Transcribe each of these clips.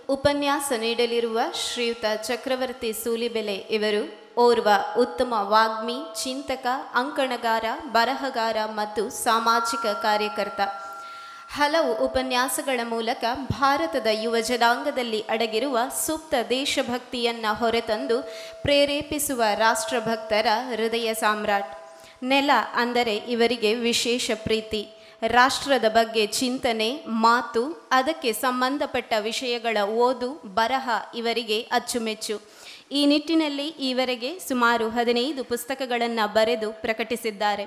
ಉಪನ್ಯಾಸ ನೀಡಲಿರುವ ಶ್ರೀಯುತ ಚಕ್ರವರ್ತಿ ಸೂಲಿಬೆಲೆ ಇವರು ಓರ್ವ ಉತ್ತಮ ವಾಗ್ಮಿ, ಚಿಂತಕ, ಅಂಕಣಗಾರ, ಬರಹಗಾರ ಮತ್ತು ಸಾಮಾಜಿಕ ಕಾರ್ಯಕರ್ತ. ಹಲವು ಉಪನ್ಯಾಸಗಳ ಮೂಲಕ ಭಾರತದ ಯುವ ಜನಾಂಗದಲ್ಲಿ ಅಡಗಿರುವ ಸುಪ್ತ ದೇಶಭಕ್ತಿಯನ್ನು ಹೊರತಂದು ಪ್ರೇರೇಪಿಸುವ ರಾಷ್ಟ್ರಭಕ್ತರ ಹೃದಯ ಸಾಮ್ರಾಟ್. ನೆಲ ಅಂದರೆ ಇವರಿಗೆ ವಿಶೇಷ ಪ್ರೀತಿ. ರಾಷ್ಟ್ರದ ಬಗ್ಗೆ ಚಿಂತನೆ, ಮಾತು, ಅದಕ್ಕೆ ಸಂಬಂಧಪಟ್ಟ ವಿಷಯಗಳ ಓದು, ಬರಹ ಇವರಿಗೆ ಅಚ್ಚುಮೆಚ್ಚು. ಈ ನಿಟ್ಟಿನಲ್ಲಿ ಈವರೆಗೆ ಸುಮಾರು 15 ಪುಸ್ತಕಗಳನ್ನು ಬರೆದು ಪ್ರಕಟಿಸಿದ್ದಾರೆ.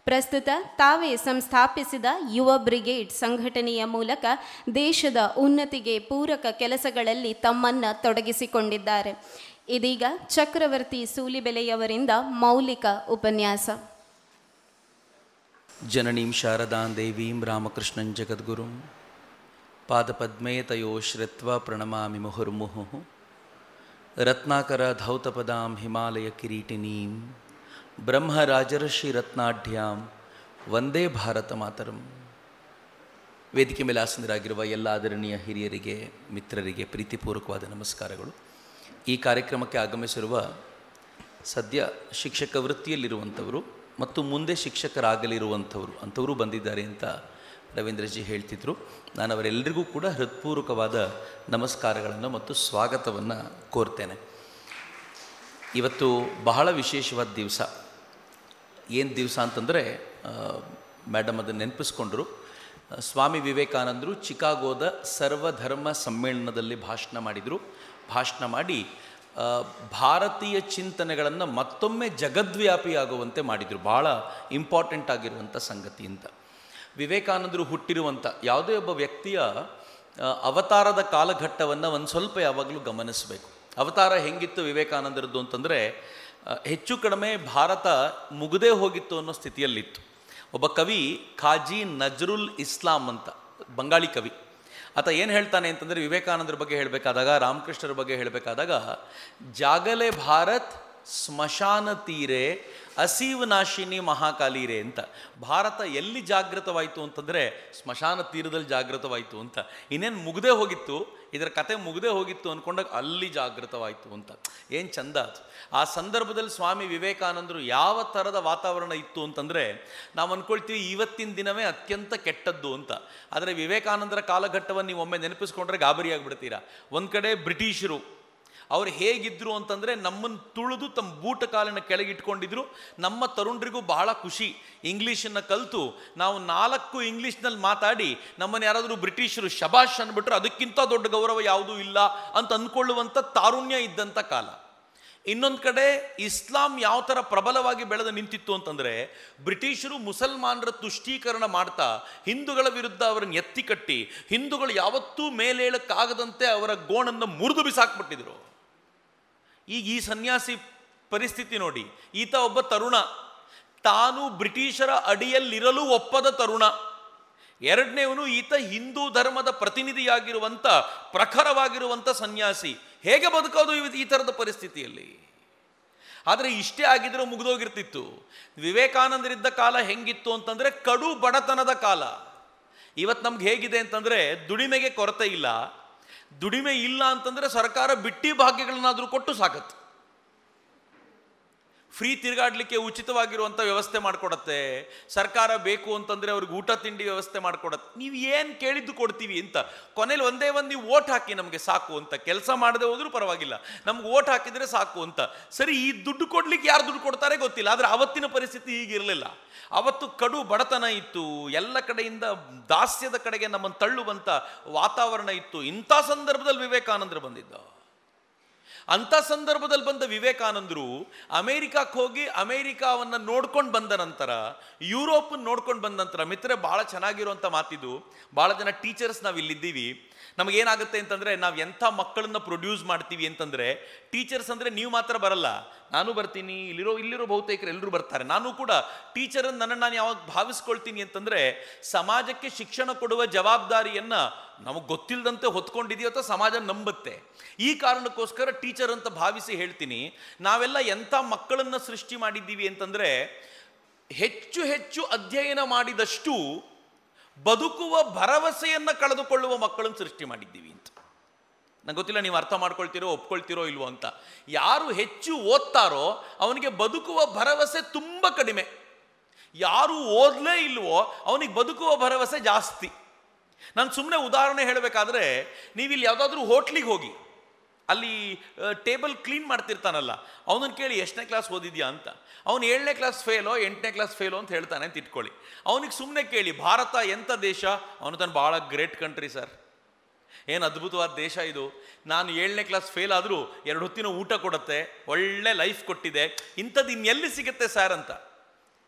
ಪ್ರಸ್ತುತ ತಾವೇ ಸಂಸ್ಥಾಪಿಸಿದ ಯುವ ಬ್ರಿಗೇಡ್ ಸಂಘಟನೆಯ ಮೂಲಕ ದೇಶದ ಉನ್ನತಿಗೆ ಪೂರಕ ಕೆಲಸಗಳಲ್ಲಿ ತಮ್ಮನ್ನು ತೊಡಗಿಸಿಕೊಂಡಿದ್ದಾರೆ. ಇದೀಗ ಚಕ್ರವರ್ತಿ ಸೂಲಿಬೆಲೆಯವರಿಂದ ಮೌಲಿಕ ಉಪನ್ಯಾಸ. ಜನನೀಂ ಶಾರದಾಂ ದೇವೀಂ ರಾಮಕೃಷ್ಣಂ ಜಗದ್ಗುರುಂ ಪಾದಪದ್ಮೇ ತಯೋ ಶ್ರಿತ್ವಾ ಪ್ರಣಮಾಮಿ ಮುಹುರ್ಮುಹುಃ ರತ್ನಾಕರ ಧೌತಪದಾಂ ಹಿಮಾಲಯ ಕಿರೀಟಿನೀಂ ಬ್ರಹ್ಮರಾಜರ್ಷಿ ರತ್ನಾಢ್ಯಾಂ ವಂದೇ ಭಾರತ ಮಾತರಂ. ವೇದಿಕೆ ಮೇಲೆ ಆಸೀನರಾಗಿರುವ ಎಲ್ಲ ಆದರಣೀಯ ಹಿರಿಯರಿಗೆ, ಮಿತ್ರರಿಗೆ ಪ್ರೀತಿಪೂರ್ವಕವಾದ ನಮಸ್ಕಾರಗಳು. ಈ ಕಾರ್ಯಕ್ರಮಕ್ಕೆ ಆಗಮಿಸಿರುವ ಸದ್ಯ ಶಿಕ್ಷಕ ವೃತ್ತಿಯಲ್ಲಿರುವಂಥವರು ಮತ್ತು ಮುಂದೆ ಶಿಕ್ಷಕರಾಗಲಿರುವಂಥವರು ಅಂಥವರು ಬಂದಿದ್ದಾರೆ ಅಂತ ರವೀಂದ್ರಜಿ ಹೇಳ್ತಿದ್ರು. ನಾನು ಅವರೆಲ್ಲರಿಗೂ ಕೂಡ ಹೃತ್ಪೂರ್ವಕವಾದ ನಮಸ್ಕಾರಗಳನ್ನು ಮತ್ತು ಸ್ವಾಗತವನ್ನು ಕೋರ್ತೇನೆ. ಇವತ್ತು ಬಹಳ ವಿಶೇಷವಾದ ದಿವಸ. ಏನು ದಿವಸ ಅಂತಂದರೆ, ಮೇಡಮ್ ಅದನ್ನು ನೆನಪಿಸ್ಕೊಂಡ್ರು. ಸ್ವಾಮಿ ವಿವೇಕಾನಂದರು ಚಿಕಾಗೋದ ಸರ್ವಧರ್ಮ ಸಮ್ಮೇಳನದಲ್ಲಿ ಭಾಷಣ ಮಾಡಿ ಭಾರತೀಯ ಚಿಂತನೆಗಳನ್ನು ಮತ್ತೊಮ್ಮೆ ಜಗದ್ವ್ಯಾಪಿಯಾಗುವಂತೆ ಮಾಡಿದರು. ಭಾಳ ಇಂಪಾರ್ಟೆಂಟ್ ಆಗಿರುವಂಥ ಸಂಗತಿ ಅಂತ. ವಿವೇಕಾನಂದರು ಹುಟ್ಟಿರುವಂಥ ಯಾವುದೇ ಒಬ್ಬ ವ್ಯಕ್ತಿಯ ಅವತಾರದ ಕಾಲಘಟ್ಟವನ್ನು ಒಂದು ಸ್ವಲ್ಪ ಯಾವಾಗಲೂ ಗಮನಿಸಬೇಕು. ಅವತಾರ ಹೆಂಗಿತ್ತು ವಿವೇಕಾನಂದರದ್ದು ಅಂತಂದರೆ, ಹೆಚ್ಚು ಕಡಿಮೆ ಭಾರತ ಮುಗಿದೇ ಹೋಗಿತ್ತು ಅನ್ನೋ ಸ್ಥಿತಿಯಲ್ಲಿತ್ತು. ಒಬ್ಬ ಕವಿ ಖಾಜಿ ನಜರುಲ್ ಇಸ್ಲಾಂ ಅಂತ, ಬಂಗಾಳಿ ಕವಿ, ಆತ ಏನು ಹೇಳ್ತಾನೆ ಅಂತಂದರೆ, ವಿವೇಕಾನಂದರ ಬಗ್ಗೆ ಹೇಳಬೇಕಾದಾಗ, ರಾಮಕೃಷ್ಣರ ಬಗ್ಗೆ ಹೇಳಬೇಕಾದಾಗ, ಜಾಗಲೆ ಭಾರತ್ ಸ್ಮಶಾನ ತೀರೆ ಅಸೀವನಾಶಿನಿ ಮಹಾಕಾಲೀರೆ ಅಂತ. ಭಾರತ ಎಲ್ಲಿ ಜಾಗೃತವಾಯಿತು ಅಂತಂದರೆ ಸ್ಮಶಾನ ತೀರದಲ್ಲಿ ಜಾಗೃತವಾಯಿತು ಅಂತ. ಇನ್ನೇನು ಮುಗದೇ ಹೋಗಿತ್ತು, ಇದರ ಕತೆ ಮುಗದೇ ಹೋಗಿತ್ತು ಅಂದ್ಕೊಂಡಾಗ ಅಲ್ಲಿ ಜಾಗೃತವಾಯಿತು ಅಂತ. ಏನು ಚಂದ ಅದು. ಆ ಸಂದರ್ಭದಲ್ಲಿ ಸ್ವಾಮಿ ವಿವೇಕಾನಂದರು ಯಾವ ಥರದ ವಾತಾವರಣ ಇತ್ತು ಅಂತಂದರೆ, ನಾವು ಅಂದ್ಕೊಳ್ತೀವಿ ಇವತ್ತಿನ ದಿನವೇ ಅತ್ಯಂತ ಕೆಟ್ಟದ್ದು ಅಂತ. ಆದರೆ ವಿವೇಕಾನಂದರ ಕಾಲಘಟ್ಟವನ್ನು ನೀವು ಒಮ್ಮೆ ನೆನಪಿಸ್ಕೊಂಡ್ರೆ ಗಾಬರಿಯಾಗಿಬಿಡ್ತೀರಾ. ಒಂದು ಕಡೆ ಬ್ರಿಟಿಷರು ಅವ್ರು ಹೇಗಿದ್ರು ಅಂತಂದರೆ, ನಮ್ಮನ್ನು ತುಳಿದು ತಮ್ಮ ಬೂಟ ಕಾಲಿನ ಕೆಳಗಿಟ್ಕೊಂಡಿದ್ರು. ನಮ್ಮ ತರುಣರಿಗೂ ಬಹಳ ಖುಷಿ, ಇಂಗ್ಲೀಷನ್ನು ಕಲಿತು ನಾವು 4 ಇಂಗ್ಲೀಷ್ನಲ್ಲಿ ಮಾತಾಡಿ ನಮ್ಮನ್ನು ಯಾರಾದರೂ ಬ್ರಿಟಿಷರು ಶಬಾಷ್ ಅಂದ್ಬಿಟ್ರೆ ಅದಕ್ಕಿಂತ ದೊಡ್ಡ ಗೌರವ ಯಾವುದೂ ಇಲ್ಲ ಅಂತ ಅಂದ್ಕೊಳ್ಳುವಂಥ ತಾರುಣ್ಯ ಇದ್ದಂಥ ಕಾಲ. ಇನ್ನೊಂದು ಕಡೆ ಇಸ್ಲಾಂ ಯಾವ ಥರ ಪ್ರಬಲವಾಗಿ ಬೆಳೆದು ನಿಂತಿತ್ತು ಅಂತಂದರೆ, ಬ್ರಿಟಿಷರು ಮುಸಲ್ಮಾನರ ತುಷ್ಟೀಕರಣ ಮಾಡ್ತಾ ಹಿಂದೂಗಳ ವಿರುದ್ಧ ಅವರನ್ನು ಎತ್ತಿ ಕಟ್ಟಿ ಹಿಂದೂಗಳು ಯಾವತ್ತೂ ಮೇಲೇಳಕ್ಕಾಗದಂತೆ ಅವರ ಗೋಣನ್ನು ಮುರಿದು ಬಿಸಾಕ್ಬಿಟ್ಟಿದ್ರು. ಈಗ ಈ ಸನ್ಯಾಸಿ ಪರಿಸ್ಥಿತಿ ನೋಡಿ. ಈತ ಒಬ್ಬ ತರುಣ, ತಾನು ಬ್ರಿಟಿಷರ ಅಡಿಯಲ್ಲಿರಲು ಒಪ್ಪದ ತರುಣ. ಎರಡನೇವನು ಈತ ಹಿಂದೂ ಧರ್ಮದ ಪ್ರತಿನಿಧಿಯಾಗಿರುವಂಥ ಪ್ರಖರವಾಗಿರುವಂಥ ಸನ್ಯಾಸಿ. ಹೇಗೆ ಬದುಕೋದು ಈ ಥರದ ಪರಿಸ್ಥಿತಿಯಲ್ಲಿ? ಆದರೆ ಇಷ್ಟೇ ಆಗಿದ್ರೆ ಮುಗಿದೋಗಿರ್ತಿತ್ತು. ವಿವೇಕಾನಂದರಿದ್ದ ಕಾಲ ಹೆಂಗಿತ್ತು ಅಂತಂದರೆ ಕಡು ಬಡತನದ ಕಾಲ. ಇವತ್ತು ನಮ್ಗೆ ಹೇಗಿದೆ ಅಂತಂದರೆ, ದುಡಿಮೆಗೆ ಕೊರತೆ ಇಲ್ಲ. ದುಡಿಮೆ ಇಲ್ಲ ಅಂತಂದರೆ ಸರ್ಕಾರ ಬಿಟ್ಟಿ ಭಾಗ್ಯಗಳನ್ನಾದರೂ ಕೊಟ್ಟು ಸಾಕತ್ತೆ. ಫ್ರೀ ತಿರುಗಾಡಲಿಕ್ಕೆ ಉಚಿತವಾಗಿರುವಂಥ ವ್ಯವಸ್ಥೆ ಮಾಡಿಕೊಡತ್ತೆ ಸರ್ಕಾರ. ಬೇಕು ಅಂತಂದರೆ ಅವ್ರಿಗೆ ಊಟ ತಿಂಡಿ ವ್ಯವಸ್ಥೆ ಮಾಡಿಕೊಡತ್ತೆ. ನೀವು ಏನು ಕೇಳಿದ್ದು ಕೊಡ್ತೀವಿ ಅಂತ. ಕೊನೆಯಲ್ಲಿ ಒಂದೇ ಒಂದು ನೀವು ಓಟ್ ಹಾಕಿ ನಮಗೆ ಸಾಕು ಅಂತ. ಕೆಲಸ ಮಾಡದೆ ಹೋದರೂ ಪರವಾಗಿಲ್ಲ, ನಮ್ಗೆ ಓಟ್ ಹಾಕಿದರೆ ಸಾಕು ಅಂತ. ಸರಿ, ಈ ದುಡ್ಡು ಕೊಡ್ಲಿಕ್ಕೆ ಯಾರು ದುಡ್ಡು ಕೊಡ್ತಾರೆ ಗೊತ್ತಿಲ್ಲ. ಆದರೆ ಅವತ್ತಿನ ಪರಿಸ್ಥಿತಿ ಹೀಗಿರಲಿಲ್ಲ. ಅವತ್ತು ಕಡು ಬಡತನ ಇತ್ತು, ಎಲ್ಲ ಕಡೆಯಿಂದ ದಾಸ್ಯದ ಕಡೆಗೆ ನಮ್ಮನ್ನು ತಳ್ಳುವಂಥ ವಾತಾವರಣ ಇತ್ತು. ಇಂಥ ಸಂದರ್ಭದಲ್ಲಿ ವಿವೇಕಾನಂದರು ಬಂದಿದ್ದ. ಅಂಥ ಸಂದರ್ಭದಲ್ಲಿ ಬಂದ ವಿವೇಕಾನಂದರು ಅಮೇರಿಕಕ್ಕೆ ಹೋಗಿ ಅಮೇರಿಕಾವನ್ನು ನೋಡ್ಕೊಂಡು ಬಂದ ನಂತರ, ಯುರೋಪನ್ನು ನೋಡ್ಕೊಂಡು ಬಂದ ನಂತರ, ಮಿತ್ರ ಭಾಳ ಚೆನ್ನಾಗಿರುವಂಥ ಮಾತಿದು. ಭಾಳ ಜನ ಟೀಚರ್ಸ್ ನಾವು ಇಲ್ಲಿದ್ದೀವಿ. ನಮಗೇನಾಗುತ್ತೆ ಅಂತಂದರೆ, ನಾವು ಎಂಥ ಮಕ್ಕಳನ್ನ ಪ್ರೊಡ್ಯೂಸ್ ಮಾಡ್ತೀವಿ ಅಂತಂದರೆ, ಟೀಚರ್ಸ್ ಅಂದರೆ ನೀವು ಮಾತ್ರ ಬರಲ್ಲ, ನಾನು ಬರ್ತೀನಿ, ಇಲ್ಲಿರೋ ಬಹುತೇಕರು ಎಲ್ಲರೂ ಬರ್ತಾರೆ. ನಾನು ಕೂಡ ಟೀಚರನ್ನು ನಾನು ಯಾವಾಗ ಭಾವಿಸ್ಕೊಳ್ತೀನಿ ಅಂತಂದರೆ, ಸಮಾಜಕ್ಕೆ ಶಿಕ್ಷಣ ಕೊಡುವ ಜವಾಬ್ದಾರಿಯನ್ನು ನಮಗೆ ಗೊತ್ತಿಲ್ಲದಂತೆ ಹೊತ್ಕೊಂಡಿದೆಯೋ ಅಥವಾ ಸಮಾಜ ನಂಬುತ್ತೆ. ಈ ಕಾರಣಕ್ಕೋಸ್ಕರ ಟೀಚರ್ ಅಂತ ಭಾವಿಸಿ ಹೇಳ್ತೀನಿ. ನಾವೆಲ್ಲ ಎಂಥ ಮಕ್ಕಳನ್ನು ಸೃಷ್ಟಿ ಮಾಡಿದ್ದೀವಿ ಅಂತಂದರೆ, ಹೆಚ್ಚು ಹೆಚ್ಚು ಅಧ್ಯಯನ ಮಾಡಿದಷ್ಟು ಬದುಕುವ ಭರವಸೆಯನ್ನು ಕಳೆದುಕೊಳ್ಳುವ ಮಕ್ಕಳನ್ನು ಸೃಷ್ಟಿ ಮಾಡಿದ್ದೀವಿ ಅಂತ. ನಂಗೆ ಗೊತ್ತಿಲ್ಲ ನೀವು ಅರ್ಥ ಮಾಡ್ಕೊಳ್ತೀರೋ ಒಪ್ಕೊಳ್ತೀರೋ ಇಲ್ವೋ ಅಂತ. ಯಾರು ಹೆಚ್ಚು ಓದ್ತಾರೋ ಅವನಿಗೆ ಬದುಕುವ ಭರವಸೆ ತುಂಬ ಕಡಿಮೆ. ಯಾರು ಓದಲೇ ಇಲ್ವೋ ಅವನಿಗೆ ಬದುಕುವ ಭರವಸೆ ಜಾಸ್ತಿ. ನಾನು ಸುಮ್ಮನೆ ಉದಾಹರಣೆ ಹೇಳಬೇಕಾದ್ರೆ, ನೀವಿಲ್ಲಿ ಯಾವುದಾದ್ರೂ ಹೋಟ್ಲಿಗೆ ಹೋಗಿ, ಅಲ್ಲಿ ಟೇಬಲ್ ಕ್ಲೀನ್ ಮಾಡ್ತಿರ್ತಾನಲ್ಲ, ಅವನನ್ನು ಕೇಳಿ ಎಷ್ಟನೇ ಕ್ಲಾಸ್ ಓದಿದ್ಯಾ ಅಂತ. ಅವನು 7ನೇ ಕ್ಲಾಸ್ ಫೇಲೋ 8ನೇ ಕ್ಲಾಸ್ ಫೇಲೋ ಅಂತ ಹೇಳ್ತಾನೆ ಅಂತ ಇಟ್ಕೊಳ್ಳಿ. ಅವನಿಗೆ ಸುಮ್ಮನೆ ಕೇಳಿ ಭಾರತ ಎಂಥ ದೇಶ, ಅವನು ತಾನು ಭಾಳ ಗ್ರೇಟ್ ಕಂಟ್ರಿ ಸರ್, ಏನು ಅದ್ಭುತವಾದ ದೇಶ ಇದು, ನಾನು 7ನೇ ಕ್ಲಾಸ್ ಫೇಲ್ ಆದರೂ 2 ಹೊತ್ತಿನ ಊಟ ಕೊಡುತ್ತೆ, ಒಳ್ಳೆ ಲೈಫ್ ಕೊಟ್ಟಿದೆ, ಇಂಥದ್ದು ಇನ್ನೆಲ್ಲಿ ಸಿಗುತ್ತೆ ಸರ್ ಅಂತ.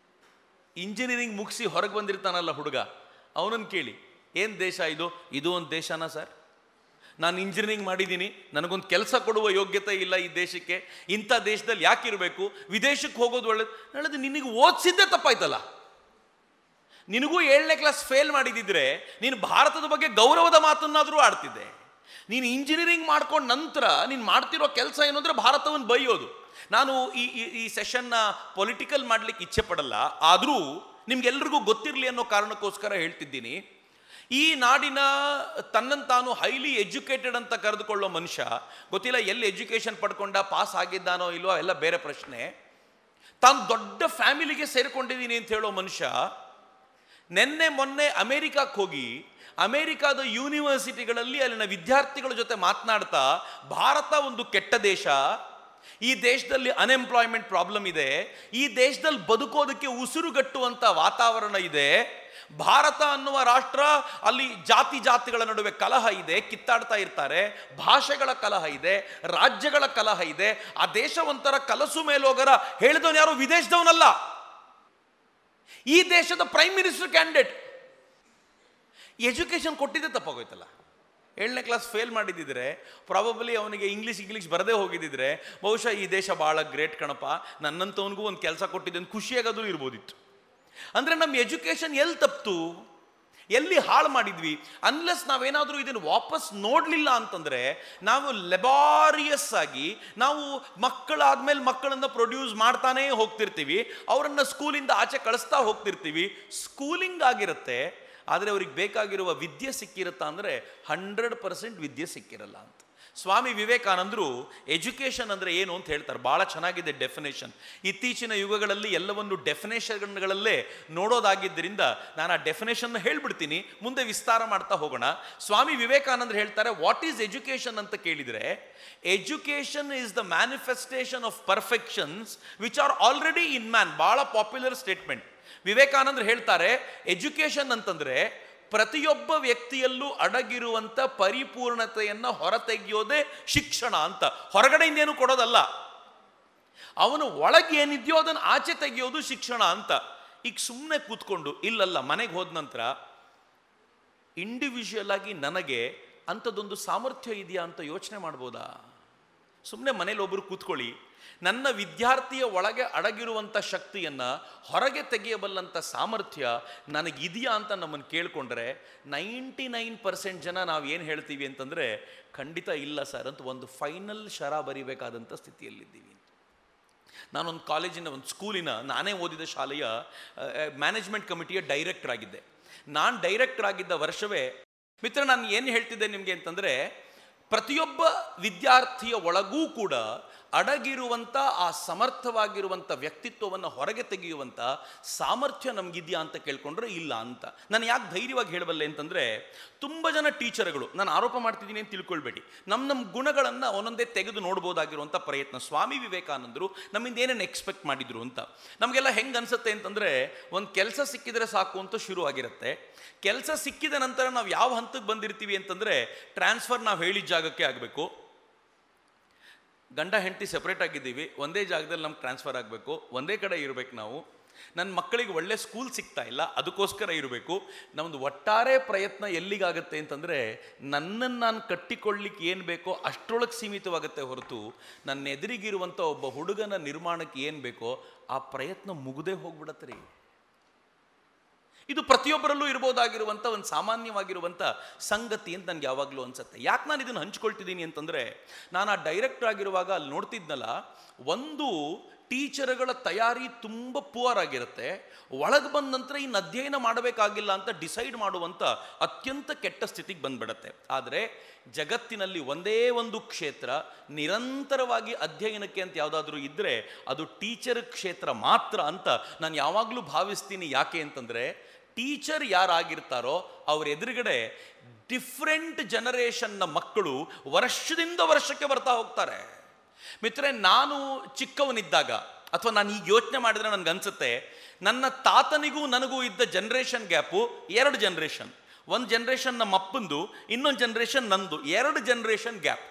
ಇಂಜಿನಿಯರಿಂಗ್ ಮುಗಿಸಿ ಹೊರಗೆ ಬಂದಿರ್ತಾನಲ್ಲ ಹುಡುಗ, ಅವನನ್ನು ಕೇಳಿ ಏನು ದೇಶ ಇದು, ಇದು ಒಂದು ದೇಶನಾ ಸರ್, ನಾನು ಇಂಜಿನಿಯರಿಂಗ್ ಮಾಡಿದ್ದೀನಿ, ನನಗೊಂದು ಕೆಲಸ ಕೊಡುವ ಯೋಗ್ಯತೆ ಇಲ್ಲ ಈ ದೇಶಕ್ಕೆ, ಇಂಥ ದೇಶದಲ್ಲಿ ಯಾಕಿರಬೇಕು, ವಿದೇಶಕ್ಕೆ ಹೋಗೋದು ಒಳ್ಳೇದು. ಹೇಳೋದು ನಿನಗೆ ಓದಿಸಿದ್ದೇ ತಪ್ಪಾಯ್ತಲ್ಲ. ನಿನಗೂ 7ನೇ ಕ್ಲಾಸ್ ಫೇಲ್ ಮಾಡಿದಿದ್ರೆ ನೀನು ಭಾರತದ ಬಗ್ಗೆ ಗೌರವದ ಮಾತನ್ನಾದರೂ ಆಡ್ತಿದ್ದೆ. ನೀನು ಇಂಜಿನಿಯರಿಂಗ್ ಮಾಡ್ಕೊಂಡು ನಂತರ ನೀನು ಮಾಡ್ತಿರೋ ಕೆಲಸ ಏನು ಅಂದರೆ ಭಾರತವನ್ನು ಬೈಯೋದು. ನಾನು ಈ ಸೆಷನ್ನ ಪೊಲಿಟಿಕಲ್ ಮಾಡಲಿಕ್ಕೆ ಇಚ್ಛೆ ಪಡಲ್ಲ, ಆದರೂ ನಿಮ್ಗೆಲ್ರಿಗೂ ಗೊತ್ತಿರಲಿ ಅನ್ನೋ ಕಾರಣಕ್ಕೋಸ್ಕರ ಹೇಳ್ತಿದ್ದೀನಿ. ಈ ನಾಡಿನ ತನ್ನನ್ನು ತಾನು ಹೈಲಿ ಎಜುಕೇಟೆಡ್ ಅಂತ ಕರೆದುಕೊಳ್ಳೋ ಮನುಷ್ಯ, ಗೊತ್ತಿಲ್ಲ ಎಲ್ಲಿ ಎಜುಕೇಷನ್ ಪಡ್ಕೊಂಡ, ಪಾಸ್ ಆಗಿದ್ದಾನೋ ಇಲ್ವೋ ಎಲ್ಲ ಬೇರೆ ಪ್ರಶ್ನೆ, ತಾನು ದೊಡ್ಡ ಫ್ಯಾಮಿಲಿಗೆ ಸೇರಿಕೊಂಡಿದ್ದೀನಿ ಅಂತ ಹೇಳೋ ಮನುಷ್ಯ ನೆನ್ನೆ ಮೊನ್ನೆ ಅಮೇರಿಕಕ್ಕೆ ಹೋಗಿ ಅಮೇರಿಕಾದ ಯೂನಿವರ್ಸಿಟಿಗಳಲ್ಲಿ ಅಲ್ಲಿನ ವಿದ್ಯಾರ್ಥಿಗಳ ಜೊತೆ ಮಾತನಾಡ್ತಾ, ಭಾರತ ಒಂದು ಕೆಟ್ಟ ದೇಶ, ಈ ದೇಶದಲ್ಲಿ ಅನ್ಎಂಪ್ಲಾಯ್ಮೆಂಟ್ ಪ್ರಾಬ್ಲಮ್ ಇದೆ, ಈ ದೇಶದಲ್ಲಿ ಬದುಕೋದಕ್ಕೆ ಉಸಿರುಗಟ್ಟುವಂಥ ವಾತಾವರಣ ಇದೆ, ಭಾರತ ಅನ್ನುವ ರಾಷ್ಟ್ರ ಅಲ್ಲಿ ಜಾತಿಗಳ ನಡುವೆ ಕಲಹ ಇದೆ, ಕಿತ್ತಾಡ್ತಾ ಇರ್ತಾರೆ, ಭಾಷೆಗಳ ಕಲಹ ಇದೆ, ರಾಜ್ಯಗಳ ಕಲಹ ಇದೆ, ಆ ದೇಶ ಒಂಥರ ಕಲಸು ಮೇಲೋಗರ ಹೇಳಿದವನು ಯಾರು ವಿದೇಶದವನಲ್ಲ, ಈ ದೇಶದ ಪ್ರೈಮ್ ಮಿನಿಸ್ಟರ್ ಕ್ಯಾಂಡಿಡೇಟ್. ಎಜುಕೇಷನ್ ಕೊಟ್ಟಿದ್ದೆ ತಪ್ಪಾಗೋಯ್ತಲ್ಲ. 7ನೇ ಕ್ಲಾಸ್ ಫೇಲ್ ಮಾಡಿದ್ದಿದ್ರೆ, ಪ್ರಾಬಬ್ಲಿ ಅವನಿಗೆ ಇಂಗ್ಲೀಷ್ ಬರದೇ ಹೋಗಿದ್ದಿದ್ರೆ, ಬಹುಶಃ ಈ ದೇಶ ಭಾಳ ಗ್ರೇಟ್ ಕಣಪ್ಪ, ನನ್ನಂಥವನಿಗೂ ಒಂದು ಕೆಲಸ ಕೊಟ್ಟಿದ್ದೆ ಅಂತ ಖುಷಿಯಾಗಾದರೂ ಇರ್ಬೋದಿತ್ತು. ಅಂದರೆ ನಮ್ಮ ಎಜುಕೇಷನ್ ಎಲ್ಲಿ ತಪ್ಪಿತು, ಎಲ್ಲಿ ಹಾಳು ಮಾಡಿದ್ವಿ? ಅನ್ಲೆಸ್ ನಾವೇನಾದರೂ ಇದನ್ನು ವಾಪಸ್ ನೋಡಲಿಲ್ಲ ಅಂತಂದರೆ, ನಾವು ಲೆಬಾರಿಯಸ್ ಆಗಿ ನಾವು ಮಕ್ಕಳಾದ್ಮೇಲೆ ಮಕ್ಕಳನ್ನು ಪ್ರೊಡ್ಯೂಸ್ ಮಾಡ್ತಾನೇ ಹೋಗ್ತಿರ್ತೀವಿ, ಅವರನ್ನು ಸ್ಕೂಲಿಂದ ಆಚೆ ಕಳಿಸ್ತಾ ಹೋಗ್ತಿರ್ತೀವಿ. ಸ್ಕೂಲಿಂಗ್ ಆಗಿರುತ್ತೆ, ಆದರೆ ಅವ್ರಿಗೆ ಬೇಕಾಗಿರುವ ವಿದ್ಯೆ ಸಿಕ್ಕಿರುತ್ತಾ ಅಂದರೆ 100% ವಿದ್ಯೆ ಸಿಕ್ಕಿರಲ್ಲ ಅಂತ. ಸ್ವಾಮಿ ವಿವೇಕಾನಂದರು ಎಜುಕೇಷನ್ ಅಂದರೆ ಏನು ಅಂತ ಹೇಳ್ತಾರೆ, ಭಾಳ ಚೆನ್ನಾಗಿದೆ ಡೆಫಿನೇಷನ್. ಇತ್ತೀಚಿನ ಯುಗಗಳಲ್ಲಿ ಎಲ್ಲವನ್ನು ಡೆಫಿನೇಷನ್ಗಳಲ್ಲೇ ನೋಡೋದಾಗಿದ್ದರಿಂದ ನಾನು ಆ ಡೆಫಿನೇಷನ್ ಹೇಳ್ಬಿಡ್ತೀನಿ, ಮುಂದೆ ವಿಸ್ತಾರ ಮಾಡ್ತಾ ಹೋಗೋಣ. ಸ್ವಾಮಿ ವಿವೇಕಾನಂದರು ಹೇಳ್ತಾರೆ, ವಾಟ್ ಈಸ್ ಎಜುಕೇಷನ್ ಅಂತ ಕೇಳಿದರೆ, education is the manifestation of perfections which are already in man. ಭಾಳ ಪಾಪ್ಯುಲರ್ ಸ್ಟೇಟ್ಮೆಂಟ್. ವಿವೇಕಾನಂದರು ಹೇಳ್ತಾರೆ, ಎಜುಕೇಷನ್ ಅಂತಂದರೆ ಪ್ರತಿಯೊಬ್ಬ ವ್ಯಕ್ತಿಯಲ್ಲೂ ಅಡಗಿರುವಂಥ ಪರಿಪೂರ್ಣತೆಯನ್ನು ಹೊರತೆಗೆಯೋದೇ ಶಿಕ್ಷಣ ಅಂತ. ಹೊರಗಡೆಯಿಂದ ಏನು ಕೊಡೋದಲ್ಲ, ಅವನು ಒಳಗೆ ಏನಿದೆಯೋ ಅದನ್ನು ಆಚೆ ತೆಗೆಯೋದು ಶಿಕ್ಷಣ ಅಂತ. ಈಗ ಸುಮ್ಮನೆ ಕೂತ್ಕೊಂಡು ಇಲ್ಲಲ್ಲ, ಮನೆಗೆ ಹೋದ ನಂತರ ಇಂಡಿವಿಜುವಲ್ ಆಗಿ ನನಗೆ ಅಂಥದ್ದೊಂದು ಸಾಮರ್ಥ್ಯ ಇದೆಯಾ ಅಂತ ಯೋಚನೆ ಮಾಡ್ಬೋದಾ? ಸುಮ್ಮನೆ ಮನೇಲಿ ಒಬ್ಬರು ಕೂತ್ಕೊಳ್ಳಿ, ನನ್ನ ವಿದ್ಯಾರ್ಥಿಯ ಒಳಗೆ ಅಡಗಿರುವಂಥ ಶಕ್ತಿಯನ್ನು ಹೊರಗೆ ತೆಗೆಯಬಲ್ಲಂಥ ಸಾಮರ್ಥ್ಯ ನನಗಿದೆಯಾ ಅಂತ ನಮ್ಮನ್ನು ಕೇಳಿಕೊಂಡ್ರೆ 99% ಜನ ನಾವು ಏನು ಹೇಳ್ತೀವಿ ಅಂತಂದರೆ, ಖಂಡಿತ ಇಲ್ಲ ಸರ್ ಅಂತ ಒಂದು ಫೈನಲ್ ಶರ ಬರಿಬೇಕಾದಂಥ ಸ್ಥಿತಿಯಲ್ಲಿದ್ದೀವಿ. ನಾನೊಂದು ಕಾಲೇಜಿನ ಒಂದು ಸ್ಕೂಲಿನ, ನಾನೇ ಓದಿದ ಶಾಲೆಯ ಮ್ಯಾನೇಜ್ಮೆಂಟ್ ಕಮಿಟಿಯ ಡೈರೆಕ್ಟರ್ ಆಗಿದ್ದೆ. ನಾನು ಡೈರೆಕ್ಟರ್ ಆಗಿದ್ದ ವರ್ಷವೇ ಮಿತ್ರ, ನಾನು ಏನು ಹೇಳ್ತಿದ್ದೆ ನಿಮಗೆ ಅಂತಂದರೆ, ಪ್ರತಿಯೊಬ್ಬ ವಿದ್ಯಾರ್ಥಿಯ ಒಳಗೂ ಕೂಡ ಅಡಗಿರುವಂಥ ಆ ಸಮರ್ಥವಾಗಿರುವಂಥ ವ್ಯಕ್ತಿತ್ವವನ್ನು ಹೊರಗೆ ತೆಗೆಯುವಂಥ ಸಾಮರ್ಥ್ಯ ನಮಗಿದೆಯಾ ಅಂತ ಕೇಳ್ಕೊಂಡ್ರೆ ಇಲ್ಲ ಅಂತ. ನಾನು ಯಾಕೆ ಧೈರ್ಯವಾಗಿ ಹೇಳಬಲ್ಲೆ ಅಂತಂದರೆ, ತುಂಬ ಜನ ಟೀಚರ್ಗಳು, ನಾನು ಆರೋಪ ಮಾಡ್ತಿದ್ದೀನಿ ಅಂತ ತಿಳ್ಕೊಳ್ಬೇಡಿ, ನಮ್ಮ ಗುಣಗಳನ್ನು ಒಂದೊಂದೇ ತೆಗೆದು ನೋಡ್ಬೋದಾಗಿರುವಂಥ ಪ್ರಯತ್ನ. ಸ್ವಾಮಿ ವಿವೇಕಾನಂದರು ನಮ್ಮಿಂದ ಏನೇನು ಎಕ್ಸ್ಪೆಕ್ಟ್ ಮಾಡಿದ್ರು ಅಂತ ನಮಗೆಲ್ಲ ಹೆಂಗೆ ಅನಿಸುತ್ತೆ ಅಂತಂದರೆ, ಒಂದು ಕೆಲಸ ಸಿಕ್ಕಿದರೆ ಸಾಕು ಅಂತ ಶುರು ಆಗಿರುತ್ತೆ. ಕೆಲಸ ಸಿಕ್ಕಿದ ನಂತರ ನಾವು ಯಾವ ಹಂತಕ್ಕೆ ಬಂದಿರ್ತೀವಿ ಅಂತಂದರೆ, ಟ್ರಾನ್ಸ್ಫರ್ ನಾವು ಹೇಳಿದ ಜಾಗಕ್ಕೆ ಆಗಬೇಕು, ಗಂಡ ಹೆಂಡತಿ ಸೆಪ್ರೇಟ್ ಆಗಿದ್ದೀವಿ, ಒಂದೇ ಜಾಗದಲ್ಲಿ ನಮ್ಗೆ ಟ್ರಾನ್ಸ್ಫರ್ ಆಗಬೇಕು, ಒಂದೇ ಕಡೆ ಇರಬೇಕು ನಾವು, ನನ್ನ ಮಕ್ಕಳಿಗೆ ಒಳ್ಳೆ ಸ್ಕೂಲ್ ಸಿಗ್ತಾ ಇಲ್ಲ ಅದಕ್ಕೋಸ್ಕರ ಇರಬೇಕು. ನಮ್ಮದು ಒಟ್ಟಾರೆ ಪ್ರಯತ್ನ ಎಲ್ಲಿಗಾಗುತ್ತೆ ಅಂತಂದರೆ, ನನ್ನನ್ನು ನಾನು ಕಟ್ಟಿಕೊಳ್ಳಿಕ್ಕೆ ಏನು ಬೇಕೋ ಅಷ್ಟರೊಳಗೆ ಸೀಮಿತವಾಗುತ್ತೆ ಹೊರತು ನನ್ನ ಎದುರಿಗಿರುವಂಥ ಒಬ್ಬ ಹುಡುಗನ ನಿರ್ಮಾಣಕ್ಕೆ ಏನು ಬೇಕೋ ಆ ಪ್ರಯತ್ನ ಮುಗಿದೇ ಹೋಗ್ಬಿಡತ್ತೆ ರೀ. ಇದು ಪ್ರತಿಯೊಬ್ಬರಲ್ಲೂ ಇರ್ಬೋದಾಗಿರುವಂಥ ಒಂದು ಸಾಮಾನ್ಯವಾಗಿರುವಂಥ ಸಂಗತಿ ಅಂತ ನನಗೆ ಯಾವಾಗಲೂ ಅನಿಸುತ್ತೆ. ಯಾಕೆ ನಾನು ಇದನ್ನು ಹಂಚ್ಕೊಳ್ತಿದ್ದೀನಿ ಅಂತಂದರೆ, ನಾನು ಆ ಡೈರೆಕ್ಟರ್ ಆಗಿರುವಾಗ ಅಲ್ಲಿ ನೋಡ್ತಿದ್ನಲ್ಲ, ಒಂದು ಟೀಚರ್ಗಳ ತಯಾರಿ ತುಂಬ ಪುವರ್ ಆಗಿರುತ್ತೆ. ಒಳಗೆ ಬಂದ ನಂತರ ಇನ್ನು ಅಧ್ಯಯನ ಮಾಡಬೇಕಾಗಿಲ್ಲ ಅಂತ ಡಿಸೈಡ್ ಮಾಡುವಂಥ ಅತ್ಯಂತ ಕೆಟ್ಟ ಸ್ಥಿತಿಗೆ ಬಂದ್ಬಿಡತ್ತೆ. ಆದರೆ ಜಗತ್ತಿನಲ್ಲಿ ಒಂದೇ ಒಂದು ಕ್ಷೇತ್ರ ನಿರಂತರವಾಗಿ ಅಧ್ಯಯನಕ್ಕೆ ಅಂತ ಯಾವುದಾದ್ರೂ ಇದ್ದರೆ ಅದು ಟೀಚರ್ ಕ್ಷೇತ್ರ ಮಾತ್ರ ಅಂತ ನಾನು ಯಾವಾಗಲೂ ಭಾವಿಸ್ತೀನಿ. ಯಾಕೆ ಅಂತಂದರೆ, ಟೀಚರ್ ಯಾರಾಗಿರ್ತಾರೋ ಅವ್ರ ಎದುರುಗಡೆ ಡಿಫ್ರೆಂಟ್ ಜನರೇಷನ್ನ ಮಕ್ಕಳು ವರ್ಷದಿಂದ ವರ್ಷಕ್ಕೆ ಬರ್ತಾ ಹೋಗ್ತಾರೆ. ಮಿತ್ರರೆ, ನಾನು ಚಿಕ್ಕವನಿದ್ದಾಗ ಅಥವಾ ನಾನು ಈಗ ಯೋಚನೆ ಮಾಡಿದ್ರೆ ನನಗನ್ಸುತ್ತೆ, ನನ್ನ ತಾತನಿಗೂ ನನಗೂ ಇದ್ದ ಜನ್ರೇಷನ್ ಗ್ಯಾಪು 2 ಜನ್ರೇಷನ್. ಒಂದು ಜನ್ರೇಷನ್ ನಮ್ಮ ಅಪ್ಪಂದು, ಇನ್ನೊಂದು ಜನ್ರೇಷನ್ ನಂದು, 2 ಜನ್ರೇಷನ್ ಗ್ಯಾಪ್.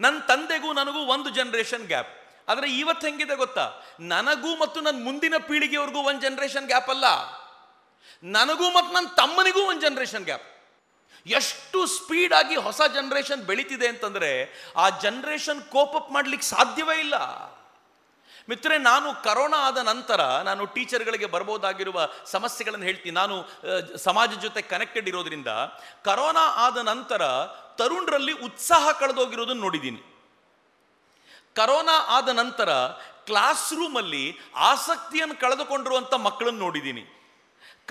ನನ್ನ ತಂದೆಗೂ ನನಗೂ 1 ಜನ್ರೇಷನ್ ಗ್ಯಾಪ್. ಆದರೆ ಇವತ್ತು ಹೆಂಗಿದೆ ಗೊತ್ತಾ, ನನಗೂ ಮತ್ತು ನನ್ನ ಮುಂದಿನ ಪೀಳಿಗೆಯವ್ರಿಗೂ 1 ಜನ್ರೇಷನ್ ಗ್ಯಾಪ್ ಅಲ್ಲ, ನನಗೂ ಮತ್ತು ನನ್ನ ತಮ್ಮನಿಗೂ 1 ಜನ್ರೇಷನ್ ಗ್ಯಾಪ್. ಎಷ್ಟು ಸ್ಪೀಡಾಗಿ ಹೊಸ ಜನ್ರೇಷನ್ ಬೆಳೀತಿದೆ ಅಂತಂದರೆ ಆ ಜನ್ರೇಷನ್ ಕೋಪಪ್ ಮಾಡ್ಲಿಕ್ಕೆ ಸಾಧ್ಯವೇ ಇಲ್ಲ. ಮಿತ್ರರೆ, ನಾನು ಕರೋನಾ ಆದ ನಂತರ ನಾನು ಟೀಚರ್ಗಳಿಗೆ ಬರ್ಬೋದಾಗಿರುವ ಸಮಸ್ಯೆಗಳನ್ನು ಹೇಳ್ತೀನಿ. ನಾನು ಸಮಾಜ ಜೊತೆ ಕನೆಕ್ಟೆಡ್ ಇರೋದ್ರಿಂದ ಕರೋನಾ ಆದ ನಂತರ ತರುಣರಲ್ಲಿ ಉತ್ಸಾಹ ಕಳೆದೋಗಿರೋದನ್ನು ನೋಡಿದ್ದೀನಿ. ಕರೋನಾ ಆದ ನಂತರ ಕ್ಲಾಸ್ ರೂಮಲ್ಲಿ ಆಸಕ್ತಿಯನ್ನು ಕಳೆದುಕೊಂಡಿರುವಂಥ ಮಕ್ಕಳನ್ನು ನೋಡಿದ್ದೀನಿ.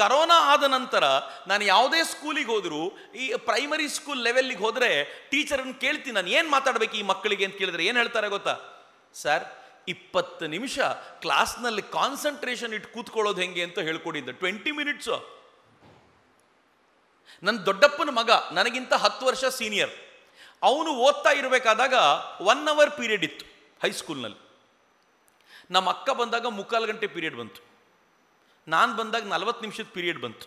ಕರೋನಾ ಆದ ನಂತರ ನಾನು ಯಾವುದೇ ಸ್ಕೂಲಿಗೆ ಹೋದರೂ, ಈ ಪ್ರೈಮರಿ ಸ್ಕೂಲ್ ಲೆವೆಲ್ಲಿಗೆ ಹೋದರೆ ಟೀಚರನ್ನು ಕೇಳ್ತೀನಿ, ನಾನು ಏನು ಮಾತಾಡಬೇಕು ಈ ಮಕ್ಕಳಿಗೆ ಅಂತ ಕೇಳಿದ್ರೆ ಏನು ಹೇಳ್ತಾರೆ ಗೊತ್ತಾ? ಸರ್, 20 ನಿಮಿಷ ಕ್ಲಾಸ್ನಲ್ಲಿ ಕಾನ್ಸಂಟ್ರೇಷನ್ ಇಟ್ಟು ಕೂತ್ಕೊಳ್ಳೋದು ಹೆಂಗೆ ಅಂತ ಹೇಳ್ಕೊಡಿದ್ದೆ. 20 ಮಿನಿಟ್ಸು. ನನ್ನ ದೊಡ್ಡಪ್ಪನ ಮಗ ನನಗಿಂತ 10 ವರ್ಷ ಸೀನಿಯರ್. ಅವನು ಓದ್ತಾ ಇರಬೇಕಾದಾಗ 1 ಅವರ್ ಪೀರಿಯಡ್ ಇತ್ತು ಹೈಸ್ಕೂಲ್ನಲ್ಲಿ. ನಮ್ಮ ಅಕ್ಕ ಬಂದಾಗ 3/4 ಗಂಟೆ ಪೀರಿಯಡ್ ಬಂತು. ನಾನು ಬಂದಾಗ 40 ನಿಮಿಷದ ಪೀರಿಯಡ್ ಬಂತು.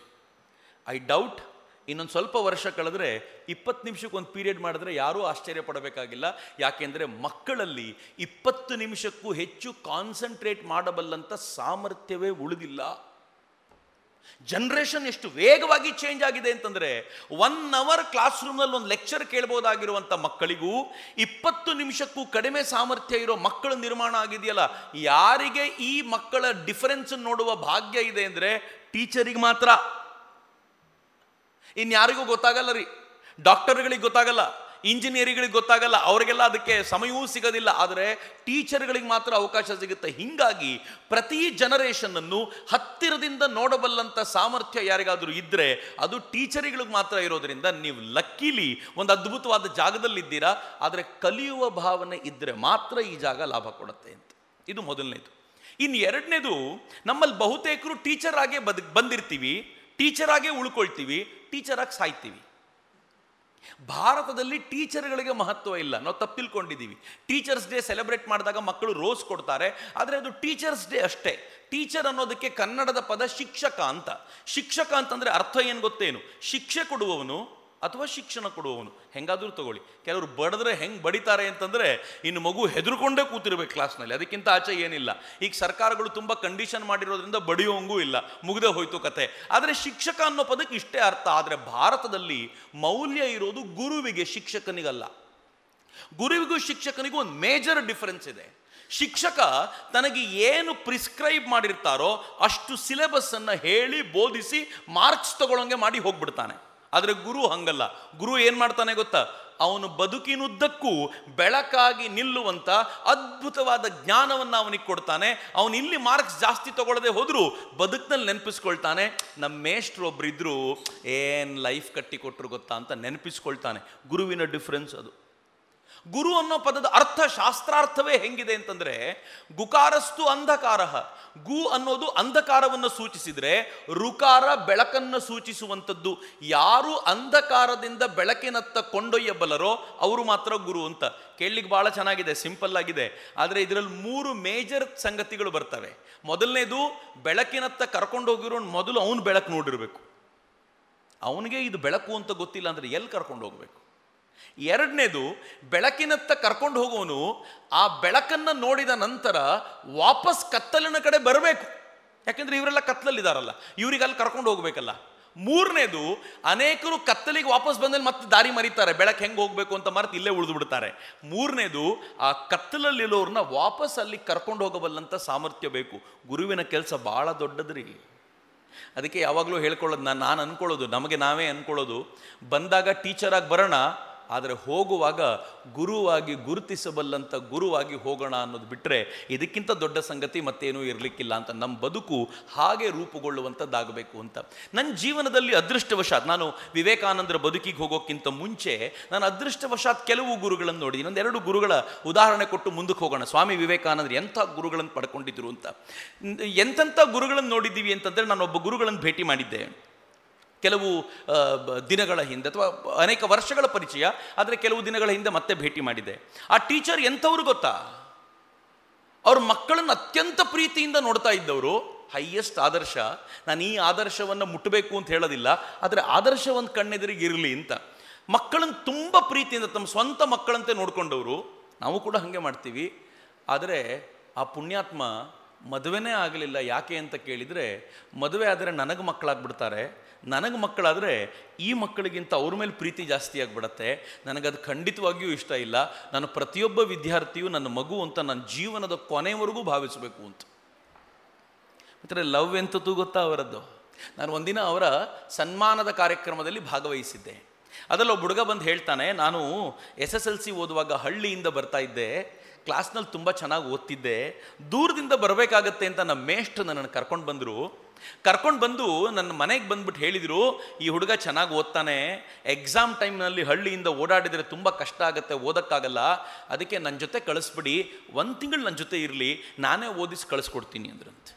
ಐ ಡೌಟ್ ಇನ್ನೊಂದು ಸ್ವಲ್ಪ ವರ್ಷ ಕಳೆದ್ರೆ 20 ನಿಮಿಷಕ್ಕೆ ಒಂದು ಪೀರಿಯಡ್ ಮಾಡಿದ್ರೆ ಯಾರೂ ಆಶ್ಚರ್ಯ ಪಡಬೇಕಾಗಿಲ್ಲ. ಯಾಕೆಂದರೆ ಮಕ್ಕಳಲ್ಲಿ 20 ನಿಮಿಷಕ್ಕೂ ಹೆಚ್ಚು ಕಾನ್ಸಂಟ್ರೇಟ್ ಮಾಡಬಲ್ಲಂಥ ಸಾಮರ್ಥ್ಯವೇ ಉಳಿದಿಲ್ಲ. ಜನ್ರೇಷನ್ ಎಷ್ಟು ವೇಗವಾಗಿ ಚೇಂಜ್ ಆಗಿದೆ ಅಂತಂದರೆ, 1 ಅವರ್ ಕ್ಲಾಸ್ ರೂಮ್ನಲ್ಲಿ ಒಂದು ಲೆಕ್ಚರ್ ಕೇಳ್ಬೋದಾಗಿರುವಂಥ ಮಕ್ಕಳಿಗೂ 20 ನಿಮಿಷಕ್ಕೂ ಕಡಿಮೆ ಸಾಮರ್ಥ್ಯ ಇರೋ ಮಕ್ಕಳ ನಿರ್ಮಾಣ ಆಗಿದೆಯಲ್ಲ. ಯಾರಿಗೆ ಈ ಮಕ್ಕಳ ಡಿಫರೆನ್ಸ್ ನೋಡುವ ಭಾಗ್ಯ ಇದೆ ಅಂದರೆ ಟೀಚರಿಗೆ ಮಾತ್ರ. ಇನ್ಯಾರಿಗೂ ಗೊತ್ತಾಗಲ್ಲ ರೀ. ಡಾಕ್ಟರ್ಗಳಿಗೆ ಗೊತ್ತಾಗಲ್ಲ, ಇಂಜಿನಿಯರಿಂಗ್ಗಳಿಗೆ ಗೊತ್ತಾಗಲ್ಲ, ಅವರಿಗೆಲ್ಲ ಅದಕ್ಕೆ ಸಮಯವೂ ಸಿಗೋದಿಲ್ಲ. ಆದರೆ ಟೀಚರ್ಗಳಿಗೆ ಮಾತ್ರ ಅವಕಾಶ ಸಿಗುತ್ತೆ. ಹೀಗಾಗಿ ಪ್ರತಿ ಜನರೇಷನ್ನನ್ನು ಹತ್ತಿರದಿಂದ ನೋಡಬಲ್ಲಂಥ ಸಾಮರ್ಥ್ಯ ಯಾರಿಗಾದರೂ ಇದ್ದರೆ ಅದು ಟೀಚರ್ಗಳಿಗೆ ಮಾತ್ರ ಇರೋದ್ರಿಂದ ನೀವು ಲಕ್ಕಿಲಿ ಒಂದು ಅದ್ಭುತವಾದ ಜಾಗದಲ್ಲಿದ್ದೀರಾ. ಆದರೆ ಕಲಿಯುವ ಭಾವನೆ ಇದ್ದರೆ ಮಾತ್ರ ಈ ಜಾಗ ಲಾಭ ಕೊಡುತ್ತೆ ಅಂತ. ಇದು ಮೊದಲನೇದು. ಇನ್ನು ಎರಡನೇದು, ನಮ್ಮಲ್ಲಿ ಬಹುತೇಕರು ಟೀಚರ್ ಆಗೇ ಬಂದಿರ್ತೀವಿ, ಟೀಚರ್ ಆಗೇ ಉಳ್ಕೊಳ್ತೀವಿ, ಟೀಚರ್ ಆಗಿ ಸಾಯ್ತೀವಿ. ಭಾರತದಲ್ಲಿ ಟೀಚರ್ಗಳಿಗೆ ಮಹತ್ವ ಇಲ್ಲ, ನಾವು ತಪ್ಪು ತಿಳ್ಕೊಂಡಿದ್ದೀವಿ. ಟೀಚರ್ಸ್ ಡೇ ಸೆಲೆಬ್ರೇಟ್ ಮಾಡಿದಾಗ ಮಕ್ಕಳು ರೋಸ್ ಕೊಡ್ತಾರೆ, ಆದರೆ ಅದು ಟೀಚರ್ಸ್ ಡೇ ಅಷ್ಟೇ. ಟೀಚರ್ ಅನ್ನೋದಕ್ಕೆ ಕನ್ನಡದ ಪದ ಶಿಕ್ಷಕ ಅಂತ. ಶಿಕ್ಷಕ ಅಂತಂದರೆ ಅರ್ಥ ಏನು ಗೊತ್ತೇನು? ಶಿಕ್ಷೆ ಕೊಡುವವನು ಅಥವಾ ಶಿಕ್ಷಣ ಕೊಡುವವನು, ಹೆಂಗಾದರೂ ತಗೊಳ್ಳಿ. ಕೆಲವರು ಬಡಿದ್ರೆ ಹೆಂಗೆ ಬಡಿತಾರೆ ಅಂತಂದರೆ ಇನ್ನು ಮಗು ಹೆದರ್ಕೊಂಡೇ ಕೂತಿರ್ಬೇಕು ಕ್ಲಾಸ್ನಲ್ಲಿ, ಅದಕ್ಕಿಂತ ಆಚೆ ಏನಿಲ್ಲ. ಈಗ ಸರ್ಕಾರಗಳು ತುಂಬ ಕಂಡೀಷನ್ ಮಾಡಿರೋದ್ರಿಂದ ಬಡಿಯೋಂಗೂ ಇಲ್ಲ, ಮುಗ್ದೇ ಹೋಯ್ತು ಕತೆ. ಆದರೆ ಶಿಕ್ಷಕ ಅನ್ನೋ ಪದಕ್ಕೆ ಇಷ್ಟೇ ಅರ್ಥ. ಆದರೆ ಭಾರತದಲ್ಲಿ ಮೌಲ್ಯ ಇರೋದು ಗುರುವಿಗೆ, ಶಿಕ್ಷಕನಿಗಲ್ಲ. ಗುರುವಿಗೂ ಶಿಕ್ಷಕನಿಗೂ ಒಂದು ಮೇಜರ್ ಡಿಫರೆನ್ಸ್ ಇದೆ. ಶಿಕ್ಷಕ ತನಗೆ ಏನು ಪ್ರಿಸ್ಕ್ರೈಬ್ ಮಾಡಿರ್ತಾರೋ ಅಷ್ಟು ಸಿಲೆಬಸ್ಸನ್ನು ಹೇಳಿ ಬೋಧಿಸಿ ಮಾರ್ಕ್ಸ್ ತಗೊಳ್ಳೋಂಗೆ ಮಾಡಿ ಹೋಗ್ಬಿಡ್ತಾನೆ. ಆದರೆ ಗುರು ಹಂಗಲ್ಲ. ಗುರು ಏನು ಮಾಡ್ತಾನೆ ಗೊತ್ತಾ? ಅವನು ಬದುಕಿನುದ್ದಕ್ಕೂ ಬೆಳಕಾಗಿ ನಿಲ್ಲುವಂಥ ಅದ್ಭುತವಾದ ಜ್ಞಾನವನ್ನು ಅವನಿಗೆ ಕೊಡ್ತಾನೆ. ಅವನು ಇಲ್ಲಿ ಮಾರ್ಕ್ಸ್ ಜಾಸ್ತಿ ತಗೊಳ್ಳದೆ ಹೋದರೂ ಬದುಕಿನಲ್ಲಿ ನೆನಪಿಸ್ಕೊಳ್ತಾನೆ. ನಮ್ಮ ಮೇಷ್ಟ್ರು ಒಬ್ಬರಿದ್ದರು, ಏನು ಲೈಫ್ ಕಟ್ಟಿಕೊಟ್ರು ಗೊತ್ತಾ ಅಂತ ನೆನಪಿಸ್ಕೊಳ್ತಾನೆ. ಗುರುವಿನ ಡಿಫ್ರೆನ್ಸ್ ಅದು. ಗುರು ಅನ್ನೋ ಪದದ ಅರ್ಥ, ಶಾಸ್ತ್ರಾರ್ಥವೇ ಹೆಂಗಿದೆ ಅಂತಂದರೆ, ಗುಕಾರಸ್ತು ಅಂಧಕಾರ. ಗು ಅನ್ನೋದು ಅಂಧಕಾರವನ್ನು ಸೂಚಿಸಿದರೆ, ರುಕಾರ ಬೆಳಕನ್ನು ಸೂಚಿಸುವಂಥದ್ದು. ಯಾರು ಅಂಧಕಾರದಿಂದ ಬೆಳಕಿನತ್ತ ಕೊಂಡೊಯ್ಯಬಲ್ಲರೋ ಅವರು ಮಾತ್ರ ಗುರು ಅಂತ. ಕೇಳಲಿಕ್ಕೆ ಭಾಳ ಚೆನ್ನಾಗಿದೆ, ಸಿಂಪಲ್ ಆಗಿದೆ. ಆದರೆ ಇದರಲ್ಲಿ 3 ಮೇಜರ್ ಸಂಗತಿಗಳು ಬರ್ತವೆ. ಮೊದಲನೇದು, ಬೆಳಕಿನತ್ತ ಕರ್ಕೊಂಡು ಹೋಗಿರೋ ಮೊದಲು ಅವನು ಬೆಳಕು ನೋಡಿರಬೇಕು. ಅವನಿಗೆ ಇದು ಬೆಳಕು ಅಂತ ಗೊತ್ತಿಲ್ಲ ಅಂದರೆ ಎಲ್ಲಿ ಕರ್ಕೊಂಡು ಹೋಗಬೇಕು? ಎರಡನೇದು, ಬೆಳಕಿನತ್ತ ಕರ್ಕೊಂಡು ಹೋಗುವವನು ಆ ಬೆಳಕನ್ನು ನೋಡಿದ ನಂತರ ವಾಪಸ್ ಕತ್ತಲಿನ ಕಡೆ ಬರಬೇಕು. ಯಾಕೆಂದರೆ ಇವರೆಲ್ಲ ಕತ್ತಲಲ್ಲಿದ್ದಾರಲ್ಲ, ಇವರಿಗೆ ಅಲ್ಲಿ ಕರ್ಕೊಂಡು ಹೋಗ್ಬೇಕಲ್ಲ. ಮೂರನೇದು, ಅನೇಕರು ಕತ್ತಲಿಗೆ ವಾಪಸ್ ಬಂದಲ್ಲಿ ಮತ್ತೆ ದಾರಿ ಮರೀತಾರೆ, ಬೆಳಕು ಹೆಂಗೆ ಹೋಗಬೇಕು ಅಂತ ಮರೆತು ಇಲ್ಲೇ ಉಳಿದು ಬಿಡ್ತಾರೆ. ಮೂರನೇದು, ಆ ಕತ್ತಲಲ್ಲಿರೋರನ್ನ ವಾಪಸ್ ಅಲ್ಲಿ ಕರ್ಕೊಂಡು ಹೋಗಬಲ್ಲಂಥ ಸಾಮರ್ಥ್ಯ ಬೇಕು. ಗುರುವಿನ ಕೆಲಸ ಭಾಳ ದೊಡ್ಡದ್ರಿ. ಅದಕ್ಕೆ ಯಾವಾಗಲೂ ಹೇಳ್ಕೊಳ್ಳೋದು, ನಾನು ಅನ್ಕೊಳ್ಳೋದು, ನಮಗೆ ನಾವೇ ಅನ್ಕೊಳ್ಳೋದು, ಬಂದಾಗ ಟೀಚರಾಗಿ ಬರೋಣ, ಆದರೆ ಹೋಗುವಾಗ ಗುರುವಾಗಿ ಗುರುತಿಸಬಲ್ಲಂಥ ಗುರುವಾಗಿ ಹೋಗೋಣ ಅನ್ನೋದು ಬಿಟ್ಟರೆ ಇದಕ್ಕಿಂತ ದೊಡ್ಡ ಸಂಗತಿ ಮತ್ತೇನೂ ಇರಲಿಕ್ಕಿಲ್ಲ ಅಂತ. ನಮ್ಮ ಬದುಕು ಹಾಗೆ ರೂಪುಗೊಳ್ಳುವಂಥದ್ದಾಗಬೇಕು ಅಂತ. ನನ್ನ ಜೀವನದಲ್ಲಿ ಅದೃಷ್ಟವಶಾತ್ ನಾನು ವಿವೇಕಾನಂದರ ಬದುಕಿಗೆ ಹೋಗೋಕ್ಕಿಂತ ಮುಂಚೆ ನಾನು ಅದೃಷ್ಟವಶಾತ್ ಕೆಲವು ಗುರುಗಳನ್ನು ನೋಡಿದ್ದೀನಿ. ಒಂದೆರಡು ಗುರುಗಳ ಉದಾಹರಣೆ ಕೊಟ್ಟು ಮುಂದಕ್ಕೆ ಹೋಗೋಣ. ಸ್ವಾಮಿ ವಿವೇಕಾನಂದರು ಎಂಥ ಗುರುಗಳನ್ನು ಪಡ್ಕೊಂಡಿದ್ರು ಅಂತ. ಎಂತೆಂಥ ಗುರುಗಳನ್ನು ನೋಡಿದ್ದೀವಿ ಅಂತಂದರೆ, ನಾನು ಒಬ್ಬ ಗುರುಗಳನ್ನು ಭೇಟಿ ಮಾಡಿದ್ದೆ ಕೆಲವು ದಿನಗಳ ಹಿಂದೆ, ಅಥವಾ ಅನೇಕ ವರ್ಷಗಳ ಪರಿಚಯ, ಆದರೆ ಕೆಲವು ದಿನಗಳ ಹಿಂದೆ ಮತ್ತೆ ಭೇಟಿ ಮಾಡಿದೆ. ಆ ಟೀಚರ್ ಎಂಥವ್ರು ಗೊತ್ತಾ? ಅವ್ರ ಮಕ್ಕಳನ್ನು ಅತ್ಯಂತ ಪ್ರೀತಿಯಿಂದ ನೋಡ್ತಾ ಇದ್ದವರು. ಹೈಯೆಸ್ಟ್ ಆದರ್ಶ. ನಾನು ಈ ಆದರ್ಶವನ್ನು ಮುಟ್ಟಬೇಕು ಅಂತ ಹೇಳೋದಿಲ್ಲ, ಆದರೆ ಆದರ್ಶ ಒಂದು ಕಣ್ಣೆದುರಿಗೆ ಇರಲಿ ಅಂತ. ಮಕ್ಕಳನ್ನು ತುಂಬ ಪ್ರೀತಿಯಿಂದ ತಮ್ಮ ಸ್ವಂತ ಮಕ್ಕಳಂತೆ ನೋಡಿಕೊಂಡವರು. ನಾವು ಕೂಡ ಹಾಗೆ ಮಾಡ್ತೀವಿ. ಆದರೆ ಆ ಪುಣ್ಯಾತ್ಮ ಮದುವೆನೇ ಆಗಲಿಲ್ಲ. ಯಾಕೆ ಅಂತ ಕೇಳಿದರೆ, ಮದುವೆ ಆದರೆ ನನಗೆ ಮಕ್ಕಳಾಗ್ಬಿಡ್ತಾರೆ, ನನಗೆ ಮಕ್ಕಳಾದರೆ ಈ ಮಕ್ಕಳಿಗಿಂತ ಅವ್ರ ಮೇಲೆ ಪ್ರೀತಿ ಜಾಸ್ತಿ ಆಗಿಬಿಡತ್ತೆ, ನನಗದು ಖಂಡಿತವಾಗಿಯೂ ಇಷ್ಟ ಇಲ್ಲ. ನಾನು ಪ್ರತಿಯೊಬ್ಬ ವಿದ್ಯಾರ್ಥಿಯು ನನ್ನ ಮಗು ಅಂತ ನನ್ನ ಜೀವನದ ಕೊನೆಯವರೆಗೂ ಭಾವಿಸಬೇಕು ಅಂತ. ಮತ್ತು ಲವ್ ಎಂತದ್ದು ಗೊತ್ತಾ ಅವರದ್ದು? ನಾನು ಒಂದಿನ ಅವರ ಸನ್ಮಾನದ ಕಾರ್ಯಕ್ರಮದಲ್ಲಿ ಭಾಗವಹಿಸಿದ್ದೆ. ಅದರಲ್ಲಿ ಒಬ್ಬ ಹುಡುಗ ಬಂದು ಹೇಳ್ತಾನೆ, ನಾನು SSLC ಓದುವಾಗ ಹಳ್ಳಿಯಿಂದ ಬರ್ತಾ ಇದ್ದೆ, ಕ್ಲಾಸ್ನಲ್ಲಿ ತುಂಬ ಚೆನ್ನಾಗಿ ಓದ್ತಿದ್ದೆ, ದೂರದಿಂದ ಬರಬೇಕಾಗತ್ತೆ ಅಂತ ನಮ್ಮ ಮೇಷ್ಟ್ರು ನನ್ನನ್ನು ಕರ್ಕೊಂಡು ಬಂದು ನನ್ನ ಮನೆಗೆ ಬಂದ್ಬಿಟ್ಟು ಹೇಳಿದರು, ಈ ಹುಡುಗ ಚೆನ್ನಾಗಿ ಓದ್ತಾನೆ, ಎಕ್ಸಾಮ್ ಟೈಮ್ನಲ್ಲಿ ಹಳ್ಳಿಯಿಂದ ಓಡಾಡಿದರೆ ತುಂಬ ಕಷ್ಟ ಆಗುತ್ತೆ, ಓದೋಕ್ಕಾಗಲ್ಲ, ಅದಕ್ಕೆ ನನ್ನ ಜೊತೆ ಕಳಿಸ್ಬಿಡಿ, 1 ತಿಂಗಳು ನನ್ನ ಜೊತೆ ಇರಲಿ, ನಾನೇ ಓದಿಸಿ ಕಳಿಸ್ಕೊಡ್ತೀನಿ ಅಂದ್ರಂತೆ.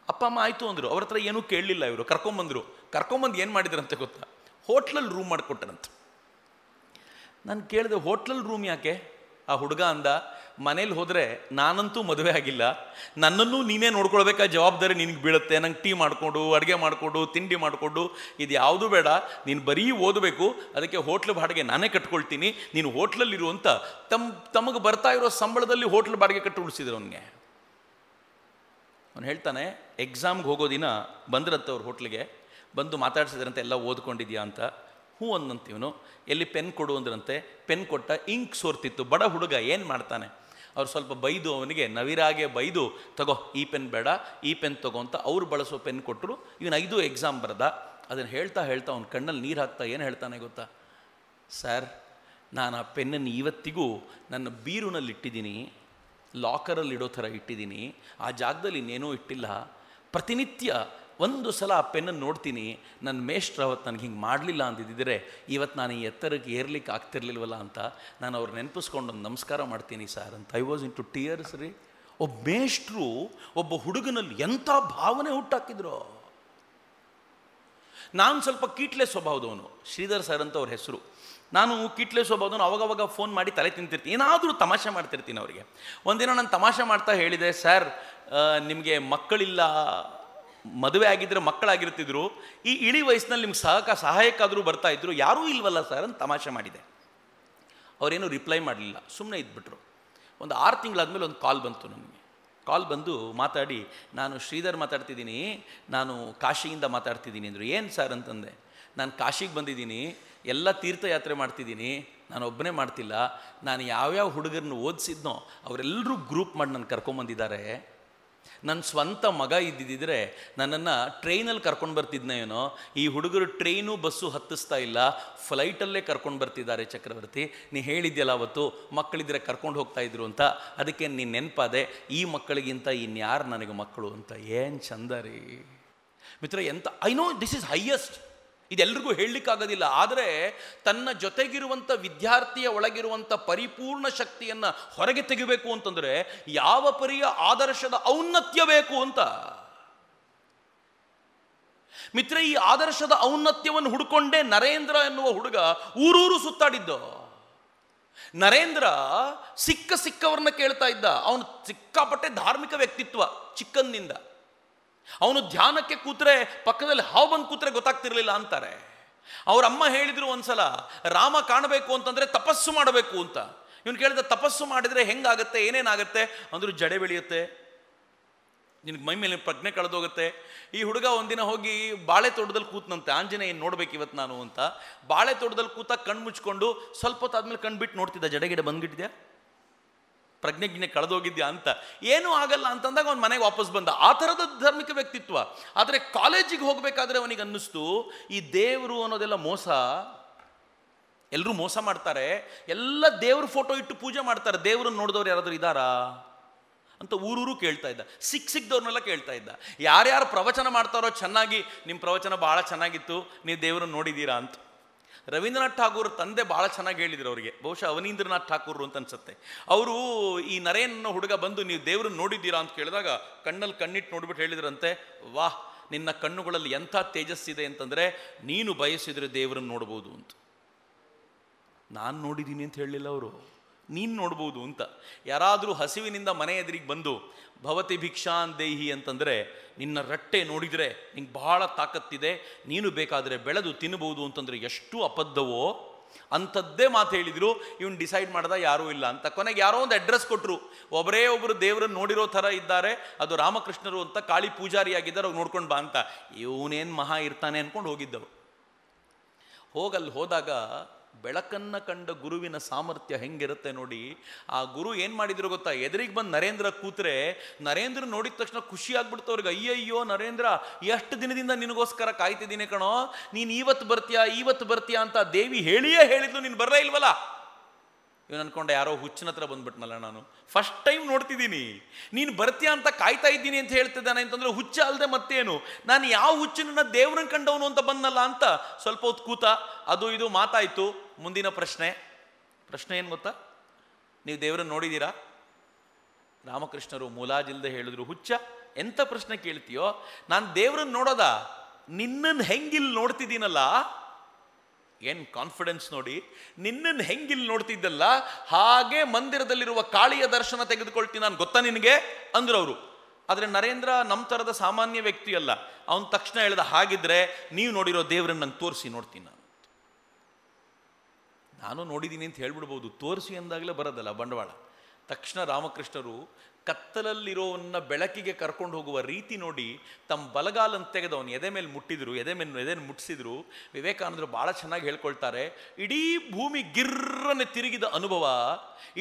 ಅಪ್ಪ ಅಮ್ಮ ಆಯಿತು ಅಂದರು. ಅವ್ರ ಹತ್ರ ಏನೂ ಕೇಳಲಿಲ್ಲ. ಇವರು ಕರ್ಕೊಂಬಂದು ಏನು ಮಾಡಿದ್ರಂತೆ ಗೊತ್ತಾ? ಹೋಟ್ಲಲ್ಲಿ ರೂಮ್ ಮಾಡಿಕೊಟ್ರಂತೆ. ನಾನು ಕೇಳಿದೆ, ಹೋಟ್ಲಲ್ಲಿ ರೂಮ್ ಯಾಕೆ? ಆ ಹುಡುಗ ಅಂದ, ಮನೇಲಿ ಹೋದರೆ ನಾನಂತೂ ಮದುವೆ ಆಗಿಲ್ಲ, ನನ್ನನ್ನು ನೀನೇ ನೋಡ್ಕೊಳ್ಬೇಕಾ ಜವಾಬ್ದಾರಿ ನಿನಗೆ ಬೀಳುತ್ತೆ, ನಂಗೆ ಟೀ ಮಾಡಿಕೊಂಡು, ಅಡುಗೆ ಮಾಡಿಕೊಂಡು, ತಿಂಡಿ ಮಾಡಿಕೊಂಡು, ಇದು ಯಾವುದೂ ಬೇಡ, ನೀನು ಬರೀ ಓದಬೇಕು, ಅದಕ್ಕೆ ಹೋಟ್ಲ್ ಬಾಡಿಗೆ ನಾನೇ ಕಟ್ಕೊಳ್ತೀನಿ, ನೀನು ಹೋಟ್ಲಲ್ಲಿರು ಅಂತ ತಮಗೆ ಬರ್ತಾ ಇರೋ ಸಂಬಳದಲ್ಲಿ ಹೋಟ್ಲ್ ಬಾಡಿಗೆ ಕಟ್ಟಿ ಉಳಿಸಿದ್ರು ಅವನಿಗೆ. ಅವನು ಹೇಳ್ತಾನೆ, ಎಕ್ಸಾಮ್ಗೆ ಹೋಗೋ ದಿನ ಬಂದ್ರಂತೆ ಅವ್ರ ಹೋಟ್ಲಿಗೆ, ಬಂದು ಮಾತಾಡ್ಸಿದ್ರಂತೆ, ಎಲ್ಲ ಓದ್ಕೊಂಡಿದ್ಯಾ ಅಂತ. ಹ್ಞೂ ಅಂದಂತೀವನು. ಎಲ್ಲಿ ಪೆನ್ ಕೊಡು ಅಂದ್ರಂತೆ. ಪೆನ್ ಕೊಟ್ಟ, ಇಂಕ್ ಸೋರ್ತಿತ್ತು. ಬಡ ಹುಡುಗ ಏನು ಮಾಡ್ತಾನೆ? ಅವ್ರು ಸ್ವಲ್ಪ ಬೈದು, ಅವನಿಗೆ ನವಿರಾಗೆ ಬೈದು, ತಗೋ ಈ ಪೆನ್ ಬೇಡ, ಈ ಪೆನ್ ತಗೋ ಅಂತ ಅವ್ರು ಬಳಸೋ ಪೆನ್ ಕೊಟ್ಟರು. ಇವನು 5 ಎಕ್ಸಾಮ್ ಬರೆದ. ಅದನ್ನು ಹೇಳ್ತಾ ಅವನ ಕಣ್ಣಲ್ಲಿ ನೀರು ಹಾಕ್ತಾ ಏನು ಹೇಳ್ತಾನೆ ಗೊತ್ತಾ? ಸರ್, ನಾನು ಆ ಪೆನ್ನನ್ನು ಇವತ್ತಿಗೂ ನನ್ನ ಬೀರುನಲ್ಲಿ ಇಟ್ಟಿದ್ದೀನಿ, ಲಾಕರಲ್ಲಿ ಇಡೋ ಥರ ಇಟ್ಟಿದ್ದೀನಿ, ಆ ಜಾಗದಲ್ಲಿ ಇನ್ನೇನೂ ಇಟ್ಟಿಲ್ಲ. ಪ್ರತಿನಿತ್ಯ ಒಂದು ಸಲ ಆ ಪೆನ್ನನ್ನು ನೋಡ್ತೀನಿ, ನನ್ನ ಮೇಷ್ಟ್ರು ಅವತ್ತು ನನಗೆ ಹಿಂಗೆ ಮಾಡಲಿಲ್ಲ ಅಂದಿದ್ದರೆ ಇವತ್ತು ನಾನು ಈ ಎತ್ತರಕ್ಕೆ ಏರ್ಲಿಕ್ಕೆ ಆಗ್ತಿರ್ಲಿಲ್ವಲ್ಲ ಅಂತ ನಾನು ಅವ್ರು ನೆನಪಿಸ್ಕೊಂಡು ಒಂದು ನಮಸ್ಕಾರ ಮಾಡ್ತೀನಿ ಸರ್ ಅಂತ. I was in to tears ರೀ. ಒಬ್ಬ ಮೇಷ್ಟ್ರು ಒಬ್ಬ ಹುಡುಗನಲ್ಲಿ ಎಂಥ ಭಾವನೆ ಹುಟ್ಟಾಕಿದ್ರು. ನಾನು ಸ್ವಲ್ಪ ಕೀಟ್ಲೆ ಸ್ವಭಾವದವನು, ಶ್ರೀಧರ್ ಸರ್ ಅಂತ ಅವ್ರ ಹೆಸರು. ನಾನು ಕೀಟ್ಲೆ ಸ್ವಭಾವದವನು. ಅವಾಗವಾಗ ಫೋನ್ ಮಾಡಿ ತಲೆ ತಿಂತಿರ್ತೀನಿ, ಏನಾದರೂ ತಮಾಷೆ ಮಾಡ್ತಿರ್ತೀನಿ ಅವರಿಗೆ. ಒಂದಿನ ನಾನು ತಮಾಷೆ ಮಾಡ್ತಾ ಹೇಳಿದೆ, ಸರ್ ನಿಮಗೆ ಮಕ್ಕಳಿಲ್ಲ, ಮದುವೆ ಆಗಿದ್ದರೆ ಮಕ್ಕಳಾಗಿರ್ತಿದ್ರು, ಈ ಇಳಿ ವಯಸ್ಸಿನಲ್ಲಿ ನಿಮ್ಗೆ ಸಹಾಯಕ್ಕಾದರೂ ಬರ್ತಾಯಿದ್ರು, ಯಾರೂ ಇಲ್ವಲ್ಲ ಸರ್ ಅಂತ ತಮಾಷೆ ಮಾಡಿದೆ. ಅವರೇನು ರಿಪ್ಲೈ ಮಾಡಲಿಲ್ಲ, ಸುಮ್ಮನೆ ಇದ್ಬಿಟ್ರು. ಒಂದು 6 ತಿಂಗಳಾದಮೇಲೆ ಒಂದು ಕಾಲ್ ಬಂತು ನನಗೆ. ಕಾಲ್ ಬಂದು ಮಾತಾಡಿ, ನಾನು ಶ್ರೀಧರ್ ಮಾತಾಡ್ತಿದ್ದೀನಿ, ನಾನು ಕಾಶಿಯಿಂದ ಮಾತಾಡ್ತಿದ್ದೀನಿ ಅಂದರು. ಏನು ಸರ್ ಅಂತಂದೆ. ನಾನು ಕಾಶಿಗೆ ಬಂದಿದ್ದೀನಿ, ಎಲ್ಲ ತೀರ್ಥಯಾತ್ರೆ ಮಾಡ್ತಿದ್ದೀನಿ, ನಾನು ಒಬ್ಬನೇ ಮಾಡ್ತಿಲ್ಲ, ನಾನು ಯಾವ್ಯಾವ ಹುಡುಗರನ್ನು ಓದಿಸಿದ್ನೋ ಅವರೆಲ್ಲರೂ ಗ್ರೂಪ್ ಮಾಡಿ ನನ್ನ ಕರ್ಕೊಂಬಂದಿದ್ದಾರೆ. ನನ್ನ ಸ್ವಂತ ಮಗ ಇದ್ದಿದ್ದರೆ ನನ್ನನ್ನು ಟ್ರೈನಲ್ಲಿ ಕರ್ಕೊಂಡು ಬರ್ತಿದ್ನೇನೋ, ಈ ಹುಡುಗರು ಟ್ರೈನು ಬಸ್ಸು ಹತ್ತಿಸ್ತಾ ಇಲ್ಲ, ಫ್ಲೈಟಲ್ಲೇ ಕರ್ಕೊಂಡು ಬರ್ತಿದ್ದಾರೆ ಚಕ್ರವರ್ತಿ. ನೀ ಹೇಳಿದ್ಯಲ್ಲ ಅವತ್ತು ಮಕ್ಕಳಿದ್ರೆ ಕರ್ಕೊಂಡು ಹೋಗ್ತಾ ಇದ್ರು ಅಂತ, ಅದಕ್ಕೆ ನೀನು ನೆನಪಾದೆ, ಈ ಮಕ್ಕಳಿಗಿಂತ ಇನ್ಯಾರು ನನಗೆ ಮಕ್ಕಳು ಅಂತ. ಏನು ಚಂದ ರೀ ಮಿತ್ರ, ಎಂತ. I know this is highest, ಇದೆಲ್ಲರಿಗೂ ಹೇಳಲಿಕ್ಕಾಗೋದಿಲ್ಲ. ಆದರೆ ತನ್ನ ಜೊತೆಗಿರುವಂಥ ವಿದ್ಯಾರ್ಥಿಯ ಒಳಗಿರುವಂಥ ಪರಿಪೂರ್ಣ ಶಕ್ತಿಯನ್ನು ಹೊರಗೆ ತೆಗಿಬೇಕು ಅಂತಂದರೆ ಯಾವ ಪರಿಯ ಆದರ್ಶದ ಔನ್ನತ್ಯ ಬೇಕು ಅಂತ. ಮಿತ್ರ, ಈ ಆದರ್ಶದ ಔನ್ನತ್ಯವನ್ನು ಹುಡುಕೊಂಡೇ ನರೇಂದ್ರ ಎನ್ನುವ ಹುಡುಗ ಊರೂರು ಸುತ್ತಾಡಿದ್ದು. ನರೇಂದ್ರ ಸಿಕ್ಕವರನ್ನ ಕೇಳ್ತಾ ಇದ್ದ. ಅವನು ಸಿಕ್ಕಾಪಟ್ಟೆ ಧಾರ್ಮಿಕ ವ್ಯಕ್ತಿತ್ವ ಚಿಕ್ಕಂದಿನಿಂದ. ಅವನು ಧ್ಯಾನಕ್ಕೆ ಕೂತ್ರೆ ಪಕ್ಕದಲ್ಲಿ ಹಾವು ಬಂದು ಕೂತ್ರೆ ಗೊತ್ತಾಗ್ತಿರ್ಲಿಲ್ಲ ಅಂತಾರೆ. ಅವ್ರ ಅಮ್ಮ ಹೇಳಿದ್ರು ಒಂದ್ಸಲ, ರಾಮ ಕಾಣಬೇಕು ಅಂತಂದ್ರೆ ತಪಸ್ಸು ಮಾಡಬೇಕು ಅಂತ. ಇವನು ಕೇಳಿದ, ತಪಸ್ಸು ಮಾಡಿದ್ರೆ ಹೆಂಗಾಗತ್ತೆ, ಏನೇನಾಗತ್ತೆ ಅಂದ್ರು, ಜಡೆ ಬೆಳೆಯುತ್ತೆ, ನಿನಗೆ ಮೈ ಮೇಲೆ ಪ್ರಜ್ಞೆ ಕಳೆದೋಗುತ್ತೆ. ಈ ಹುಡುಗ ಒಂದಿನ ಹೋಗಿ ಬಾಳೆ ತೋಟದಲ್ಲಿ ಕೂತ್ನಂತೆ, ಆಂಜನೇಯ ನೋಡ್ಬೇಕು ಇವತ್ತು ನಾನು ಅಂತ. ಬಾಳೆ ತೋಟದಲ್ಲಿ ಕೂತ ಕಣ್ಣು ಮುಚ್ಕೊಂಡು ಸ್ವಲ್ಪ ಹೊತ್ತಾದ್ಮೇಲೆ ಕಣ್ಣು ಬಿಟ್ಟು ನೋಡ್ತಿದ್ದ, ಜಡೆಗಿಡೆ ಬಂದ್ಬಿಟ್ಟಿದ್ಯಾ, ಪ್ರಜ್ಞೆ ಕಳೆದೋಗಿದ್ಯಾ ಅಂತ. ಏನೂ ಆಗಲ್ಲ ಅಂತಂದಾಗ ಅವನ ಮನೆಗೆ ವಾಪಸ್ ಬಂದ. ಆ ಥರದ ಧಾರ್ಮಿಕ ವ್ಯಕ್ತಿತ್ವ. ಆದರೆ ಕಾಲೇಜಿಗೆ ಹೋಗಬೇಕಾದ್ರೆ ಅವನಿಗೆ ಅನ್ನಿಸ್ತು, ಈ ದೇವರು ಅನ್ನೋದೆಲ್ಲ ಮೋಸ, ಎಲ್ಲರೂ ಮೋಸ ಮಾಡ್ತಾರೆ, ಎಲ್ಲ ದೇವ್ರ ಫೋಟೋ ಇಟ್ಟು ಪೂಜೆ ಮಾಡ್ತಾರೆ. ದೇವ್ರನ್ನ ನೋಡಿದವ್ರು ಯಾರಾದರೂ ಇದ್ದಾರಾ ಅಂತ ಊರೂರು ಕೇಳ್ತಾ ಇದ್ದ, ಸಿಕ್ದವ್ರನ್ನೆಲ್ಲ ಕೇಳ್ತಾ ಇದ್ದ. ಯಾರ್ಯಾರು ಪ್ರವಚನ ಮಾಡ್ತಾರೋ ಚೆನ್ನಾಗಿ, ನಿಮ್ಮ ಪ್ರವಚನ ಭಾಳ ಚೆನ್ನಾಗಿತ್ತು, ನೀವು ದೇವ್ರನ್ನ ನೋಡಿದ್ದೀರಾ ಅಂತ. ರವೀಂದ್ರನಾಥ್ ಠಾಗೂರ್ ತಂದೆ ಭಾಳ ಚೆನ್ನಾಗಿ ಹೇಳಿದ್ರು ಅವರಿಗೆ, ಬಹುಶಃ ಅವನೀಂದ್ರನಾಥ್ ಠಾಕೂರ್ ಅಂತ ಅನ್ಸುತ್ತೆ. ಅವರು ಈ ನರೇನ್ ಹುಡುಗ ಬಂದು ನೀವು ದೇವ್ರನ್ನ ನೋಡಿದ್ದೀರಾ ಅಂತ ಕೇಳಿದಾಗ ಕಣ್ಣಲ್ಲಿ ಕಣ್ಣಿಟ್ಟು ನೋಡ್ಬಿಟ್ಟು ಹೇಳಿದ್ರಂತೆ, ವಾಹ್, ನಿನ್ನ ಕಣ್ಣುಗಳಲ್ಲಿ ಎಂಥ ತೇಜಸ್ಸಿದೆ ಅಂತಂದರೆ ನೀನು ಬಯಸಿದರೆ ದೇವ್ರನ್ನ ನೋಡ್ಬೋದು ಅಂತ. ನಾನು ನೋಡಿದ್ದೀನಿ ಅಂತ ಹೇಳಲಿಲ್ಲ ಅವರು, ನೀನು ನೋಡ್ಬೋದು ಅಂತ. ಯಾರಾದರೂ ಹಸಿವಿನಿಂದ ಮನೆ ಎದುರಿಗೆ ಬಂದು ಭವತಿ ಭಿಕ್ಷಾನ್ ದೇಹಿ ಅಂತಂದರೆ ನಿನ್ನ ರಟ್ಟೆ ನೋಡಿದರೆ ನಿಂಗೆ ಬಹಳ ತಾಕತ್ತಿದೆ, ನೀನು ಬೇಕಾದರೆ ಬೆಳೆದು ತಿನ್ನಬಹುದು ಅಂತಂದರೆ ಎಷ್ಟು ಅಬದ್ಧವೋ ಅಂಥದ್ದೇ ಮಾತು ಹೇಳಿದರು. ಇವನು ಡಿಸೈಡ್ ಮಾಡ್ದ ಯಾರೂ ಇಲ್ಲ ಅಂತ. ಕೊನೆಗೆ ಯಾರೋ ಒಂದು ಅಡ್ರೆಸ್ ಕೊಟ್ಟರು, ಒಬ್ಬರೇ ಒಬ್ಬರು ದೇವರನ್ನು ನೋಡಿರೋ ಥರ ಇದ್ದಾರೆ, ಅದು ರಾಮಕೃಷ್ಣರು ಅಂತ, ಕಾಳಿ ಪೂಜಾರಿಯಾಗಿದ್ದಾರೆ, ಅವ್ರು ನೋಡ್ಕೊಂಡು ಬಾ ಅಂತ. ಇವನೇನು ಮಹಾ ಇರ್ತಾನೆ ಅಂದ್ಕೊಂಡು ಹೋಗಿದ್ದವು. ಹೋಗಲ್ಲಿ ಹೋದಾಗ ಬೆಳಕನ್ನು ಕಂಡ ಗುರುವಿನ ಸಾಮರ್ಥ್ಯ ಹೆಂಗಿರುತ್ತೆ ನೋಡಿ. ಆ ಗುರು ಏನು ಮಾಡಿದ್ರು ಗೊತ್ತಾ, ಎದುರಿಗೆ ಬಂದು ನರೇಂದ್ರ ಕೂತ್ರೆ ನರೇಂದ್ರ ನೋಡಿದ ತಕ್ಷಣ ಖುಷಿ ಆಗ್ಬಿಡ್ತು ಅವ್ರಿಗೆ. ಅಯ್ಯಯ್ಯೋ ನರೇಂದ್ರ, ಎಷ್ಟು ದಿನದಿಂದ ನಿನಗೋಸ್ಕರ ಕಾಯ್ತಿದ್ದೀನಿ ಕಣೋ, ನೀನು ಇವತ್ತು ಬರ್ತೀಯಾ ಅಂತ ದೇವಿ ಹೇಳಿಯೇ ಹೇಳಿದ್ಲು, ನೀನು ಬರಲೇ ಇಲ್ವಲ್ಲ. ಇವನು ಅನ್ಕೊಂಡೆ ಯಾರೋ ಹುಚ್ಚಿನ ಹತ್ರ ಬಂದ್ಬಿಟ್ನಲ್ಲ, ನಾನು ಫಸ್ಟ್ ಟೈಮ್ ನೋಡ್ತಿದ್ದೀನಿ, ನೀನು ಬರ್ತೀಯ ಅಂತ ಕಾಯ್ತಾ ಇದ್ದೀನಿ ಅಂತ ಹೇಳ್ತಿದ್ದಾನೆ ಅಂತಂದ್ರೆ ಹುಚ್ಚ ಅಲ್ಲದೆ ಮತ್ತೇನು, ನಾನು ಯಾವ ಹುಚ್ಚನನ್ನ ದೇವ್ರನ್ನ ಕಂಡವನು ಅಂತ ಬಂದಲ್ಲ ಅಂತ ಸ್ವಲ್ಪ ಹೊತ್ತು ಕೂತ. ಅದು ಇದು ಮಾತಾಯಿತು. ಮುಂದಿನ ಪ್ರಶ್ನೆ ಏನು ಗೊತ್ತಾ, ನೀವು ದೇವ್ರನ್ನ ನೋಡಿದ್ದೀರಾ? ರಾಮಕೃಷ್ಣರು ಮುಲಾಜಿಲ್ದೆ ಹೇಳಿದ್ರು, ಹುಚ್ಚ ಎಂಥ ಪ್ರಶ್ನೆ ಕೇಳ್ತೀಯೋ, ನಾನು ದೇವ್ರನ್ನ ನೋಡೋದ, ನಿನ್ನನ್ನು ಹೆಂಗಿಲ್ಲಿ ನೋಡ್ತಿದ್ದೀನಲ್ಲ, ಏನು ಕಾನ್ಫಿಡೆನ್ಸ್ ನೋಡಿ, ನಿನ್ನನ್ನು ಹೆಂಗಿಲ್ಲಿ ನೋಡ್ತಿದ್ದಲ್ಲ ಹಾಗೆ ಮಂದಿರದಲ್ಲಿರುವ ಕಾಳಿಯ ದರ್ಶನ ತೆಗೆದುಕೊಳ್ತೀನಿ ನಾನು, ಗೊತ್ತಾ ನಿನಗೆ ಅಂದ್ರು ಅವರು. ಆದರೆ ನರೇಂದ್ರ ನಮ್ಮ ಥರದ ಸಾಮಾನ್ಯ ವ್ಯಕ್ತಿ ಅಲ್ಲ. ಅವನ ತಕ್ಷಣ ಹೇಳ್ದ, ಹಾಗಿದ್ರೆ ನೀವು ನೋಡಿರೋ ದೇವ್ರನ್ನ ನಂಗೆ ತೋರಿಸಿ, ನೋಡ್ತೀನಿ ನಾನು ನೋಡಿದ್ದೀನಿ ಅಂತ ಹೇಳ್ಬಿಡ್ಬೋದು, ತೋರಿಸಿ ಅಂದಾಗಲೇ ಬರೋದಲ್ಲ ಬಂಡವಾಳ. ತಕ್ಷಣ ರಾಮಕೃಷ್ಣರು ಕತ್ತಲಲ್ಲಿರೋವನ್ನ ಬೆಳಕಿಗೆ ಕರ್ಕೊಂಡು ಹೋಗುವ ರೀತಿ ನೋಡಿ ತಮ್ಮ ಬಲಗಾಲನ್ನು ತೆಗೆದು ಅವನು ಎದೆ ಮೇಲೆ ಮುಟ್ಟಿದ್ರು, ಎದೆ ಮುಟ್ಟಿಸಿದ್ರು. ವಿವೇಕಾನಂದರು ಭಾಳ ಚೆನ್ನಾಗಿ ಹೇಳ್ಕೊಳ್ತಾರೆ, ಇಡೀ ಭೂಮಿ ಗಿರ್ರನೆ ತಿರುಗಿದ ಅನುಭವ,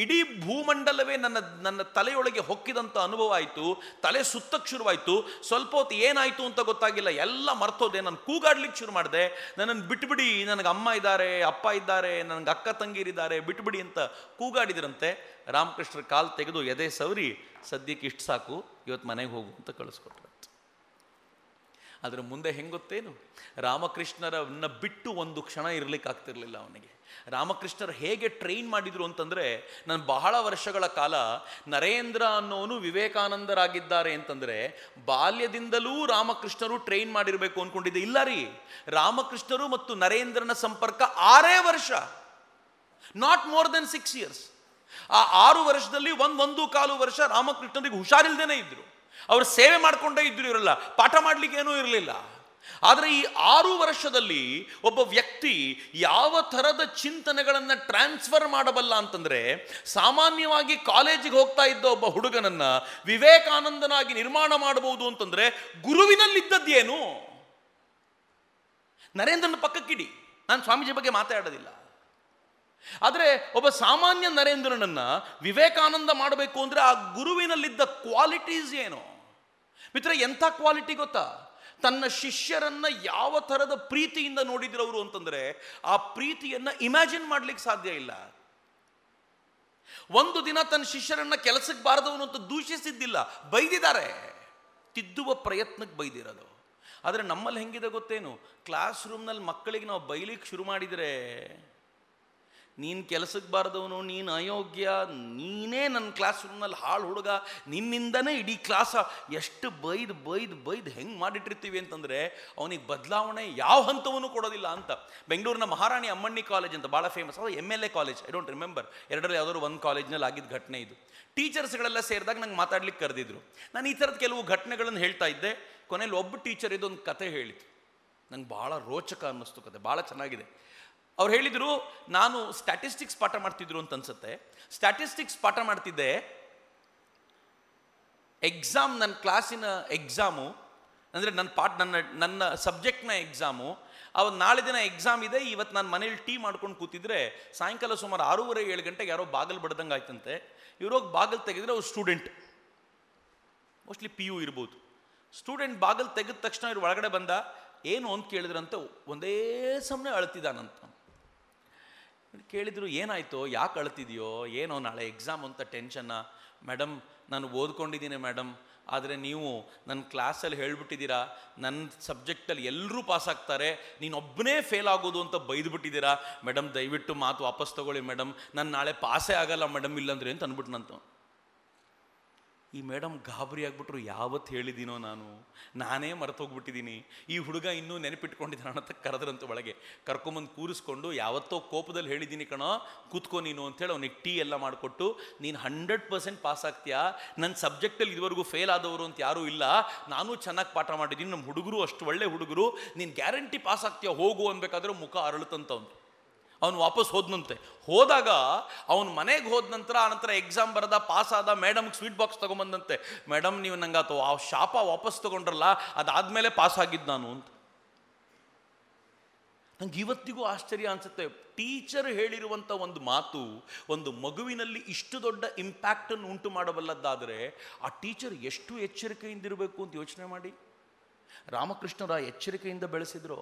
ಇಡೀ ಭೂಮಂಡಲವೇ ನನ್ನ ತಲೆಯೊಳಗೆ ಹೊಕ್ಕಿದಂಥ ಅನುಭವ ಆಯಿತು. ತಲೆ ಸುತ್ತಕ್ಕೆ ಶುರುವಾಯಿತು. ಸ್ವಲ್ಪ ಹೊತ್ತು ಏನಾಯಿತು ಅಂತ ಗೊತ್ತಾಗಿಲ್ಲ, ಎಲ್ಲ ಮರ್ತೋದೆ. ನಾನು ಕೂಗಾಡ್ಲಿಕ್ಕೆ ಶುರು ಮಾಡಿದೆ, ನನ್ನನ್ನು ಬಿಟ್ಬಿಡಿ, ನನಗೆ ಅಮ್ಮ ಇದ್ದಾರೆ, ಅಪ್ಪ ಇದ್ದಾರೆ, ನನಗೆ ಅಕ್ಕ ತಂಗಿರಿದ್ದಾರೆ, ಬಿಟ್ಬಿಡಿ ಅಂತ ಕೂಗಾಡಿದ್ರಂತೆ. ರಾಮಕೃಷ್ಣರ ಕಾಲು ತೆಗೆದು ಎದೆ ಸವರಿ, ಸದ್ಯಕ್ಕೆ ಇಷ್ಟು ಸಾಕು, ಇವತ್ತು ಮನೆಗೆ ಹೋಗು ಅಂತ ಕಳಿಸ್ಕೊಟ್ರು. ಅದರ ಮುಂದೆ ಹೆಂಗೆ ಗೊತ್ತೇನು, ರಾಮಕೃಷ್ಣರನ್ನ ಬಿಟ್ಟು ಒಂದು ಕ್ಷಣ ಇರಲಿಕ್ಕೆ ಆಗ್ತಿರ್ಲಿಲ್ಲ ಅವನಿಗೆ. ರಾಮಕೃಷ್ಣರು ಹೇಗೆ ಟ್ರೈನ್ ಮಾಡಿದ್ರು ಅಂತಂದರೆ, ನಾನು ಬಹಳ ವರ್ಷಗಳ ಕಾಲ ನರೇಂದ್ರ ಅನ್ನೋನು ವಿವೇಕಾನಂದರಾಗಿದ್ದಾರೆ ಅಂತಂದರೆ ಬಾಲ್ಯದಿಂದಲೂ ರಾಮಕೃಷ್ಣರು ಟ್ರೈನ್ ಮಾಡಿರಬೇಕು ಅಂದ್ಕೊಂಡಿದ್ದೆ. ಇಲ್ಲ ರೀ, ರಾಮಕೃಷ್ಣರು ಮತ್ತು ನರೇಂದ್ರನ ಸಂಪರ್ಕ 6 ವರ್ಷ, ನಾಟ್ ಮೋರ್ ದೆನ್ 6 years. ಆ 6 ವರ್ಷದಲ್ಲಿ 1.25 ವರ್ಷ ರಾಮಕೃಷ್ಣರಿಗೆ ಹುಷಾರಿಲ್ದೇನೆ ಇದ್ರು. ಅವರು ಸೇವೆ ಮಾಡಿಕೊಂಡೇ ಇದ್ರು, ಇರಲ್ಲ, ಪಾಠ ಮಾಡ್ಲಿಕ್ಕೆ ಏನೂ ಇರಲಿಲ್ಲ. ಆದರೆ ಈ 6 ವರ್ಷದಲ್ಲಿ ಒಬ್ಬ ವ್ಯಕ್ತಿ ಯಾವ ಥರದ ಚಿಂತನೆಗಳನ್ನು ಟ್ರಾನ್ಸ್ಫರ್ ಮಾಡಬಲ್ಲ ಅಂತಂದರೆ, ಸಾಮಾನ್ಯವಾಗಿ ಕಾಲೇಜಿಗೆ ಹೋಗ್ತಾ ಇದ್ದ ಒಬ್ಬ ಹುಡುಗನನ್ನ ವಿವೇಕಾನಂದನಾಗಿ ನಿರ್ಮಾಣ ಮಾಡಬಹುದು ಅಂತಂದರೆ ಗುರುವಿನಲ್ಲಿದ್ದದ್ದೇನು? ನರೇಂದ್ರನ ಪಕ್ಕಕ್ಕಿಡಿ, ನಾನು ಸ್ವಾಮೀಜಿ ಬಗ್ಗೆ ಮಾತಾಡೋದಿಲ್ಲ. ಆದರೆ ಒಬ್ಬ ಸಾಮಾನ್ಯ ನರೇಂದ್ರನನ್ನ ವಿವೇಕಾನಂದ ಮಾಡಬೇಕು ಅಂದರೆ ಆ ಗುರುವಿನಲ್ಲಿದ್ದ ಕ್ವಾಲಿಟೀಸ್ ಏನು? ಮಿತ್ರ, ಎಂಥ ಕ್ವಾಲಿಟಿ ಗೊತ್ತಾ? ತನ್ನ ಶಿಷ್ಯರನ್ನ ಯಾವ ಥರದ ಪ್ರೀತಿಯಿಂದ ನೋಡಿದ್ರು ಅವರು ಅಂತಂದರೆ ಆ ಪ್ರೀತಿಯನ್ನ ಇಮ್ಯಾಜಿನ್ ಮಾಡ್ಲಿಕ್ಕೆ ಸಾಧ್ಯ ಇಲ್ಲ. ಒಂದು ದಿನ ತನ್ನ ಶಿಷ್ಯರನ್ನ ಕೆಲಸಕ್ಕೆ ಬಾರದವನು ಅಂತ ದೂಷಿಸಿದ್ದಿಲ್ಲ, ಬೈದಿದ್ದಾರೆ, ತಿದ್ದುವ ಪ್ರಯತ್ನಕ್ಕೆ ಬೈದಿರೋದು. ಆದರೆ ನಮ್ಮಲ್ಲಿ ಹೆಂಗಿದೆ ಗೊತ್ತೇನು, ಕ್ಲಾಸ್ ರೂಮ್ನಲ್ಲಿ ಮಕ್ಕಳಿಗೆ ನಾವು ಬೈಲಿಕ್ಕೆ ಶುರು ಮಾಡಿದರೆ, ನೀನು ಕೆಲಸಕ್ಕೆ ಬಾರದವನು, ನೀನು ಅಯೋಗ್ಯ, ನೀನೇ ನನ್ನ ಕ್ಲಾಸ್ ರೂಮ್ನಲ್ಲಿ ಹಾಳು ಹುಡುಗ, ನಿನ್ನಿಂದನೇ ಇಡೀ ಕ್ಲಾಸ ಎಷ್ಟು ಬೈದು ಹೆಂಗೆ ಮಾಡಿಟ್ಟಿರ್ತೀವಿ ಅಂತಂದರೆ ಅವನಿಗೆ ಬದಲಾವಣೆ ಯಾವ ಹಂತವೂ ಕೊಡೋದಿಲ್ಲ ಅಂತ. ಬೆಂಗಳೂರಿನ ಮಹಾರಾಣಿ ಅಮ್ಮಣ್ಣಿ ಕಾಲೇಜ್ ಅಂತ ಭಾಳ ಫೇಮಸ್, ಅದು MLA college, I don't remember, ಎರಡರಲ್ಲಿ ಯಾವುದಾದ್ರು ಒಂದು ಕಾಲೇಜ್ನಲ್ಲಿ ಆಗಿದ್ದ ಘಟನೆ ಇದು. ಟೀಚರ್ಸ್ಗಳೆಲ್ಲ ಸೇರಿದಾಗ ನಂಗೆ ಮಾತಾಡ್ಲಿಕ್ಕೆ ಕರೆದಿದ್ರು. ನಾನು ಈ ಥರದ ಕೆಲವು ಘಟನೆಗಳನ್ನು ಹೇಳ್ತಾ ಇದ್ದೆ. ಕೊನೆಯಲ್ಲಿ ಒಬ್ಬ ಟೀಚರ್ ಇದೊಂದು ಕತೆ ಹೇಳಿತು, ನಂಗೆ ಭಾಳ ರೋಚಕ ಅನ್ನಿಸ್ತು, ಕತೆ ಭಾಳ ಚೆನ್ನಾಗಿದೆ. ಅವ್ರು ಹೇಳಿದರು, ನಾನು ಸ್ಟ್ಯಾಟಿಸ್ಟಿಕ್ಸ್ ಪಾಠ ಮಾಡ್ತಿದ್ರು ಅಂತ ಅನ್ಸುತ್ತೆ. ಸ್ಟ್ಯಾಟಿಸ್ಟಿಕ್ಸ್ ಪಾಠ ಮಾಡ್ತಿದ್ದೆ, ಎಕ್ಸಾಮ್, ನನ್ನ ಕ್ಲಾಸಿನ ಎಕ್ಸಾಮು ಅಂದರೆ ನನ್ನ ಸಬ್ಜೆಕ್ಟ್ನ ಎಕ್ಸಾಮು. ಅವತ್ತು ನಾಳೆ ದಿನ ಎಕ್ಸಾಮ್ ಇದೆ. ಇವತ್ತು ನಾನು ಮನೇಲಿ ಟೀ ಮಾಡ್ಕೊಂಡು ಕೂತಿದ್ರೆ ಸಾಯಂಕಾಲ ಸುಮಾರು 6:30-7 ಗಂಟೆಗೆ ಯಾರೋ ಬಾಗಿಲು ಬಡ್ದಂಗೆ ಆಯ್ತಂತೆ. ಇವ್ರೋಗಿ ಬಾಗಿಲು ತೆಗೆದ್ರೆ ಅವ್ರು ಸ್ಟೂಡೆಂಟ್, ಮೋಸ್ಟ್ಲಿ PU ಇರ್ಬೋದು. ಸ್ಟೂಡೆಂಟ್ ಬಾಗಿಲು ತೆಗೆದ ತಕ್ಷಣ ಇವ್ರು ಒಳಗಡೆ ಬಂದ, ಏನು ಅಂತ ಕೇಳಿದ್ರಂತೆ, ಒಂದೇ ಸಮನೆ ಅಳ್ತಿದ್ದಾನಂತ. ಕೇಳಿದ್ರು, ಏನಾಯಿತು, ಯಾಕೆ ಅಳ್ತಿದೆಯೋ ಏನೋ, ನಾಳೆ ಎಕ್ಸಾಮ್ ಅಂತ ಟೆನ್ಷನ್ನ? ಮೇಡಮ್, ನಾನು ಓದ್ಕೊಂಡಿದ್ದೀನಿ ಮೇಡಮ್, ಆದರೆ ನೀವು ನನ್ನ ಕ್ಲಾಸಲ್ಲಿ ಹೇಳ್ಬಿಟ್ಟಿದ್ದೀರಾ ನನ್ನ ಸಬ್ಜೆಕ್ಟಲ್ಲಿ ಎಲ್ಲರೂ ಪಾಸ್ ಆಗ್ತಾರೆ, ನೀನೊಬ್ಬನೇ ಫೇಲ್ ಆಗೋದು ಅಂತ ಬೈದುಬಿಟ್ಟಿದ್ದೀರಾ ಮೇಡಮ್. ದಯವಿಟ್ಟು ಮಾತು ವಾಪಸ್ ತೊಗೊಳ್ಳಿ ಮೇಡಮ್, ನಾನು ನಾಳೆ ಪಾಸೇ ಆಗಲ್ಲ ಮೇಡಮ್ ಇಲ್ಲಾಂದ್ರೆ ಅಂತ ಅಂದ್ಬಿಟ್ನಂತ. ಈ ಮೇಡಮ್ ಗಾಬರಿ ಆಗ್ಬಿಟ್ರು. ಯಾವತ್ತು ಹೇಳಿದ್ದೀನೋ ನಾನೇ ಮರೆತೋಗ್ಬಿಟ್ಟಿದ್ದೀನಿ. ಈ ಹುಡುಗ ಇನ್ನೂ ನೆನಪಿಟ್ಕೊಂಡಿದ್ದಾನ ಅಂತ ಕರೆದ್ರಂತ ಒಳಗೆ. ಕರ್ಕೊಂಬಂದು ಕೂರಿಸ್ಕೊಂಡು, ಯಾವತ್ತೋ ಕೋಪದಲ್ಲಿ ಹೇಳಿದ್ದೀನಿ ಕಣೋ, ಕೂತ್ಕೊ ನೀನು ಅಂತೇಳಿ ಅವನಿಗೆ ಟೀ ಎಲ್ಲ ಮಾಡಿಕೊಟ್ಟು, ನೀನು 100% ಪಾಸ್ ಆಗ್ತೀಯಾ, ನನ್ನ ಸಬ್ಜೆಕ್ಟಲ್ಲಿ ಇದುವರೆಗೂ ಫೇಲ್ ಆದವರು ಅಂತ ಯಾರೂ ಇಲ್ಲ, ನಾನು ಚೆನ್ನಾಗಿ ಪಾಠ ಮಾಡಿದ್ದೀನಿ, ನಮ್ಮ ಹುಡುಗರು ಅಷ್ಟು ಒಳ್ಳೆ ಹುಡುಗರು, ನೀನು ಗ್ಯಾರಂಟಿ ಪಾಸ್ ಆಗ್ತೀಯಾ ಹೋಗು ಅನ್ಬೇಕಾದ್ರೆ ಮುಖ ಅರಳುತ್ತಂತವನು. ಅವನು ವಾಪಸ್ ಹೋದ್ನಂತೆ. ಹೋದಾಗ ಅವನು ಮನೆಗೆ ಹೋದ ನಂತರ, ಆನಂತರ ಎಕ್ಸಾಮ್ ಬರೆದ, ಪಾಸ್ ಆದ, ಮೇಡಮ್ಗೆ ಸ್ವೀಟ್ ಬಾಕ್ಸ್ ತೊಗೊಂಬಂದಂತೆ. ಮೇಡಮ್, ನೀವು ನಂಗೆ ಆ ಶಾಪ ವಾಪಸ್ ತೊಗೊಂಡ್ರಲ್ಲ, ಅದಾದಮೇಲೆ ಪಾಸ್ ಆಗಿದ್ದು ನಾನು ಅಂತ. ನಂಗೆ ಇವತ್ತಿಗೂ ಆಶ್ಚರ್ಯ ಅನಿಸುತ್ತೆ. ಟೀಚರ್ ಹೇಳಿರುವಂಥ ಒಂದು ಮಾತು ಒಂದು ಮಗುವಿನಲ್ಲಿ ಇಷ್ಟು ದೊಡ್ಡ ಇಂಪ್ಯಾಕ್ಟನ್ನು ಉಂಟು ಮಾಡಬಲ್ಲದ್ದಾದರೆ ಆ ಟೀಚರ್ ಎಷ್ಟು ಎಚ್ಚರಿಕೆಯಿಂದಿರಬೇಕು ಅಂತ ಯೋಚನೆ ಮಾಡಿ. ರಾಮಕೃಷ್ಣರ ಎಚ್ಚರಿಕೆಯಿಂದ ಬೆಳೆಸಿದ್ರು.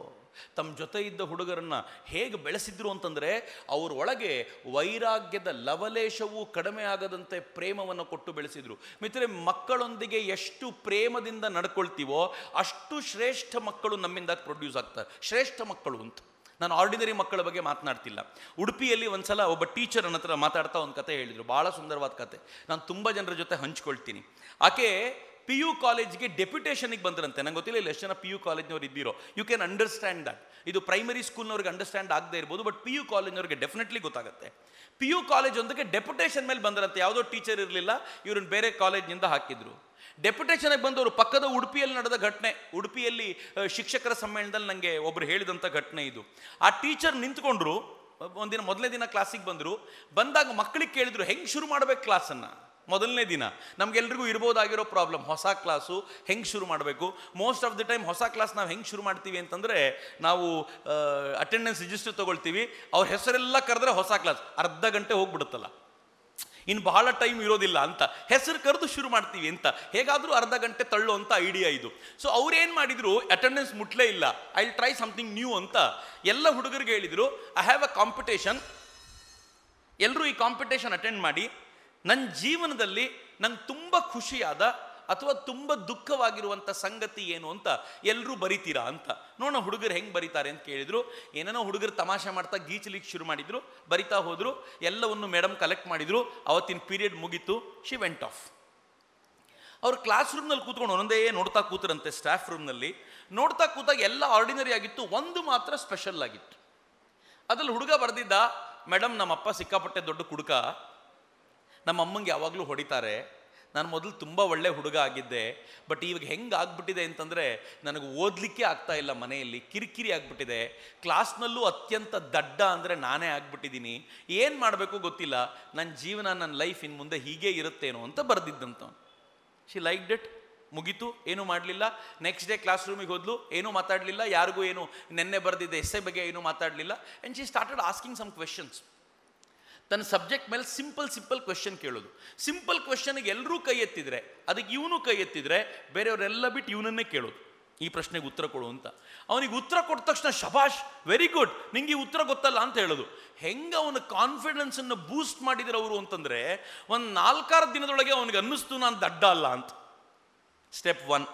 ತಮ್ಮ ಜೊತೆ ಇದ್ದ ಹುಡುಗರನ್ನು ಹೇಗೆ ಬೆಳೆಸಿದ್ರು ಅಂತಂದರೆ, ಅವರೊಳಗೆ ವೈರಾಗ್ಯದ ಲವಲೇಶವೂ ಕಡಿಮೆ ಆಗದಂತೆ ಪ್ರೇಮವನ್ನು ಕೊಟ್ಟು ಬೆಳೆಸಿದ್ರು. ಮಿತ್ರರೇ, ಮಕ್ಕಳೊಂದಿಗೆ ಎಷ್ಟು ಪ್ರೇಮದಿಂದ ನಡ್ಕೊಳ್ತೀವೋ ಅಷ್ಟು ಶ್ರೇಷ್ಠ ಮಕ್ಕಳು ನಮ್ಮಿಂದ ಪ್ರೊಡ್ಯೂಸ್ ಆಗ್ತಾರೆ. ಶ್ರೇಷ್ಠ ಮಕ್ಕಳು ಅಂತ ನಾನು ಆರ್ಡಿನರಿ ಮಕ್ಕಳ ಬಗ್ಗೆ ಮಾತನಾಡ್ತಿಲ್ಲ. ಉಡುಪಿಯಲ್ಲಿ ಒಂದ್ಸಲ ಒಬ್ಬ ಟೀಚರ್ ನನ್ನ ಹತ್ರ ಮಾತಾಡ್ತಾ ಒಂದು ಕತೆ ಹೇಳಿದರು. ಭಾಳ ಸುಂದರವಾದ ಕತೆ. ನಾನು ತುಂಬ ಜನರ ಜೊತೆ ಹಂಚ್ಕೊಳ್ತೀನಿ. ಆಕೆ PU ಕಾಲೇಜ್ಗೆ ಡೆಪ್ಯುಟೇಷನಿಗೆ ಬಂದ್ರಂತೆ. ನಂಗೆ ಗೊತ್ತಿಲ್ಲ ಇಲ್ಲಿ ಎಷ್ಟು ಜನ PU ಕಾಲೇಜ್ನವ್ರು ಇದ್ದೀರೋ. You can understand that. ಇದು ಪ್ರೈಮರಿ ಸ್ಕೂಲ್ನವ್ರಿಗೆ ಅಂಡರ್ಸ್ಟ್ಯಾಂಡ್ ಆಗದೆ ಇರ್ಬೋದು, ಬಟ್ PU ಕಾಲೇಜ್ನವ್ರಿಗೆ ಡೆಫಿನೆಟ್ಲಿ ಗೊತ್ತಾಗುತ್ತೆ. PU ಕಾಲೇಜ್ ಒಂದಕ್ಕೆ ಡೆಪ್ಯುಟೇಷನ್ ಮೇಲೆ ಬಂದ್ರಂತೆ. ಯಾವುದೋ ಟೀಚರ್ ಇರಲಿಲ್ಲ, ಇವ್ರನ್ನ ಬೇರೆ ಕಾಲೇಜ್ನಿಂದ ಹಾಕಿದ್ರು. ಡೆಪ್ಯುಟೇಷನ್ಗೆ ಬಂದವರು ಪಕ್ಕದ ಉಡುಪಿಯಲ್ಲಿ ನಡೆದ ಘಟನೆ. ಉಡುಪಿಯಲ್ಲಿ ಶಿಕ್ಷಕರ ಸಮ್ಮೇಳನದಲ್ಲಿ ನನಗೆ ಒಬ್ಬರು ಹೇಳಿದಂಥ ಘಟನೆ ಇದು. ಆ ಟೀಚರ್ ನಿಂತ್ಕೊಂಡ್ರು. ಒಂದಿನ ಮೊದಲನೇ ದಿನ ಕ್ಲಾಸಿಗೆ ಬಂದಾಗ ಮಕ್ಕಳಿಗೆ ಕೇಳಿದ್ರು, ಹೆಂಗೆ ಶುರು ಮಾಡಬೇಕು ಕ್ಲಾಸನ್ನು. ಮೊದಲನೇ ದಿನ ನಮಗೆಲ್ರಿಗೂ ಇರ್ಬೋದಾಗಿರೋ ಪ್ರಾಬ್ಲಮ್, ಹೊಸ ಕ್ಲಾಸು ಹೆಂಗೆ ಶುರು ಮಾಡಬೇಕು. ಮೋಸ್ಟ್ ಆಫ್ ದಿ ಟೈಮ್ ಹೊಸ ಕ್ಲಾಸ್ ನಾವು ಹೆಂಗೆ ಶುರು ಮಾಡ್ತೀವಿ ಅಂತಂದರೆ, ನಾವು ಅಟೆಂಡೆನ್ಸ್ ರಿಜಿಸ್ಟರ್ ತೊಗೊಳ್ತೀವಿ, ಅವ್ರ ಹೆಸರೆಲ್ಲ ಕರೆದ್ರೆ ಹೊಸ ಕ್ಲಾಸ್ ಅರ್ಧ ಗಂಟೆ ಹೋಗ್ಬಿಡುತ್ತಲ್ಲ, ಇನ್ನು ಬಹಳ ಟೈಮ್ ಇರೋದಿಲ್ಲ ಅಂತ ಹೆಸರು ಕರೆದು ಶುರು ಮಾಡ್ತೀವಿ ಅಂತ. ಹೇಗಾದರೂ ಅರ್ಧ ಗಂಟೆ ತಳ್ಳೋ ಅಂತ ಐಡಿಯಾ ಇದು. ಸೊ ಅವ್ರೇನು ಮಾಡಿದ್ರು, ಅಟೆಂಡೆನ್ಸ್ ಮುಟ್ಲೇ ಇಲ್ಲ, I will try something new ಅಂತ ಎಲ್ಲ ಹುಡುಗರಿಗೆ ಹೇಳಿದರು, ಐ ಹ್ಯಾವ್ ಅ ಕಾಂಪಿಟೇಷನ್, ಎಲ್ಲರೂ ಈ ಕಾಂಪಿಟೇಷನ್ ಅಟೆಂಡ್ ಮಾಡಿ, ನನ್ನ ಜೀವನದಲ್ಲಿ ನಂಗೆ ತುಂಬ ಖುಷಿಯಾದ ಅಥವಾ ತುಂಬ ದುಃಖವಾಗಿರುವಂಥ ಸಂಗತಿ ಏನು ಅಂತ ಎಲ್ಲರೂ ಬರಿತೀರಾ ಅಂತ. ನೋಡೋಣ ಹುಡುಗರು ಹೆಂಗೆ ಬರೀತಾರೆ ಅಂತ ಕೇಳಿದರು. ಏನೇನೋ ಹುಡುಗರು ತಮಾಷೆ ಮಾಡ್ತಾ ಗೀಚಲಿಕ್ಕೆ ಶುರು ಮಾಡಿದರು, ಬರಿತಾ ಹೋದರು. ಎಲ್ಲವನ್ನು ಮೇಡಮ್ ಕಲೆಕ್ಟ್ ಮಾಡಿದರು. ಅವತ್ತಿನ ಪೀರಿಯಡ್ ಮುಗೀತು. She went of. ಅವ್ರು ಕ್ಲಾಸ್ ರೂಮ್ನಲ್ಲಿ ಕೂತ್ಕೊಂಡು ಒಂದೊಂದೇ ನೋಡ್ತಾ ಕೂತರಂತೆ. ಸ್ಟಾಫ್ ರೂಮ್ನಲ್ಲಿ ನೋಡ್ತಾ ಕೂತಾಗ ಎಲ್ಲ ಆರ್ಡಿನರಿ ಆಗಿತ್ತು, ಒಂದು ಮಾತ್ರ ಸ್ಪೆಷಲ್ ಆಗಿತ್ತು. ಅದ್ರಲ್ಲಿ ಹುಡುಗ ಬರೆದಿದ್ದ, ಮೇಡಮ್ ನಮ್ಮಪ್ಪ ಸಿಕ್ಕಾಪಟ್ಟೆ ದೊಡ್ಡ ಕುಡುಕ, ನಮ್ಮ ಅಮ್ಮಂಗೆ ಯಾವಾಗಲೂ ಹೊಡಿತಾರೆ, ನಾನು ಮೊದಲು ತುಂಬ ಒಳ್ಳೆ ಹುಡುಗ ಆಗಿದ್ದೆ, ಬಟ್ ಇವಾಗ ಹೆಂಗೆ ಆಗ್ಬಿಟ್ಟಿದೆ ಅಂತಂದರೆ ನನಗೆ ಓದಲಿಕ್ಕೆ ಆಗ್ತಾ ಇಲ್ಲ, ಮನೆಯಲ್ಲಿ ಕಿರಿಕಿರಿ ಆಗಿಬಿಟ್ಟಿದೆ, ಕ್ಲಾಸ್ನಲ್ಲೂ ಅತ್ಯಂತ ದಡ್ಡ ಅಂದರೆ ನಾನೇ ಆಗಿಬಿಟ್ಟಿದ್ದೀನಿ, ಏನು ಮಾಡಬೇಕು ಗೊತ್ತಿಲ್ಲ, ನನ್ನ ಜೀವನ ನನ್ನ ಲೈಫ್ ಇನ್ನು ಮುಂದೆ ಹೀಗೆ ಇರುತ್ತೇನೋ ಅಂತ ಬರೆದಿದ್ದಂತ. She liked it. ಮುಗೀತು, ಏನೂ ಮಾಡಲಿಲ್ಲ. ನೆಕ್ಸ್ಟ್ ಡೇ ಕ್ಲಾಸ್ ರೂಮಿಗೆ ಹೋದ್ಲು, ಏನೂ ಮಾತಾಡಲಿಲ್ಲ, ಯಾರಿಗೂ ಏನು ನೆನ್ನೆ ಬರೆದಿದ್ದೆ ಎಸ್ಸೆ ಬಗ್ಗೆ ಏನೂ ಮಾತಾಡಲಿಲ್ಲ. And she started asking some questions. ತನ್ನ ಸಬ್ಜೆಕ್ಟ್ ಮೇಲೆ ಸಿಂಪಲ್ ಕ್ವೆಶನ್ ಕೇಳೋದು. ಸಿಂಪಲ್ ಕ್ವೆಶನ್ಗೆ ಎಲ್ಲರೂ ಕೈ ಎತ್ತಿದ್ರೆ, ಅದಕ್ಕೆ ಇವನು ಕೈ ಎತ್ತಿದ್ರೆ ಬೇರೆಯವರೆಲ್ಲ ಬಿಟ್ಟು ಇವನನ್ನೇ ಕೇಳೋದು, ಈ ಪ್ರಶ್ನೆಗೆ ಉತ್ತರ ಕೊಡು ಅಂತ. ಅವನಿಗೆ ಉತ್ತರ ಕೊಟ್ಟ ತಕ್ಷಣ ಶಬಾಷ್, ವೆರಿ ಗುಡ್, ನಿಂಗೆ ಈ ಉತ್ತರ ಗೊತ್ತಲ್ಲ ಅಂತ ಹೇಳೋದು. ಹೆಂಗೆ ಅವನ ಕಾನ್ಫಿಡೆನ್ಸನ್ನು ಬೂಸ್ಟ್ ಮಾಡಿದ್ರು ಅವರು ಅಂತಂದರೆ, ಒಂದು 4-6 ದಿನದೊಳಗೆ ಅವನಿಗೆ ಅನ್ನಿಸ್ತು ನಾನು ದಡ್ಡ ಅಲ್ಲ ಅಂತ. ಸ್ಟೆಪ್ 1.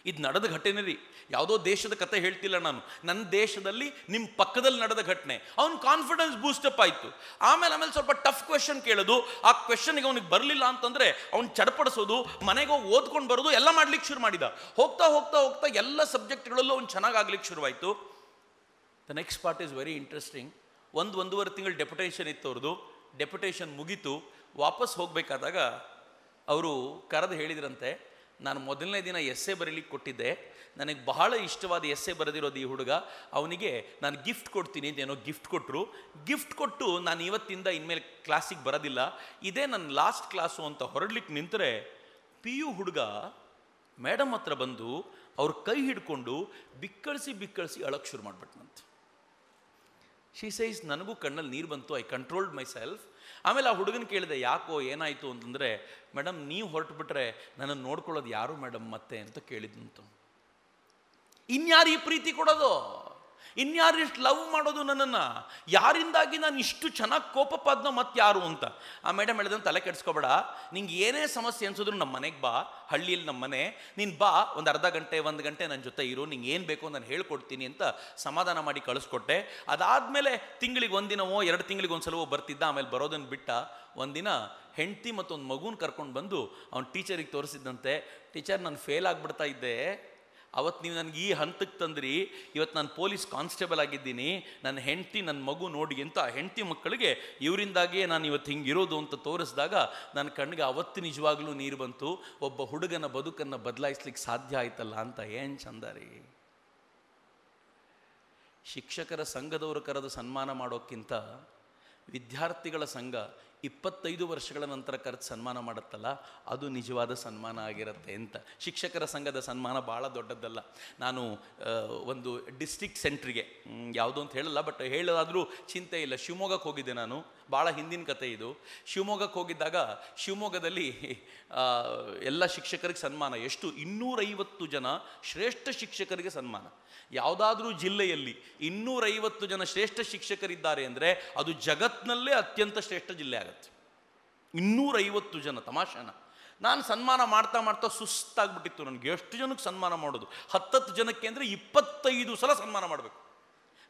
ಇದು ನಡೆದ ಘಟನೆ ರೀ, ಯಾವುದೋ ದೇಶದ ಕತೆ ಹೇಳ್ತಿಲ್ಲ ನಾನು, ನನ್ನ ದೇಶದಲ್ಲಿ ನಿಮ್ಮ ಪಕ್ಕದಲ್ಲಿ ನಡೆದ ಘಟನೆ. ಅವ್ನ ಕಾನ್ಫಿಡೆನ್ಸ್ ಬೂಸ್ಟಪ್ ಆಯಿತು. ಆಮೇಲೆ ಸ್ವಲ್ಪ ಟಫ್ ಕ್ವೆಶನ್ ಕೇಳೋದು. ಆ ಕ್ವೆಶನ್ಗೆ ಅವನಿಗೆ ಬರಲಿಲ್ಲ ಅಂತಂದರೆ ಅವ್ನು ಚಡಪಡಿಸೋದು, ಮನೆಗೆ ಹೋಗಿ ಓದ್ಕೊಂಡು ಬರೋದು ಎಲ್ಲ ಮಾಡ್ಲಿಕ್ಕೆ ಶುರು ಮಾಡಿದ. ಹೋಗ್ತಾ ಎಲ್ಲ ಸಬ್ಜೆಕ್ಟ್ಗಳಲ್ಲೂ ಅವ್ನು ಚೆನ್ನಾಗಿ ಆಗ್ಲಿಕ್ಕೆ ಶುರುವಾಯಿತು. The next part is very interesting. 1-1.5 ತಿಂಗಳು ಡೆಪ್ಯುಟೇಷನ್ ಇತ್ತು ಅವ್ರದ್ದು. ಡೆಪ್ಯುಟೇಷನ್ ಮುಗೀತು. ವಾಪಸ್ ಹೋಗಬೇಕಾದಾಗ ಅವರು ಕರೆದು ಹೇಳಿದ್ರಂತೆ, ನಾನು ಮೊದಲನೇ ದಿನ ಎಸ್ಸೆ ಬರೀಲಿಕ್ಕೆ ಕೊಟ್ಟಿದ್ದೆ, ನನಗೆ ಬಹಳ ಇಷ್ಟವಾದ ಎಸ್ಸೆ ಬರೆದಿರೋದು ಈ ಹುಡುಗ, ಅವನಿಗೆ ನಾನು ಗಿಫ್ಟ್ ಕೊಡ್ತೀನಿ ಅಂತ ಏನೋ ಗಿಫ್ಟ್ ಕೊಟ್ಟರು. ಗಿಫ್ಟ್ ಕೊಟ್ಟು ನಾನು ಇವತ್ತಿಂದ ಇನ್ಮೇಲೆ ಕ್ಲಾಸಿಗೆ ಬರೋದಿಲ್ಲ, ಇದೇ ನನ್ನ ಲಾಸ್ಟ್ ಕ್ಲಾಸು ಅಂತ ಹೊರಡ್ಲಿಕ್ಕೆ ನಿಂತರೆ PU ಹುಡುಗ ಮೇಡಮ್ ಹತ್ರ ಬಂದು ಅವ್ರ ಕೈ ಹಿಡ್ಕೊಂಡು ಬಿಕ್ಕಳಿಸಿ ಅಳಕ್ಕೆ ಶುರು ಮಾಡಿಬಿಟ್ನಂತೆ. ಶಿ ಸೈಸ್, ನನಗೂ ಕಣ್ಣಲ್ಲಿ ನೀರು ಬಂತು, ಐ ಕಂಟ್ರೋಲ್ಡ್ ಮೈ ಸೆಲ್ಫ್. ಆಮೇಲೆ ಆ ಹುಡುಗನ ಕೇಳಿದೆ, ಯಾಕೋ ಏನಾಯಿತು ಅಂತಂದರೆ, ಮೇಡಮ್ ನೀವು ಹೊರಟುಬಿಟ್ರೆ ನನ್ನನ್ನು ನೋಡ್ಕೊಳ್ಳೋದು ಯಾರು ಮೇಡಮ್ ಮತ್ತೆ ಅಂತ ಕೇಳಿದ್ನಂತು. ಇನ್ಯಾರು ಈ ಪ್ರೀತಿ ಕೊಡೋದು? ಇನ್ಯಾರು ಇಷ್ಟು ಲವ್ ಮಾಡೋದು ನನ್ನನ್ನು, ಯಾರಿಂದಾಗಿ ನಾನು ಇಷ್ಟು ಚೆನ್ನಾಗಿ ಕೋಪಪಾದ್ನೋ ಮತ್ತೆ ಯಾರು ಅಂತ. ಆ ಮೇಡಮ್ ಹೇಳಿದಂತ ತಲೆ ಕೆಡಿಸ್ಕೊಬೇಡ, ನಿಂಗೆ ಏನೇ ಸಮಸ್ಯೆ ಅನ್ಸಿದ್ರು ನಮ್ಮ ಮನೆಗೆ ಬಾ, ಹಳ್ಳಿಯಲ್ಲಿ ನಮ್ಮ ಮನೆ, ನೀನು ಬಾ, ಒಂದು ಅರ್ಧ ಗಂಟೆ 1 ಗಂಟೆ ನನ್ನ ಜೊತೆ ಇರು, ನಿಂಗೆ ಏನು ಬೇಕೋ ನಾನು ಹೇಳ್ಕೊಡ್ತೀನಿ ಅಂತ ಸಮಾಧಾನ ಮಾಡಿ ಕಳಿಸ್ಕೊಟ್ಟೆ. ಅದಾದಮೇಲೆ ತಿಂಗಳಿಗೆ 1 ದಿನವೋ 2 ತಿಂಗಳಿಗೆ ಒಂದ್ಸಲವೋ ಬರ್ತಿದ್ದ. ಆಮೇಲೆ ಬರೋದನ್ನು ಬಿಟ್ಟ. ಒಂದಿನ ಹೆಂಡತಿ ಮತ್ತೊಂದು ಮಗುನ ಕರ್ಕೊಂಡು ಬಂದು ಅವ್ನು ಟೀಚರಿಗೆ ತೋರಿಸಿದ್ದಂತೆ, ಟೀಚರ್ ನಾನು ಫೇಲ್ ಆಗಿಬಿಡ್ತಾ ಇದ್ದೆ, ಅವತ್ತು ನೀವು ನನಗೆ ಈ ಹಂತಕ್ಕೆ ತಂದ್ರಿ, ಇವತ್ತು ನಾನು ಪೊಲೀಸ್ ಕಾನ್ಸ್ಟೇಬಲ್ ಆಗಿದ್ದೀನಿ, ನನ್ನ ಹೆಂಡತಿ ನನ್ನ ಮಗು ನೋಡಿ ಅಂತ ಹೆಂಡತಿ ಮಕ್ಕಳಿಗೆ ಇವರಿಂದಾಗಿಯೇ ನಾನು ಇವತ್ತು ಹಿಂಗಿರೋದು ಅಂತ ತೋರಿಸಿದಾಗ ನನ್ನ ಕಣ್ಣಿಗೆ ಅವತ್ತು ನಿಜವಾಗ್ಲೂ ನೀರು ಬಂತು. ಒಬ್ಬ ಹುಡುಗನ ಬದುಕನ್ನು ಬದಲಾಯಿಸ್ಲಿಕ್ಕೆ ಸಾಧ್ಯ ಆಯ್ತಲ್ಲ ಅಂತ. ಏನು ಚಂದ ರೀ. ಶಿಕ್ಷಕರ ಸಂಘದವರು ಕರೆದು ಸನ್ಮಾನ ಮಾಡೋಕ್ಕಿಂತ ವಿದ್ಯಾರ್ಥಿಗಳ ಸಂಘ 25 ವರ್ಷಗಳ ನಂತರ ಕರೆದು ಸನ್ಮಾನ ಮಾಡುತ್ತಲ್ಲ, ಅದು ನಿಜವಾದ ಸನ್ಮಾನ ಆಗಿರುತ್ತೆ ಅಂತ. ಶಿಕ್ಷಕರ ಸಂಘದ ಸನ್ಮಾನ ಭಾಳ ದೊಡ್ಡದ್ದಲ್ಲ. ನಾನು ಒಂದು ಡಿಸ್ಟ್ರಿಕ್ಟ್ ಸೆಂಟ್ರಿಗೆ, ಯಾವುದೋ ಅಂತ ಹೇಳಲ್ಲ, ಬಟ್ ಹೇಳೋದಾದರೂ ಚಿಂತೆ ಇಲ್ಲ, ಶಿವಮೊಗ್ಗಕ್ಕೆ ಹೋಗಿದ್ದೆ ನಾನು. ಭಾಳ ಹಿಂದಿನ ಕತೆ ಇದು. ಶಿವಮೊಗ್ಗಕ್ಕೆ ಹೋಗಿದ್ದಾಗ ಶಿವಮೊಗ್ಗದಲ್ಲಿ ಎಲ್ಲ ಶಿಕ್ಷಕರಿಗೆ ಸನ್ಮಾನ. ಎಷ್ಟು 250 ಜನ ಶ್ರೇಷ್ಠ ಶಿಕ್ಷಕರಿಗೆ ಸನ್ಮಾನ. ಯಾವುದಾದ್ರೂ ಜಿಲ್ಲೆಯಲ್ಲಿ 250 ಜನ ಶ್ರೇಷ್ಠ ಶಿಕ್ಷಕರಿದ್ದಾರೆ ಅಂದರೆ ಅದು ಜಗತ್ತಿನಲ್ಲೇ ಅತ್ಯಂತ ಶ್ರೇಷ್ಠ ಜಿಲ್ಲೆ ಆಗುತ್ತೆ. 250 ಜನ, ತಮಾಷೆನ. ನಾನು ಸನ್ಮಾನ ಮಾಡ್ತಾ ಮಾಡ್ತಾ ಸುಸ್ತಾಗ್ಬಿಟ್ಟಿತ್ತು ನನಗೆ. ಎಷ್ಟು ಜನಕ್ಕೆ ಸನ್ಮಾನ ಮಾಡೋದು? 10 ಜನಕ್ಕೆ ಅಂದರೆ 25 ಸಲ ಸನ್ಮಾನ ಮಾಡಬೇಕು.